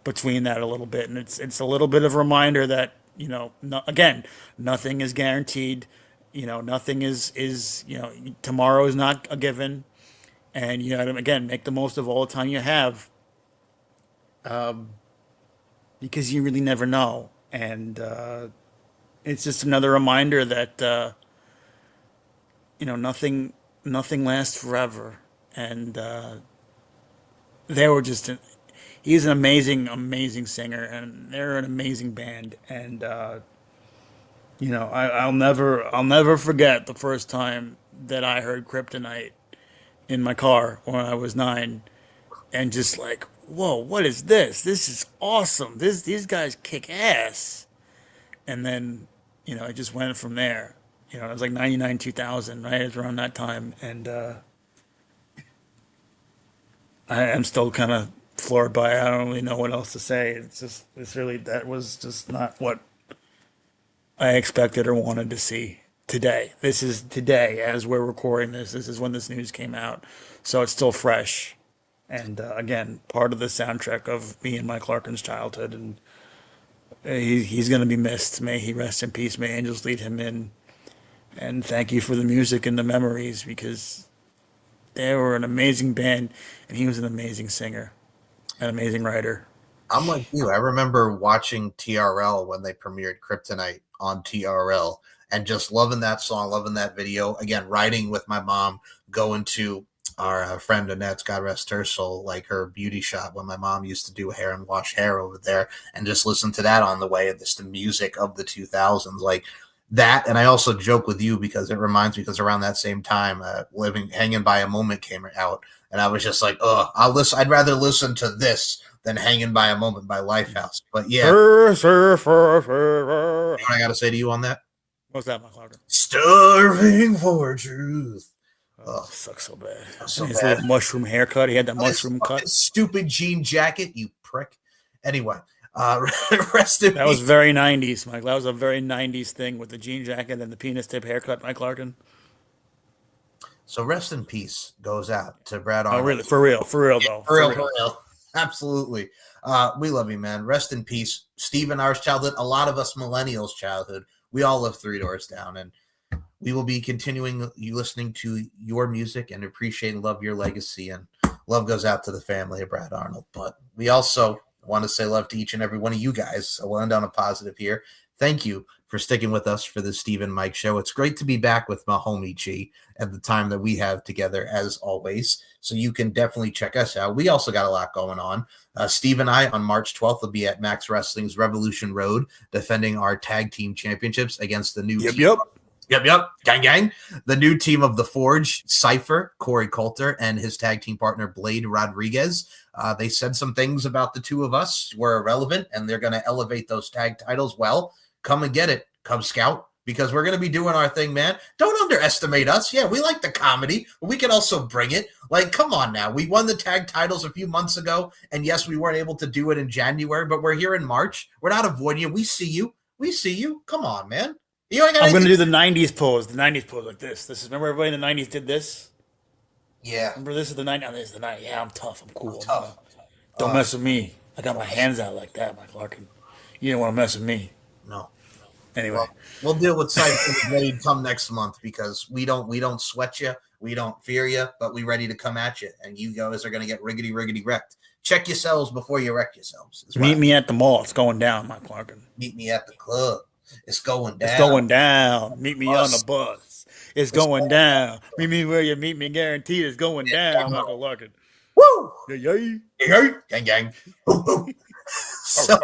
between that a little bit, and it's a little bit of a reminder that no, again, nothing is guaranteed. Nothing is tomorrow is not a given, and again, make the most of all the time you have, because you really never know. And it's just another reminder that nothing lasts forever. And they were just he's an amazing singer, and they're an amazing band. And I'll never forget the first time that I heard Kryptonite in my car when I was 9, and just like, whoa, what is this? This is awesome. These guys kick ass. And then it just went from there. It was like 99, 2000, right? It was around that time. And I am still kind of floored by it. I don't really know what else to say. That was just not what I expected or wanted to see today. This is today as we're recording this. This is when this news came out. So it's still fresh. And again, part of the soundtrack of me and Mike Larkin's childhood. And he's going to be missed. May he rest in peace. May angels lead him in. And thank you for the music and the memories, because they were an amazing band, and he was an amazing singer, an amazing writer. I'm like you. I remember watching TRL when they premiered Kryptonite on TRL and just loving that song, loving that video. Again, riding with my mom, going to our friend Annette's, God rest her soul, like her beauty shop when my mom used to do hair and wash hair over there, and just listen to that on the way. And just the music of the 2000s, like that. And I also joke with you because it reminds me, because around that same time, Hanging by a Moment came out, and I was just like, I'd rather listen to this than Hanging by a Moment by Lifehouse. But yeah, what I got to say to you on that? What's that, McLaughlin? Starving for truth. Oh, sucks so bad. So his bad. little mushroom haircut. He had that mushroom cut. Stupid jean jacket, you prick. Anyway, rest in peace. That was very 90s, Mike. That was a very 90s thing with the jean jacket and the penis tip haircut, Mike Larkin. So rest in peace goes out to Brad Arnold. Oh, really? For real though. For real. Absolutely. We love you, man. Rest in peace. Steve and ours childhood, a lot of us millennials childhood, we all live 3 doors down, and we will be continuing you listening to your music and appreciate and love your legacy. And love goes out to the family of Brad Arnold. But we also want to say love to each and every one of you guys. So we'll end on a positive here. Thank you for sticking with us for the Steve and Mike show. It's great to be back with my homie G at the time that we have together, as always. So you can definitely check us out. We also got a lot going on. Steve and I on March 12th will be at Max Wrestling's Revolution Road defending our tag team championships against the new team. Yep. Gang. The new team of The Forge, Cypher, Corey Coulter, and his tag team partner, Blade Rodriguez. They said some things about the two of us were irrelevant, and they're going to elevate those tag titles. Well, come and get it, Cub Scout, because we're going to be doing our thing, man. Don't underestimate us. Yeah, we like the comedy, but we can also bring it. Like, come on now. We won the tag titles a few months ago, and yes, we weren't able to do it in January, but we're here in March. We're not avoiding you. We see you. Come on, man. I'm going to do the 90s pose. The 90s pose like this. Remember everybody in the 90s did this? Yeah. Remember this is the 90s? This is the 90s. Yeah, I'm tough. I'm cool. I'm tough. Don't mess with me. I got my hands out like that, Mike Larkin. You don't want to mess with me. No. Anyway. Well, we'll deal with Cypher and Blade come next month, because we don't sweat you. We don't fear you, but we ready to come at you. And you guys are going to get riggedy wrecked. Check yourselves before you wreck yourselves. Meet me at the mall. It's going down, Mike Larkin. Meet me at the club. It's going down. It's going down. Meet me on the bus. It's going down. Meet me where you meet me. Guaranteed it's going down, Michael Larkin. Woo! Yay. Gang. So,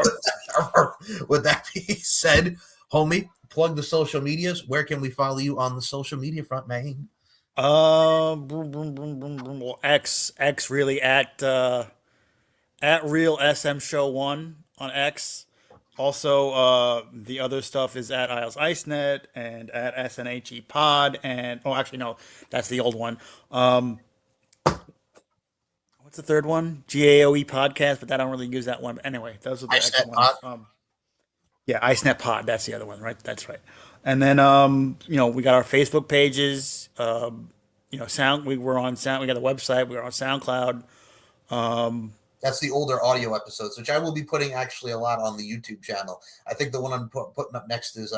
with that being said, homie, plug the social medias. Where can we follow you on the social media front, man? Well, X really at at Real SM Show 1 on X. Also, the other stuff is at Isles IceNet and at SNHE Pod. And, oh, actually, no, that's the old one. What's the third one? GAOE Podcast, but I don't really use that one. But anyway, those are the IceNet extra ones. Pod? Yeah, IceNet Pod. That's the other one, right? That's right. And then, we got our Facebook pages. We're on Sound. We got the website. We're on SoundCloud. That's the older audio episodes, which I will be putting actually a lot on the YouTube channel. I think the one I'm putting up next is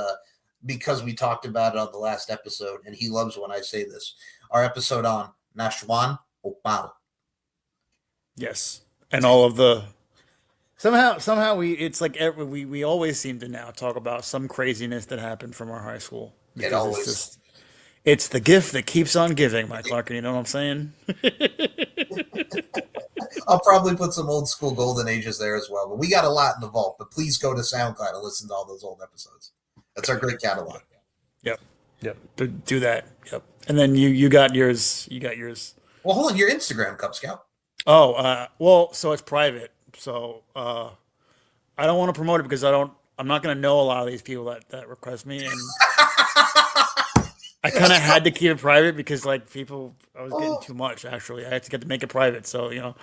because we talked about it on the last episode, and he loves when I say this. Our episode on Nashwan Opal. Yes, and all of the somehow we always seem to now talk about some craziness that happened from our high school. It always. It's the gift that keeps on giving, Mike Larkin. You know what I'm saying? I'll probably put some old school golden ages there as well. But we got a lot in the vault. But please go to SoundCloud and listen to all those old episodes. That's our great catalog. Yep. Do that. Yep. And then you got yours. Well, hold on. Your Instagram, Cub Scout. Oh, so it's private. So I don't want to promote it because I'm not going to know a lot of these people that request me, and I kind of had to keep it private because I was getting too much. Actually, I had to make it private. So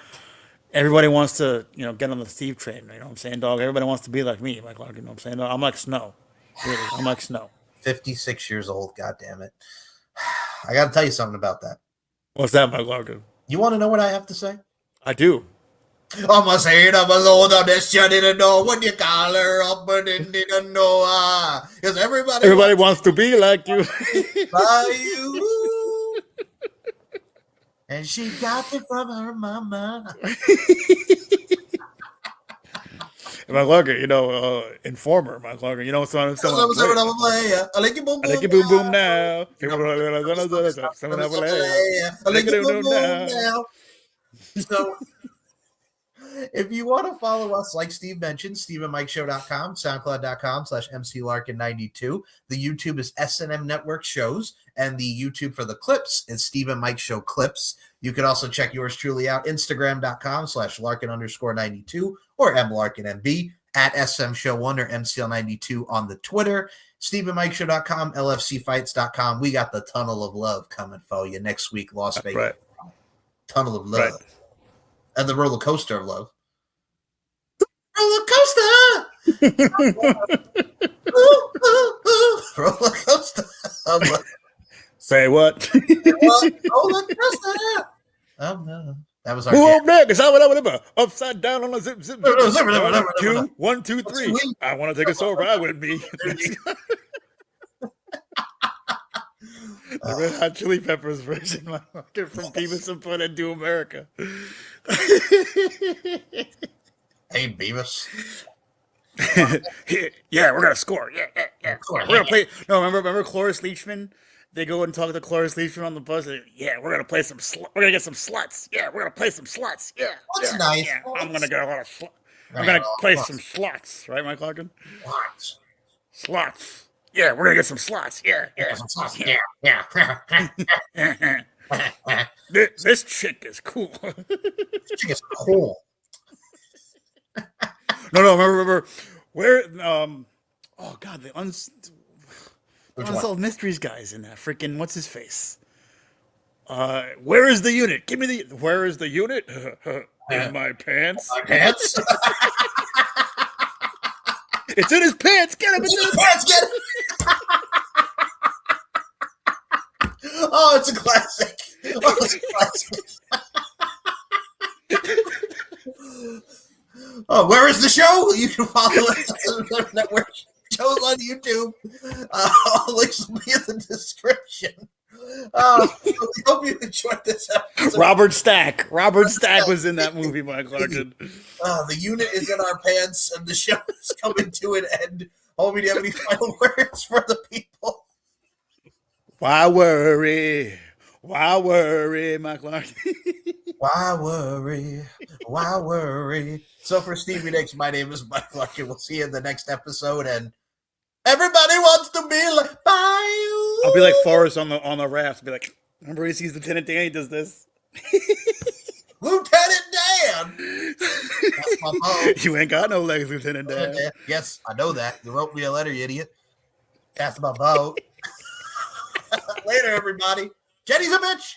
everybody wants to get on the Steve train. You know what I'm saying, dog? Everybody wants to be like me, Mike Larkin. You know what I'm saying? I'm like snow. Really, I'm like snow. 56 years old. God damn it! I got to tell you something about that. What's that, Mike Larkin? You want to know what I have to say? I do. I'm a saying I'm alone on this. You didn't know when you call her up, but didn't know. Because everybody wants to be like you. By you. And she got it from her mama. Mike Larkin, Informer, Mike Larkin. You know what's on I like you boom boom. I like you boom boom now. I like you boom boom now. So, if you want to follow us, like Steve mentioned, SteveandMikeShow.com, SoundCloud.com/MCLarkin92. The YouTube is SNM Network Shows, and the YouTube for the clips is Steve and Mike Show Clips. You can also check yours truly out, Instagram.com/Larkin_92 or MLarkinMB, at SM Show 1 or MCL92 on the Twitter, SteveandMikeShow.com, LFCfights.com. We got the Tunnel of Love coming for you next week, Las Vegas. Right. Tunnel of Love. Right. And the roller coaster of love. Roller coaster! Roller coaster of love. Say what? Roller coaster! Oh, no. That was our upside down on a zip. 1, 2, 3. I want to take a soul ride with me. The Red Hot Chili Peppers version, from Beavis and Butt Do America. Hey, Beavis. Yeah, we're gonna score. Yeah. We're gonna play. No, remember Cloris Leachman? They go and talk to Cloris Leachman on the bus. Yeah, we're gonna play some. We're gonna get some sluts. Yeah, we're gonna play some sluts. Yeah, that's nice. Yeah, I'm gonna get a lot of sluts. I'm gonna play some sluts, right, Mike Larkin? Slots. Yeah, we're gonna get some slots. Yeah. This chick is cool. This chick is cool. No. Remember where? Oh God, the Unsolved Mysteries guys in that freaking what's his face? Where is the unit? Give me where is the unit? In my pants. My pants. It's in his pants. Get him in his pants. Get him. Oh, it's a classic. Oh, where is the show? You can follow us on the network shows on YouTube. All links will be in the description. We hope you enjoyed this episode. Robert Stack was in that movie, Mike Larkin. The unit is in our pants, and the show is coming to an end. Homie, do you have any final words for the people? Why worry, Mike Larkin? Why worry? So for Stevie Nicks, my name is Mike Larkin. We'll see you in the next episode, and everybody wants to be like bye. I'll be like Forrest on the raft. Be like, remember he sees Lieutenant Dan, he does this. Lieutenant Dan. That's my boat. You ain't got no legs, Lieutenant Dan. Okay. Yes, I know that. You wrote me a letter, you idiot. That's my boat. Later, everybody. Jenny's a bitch.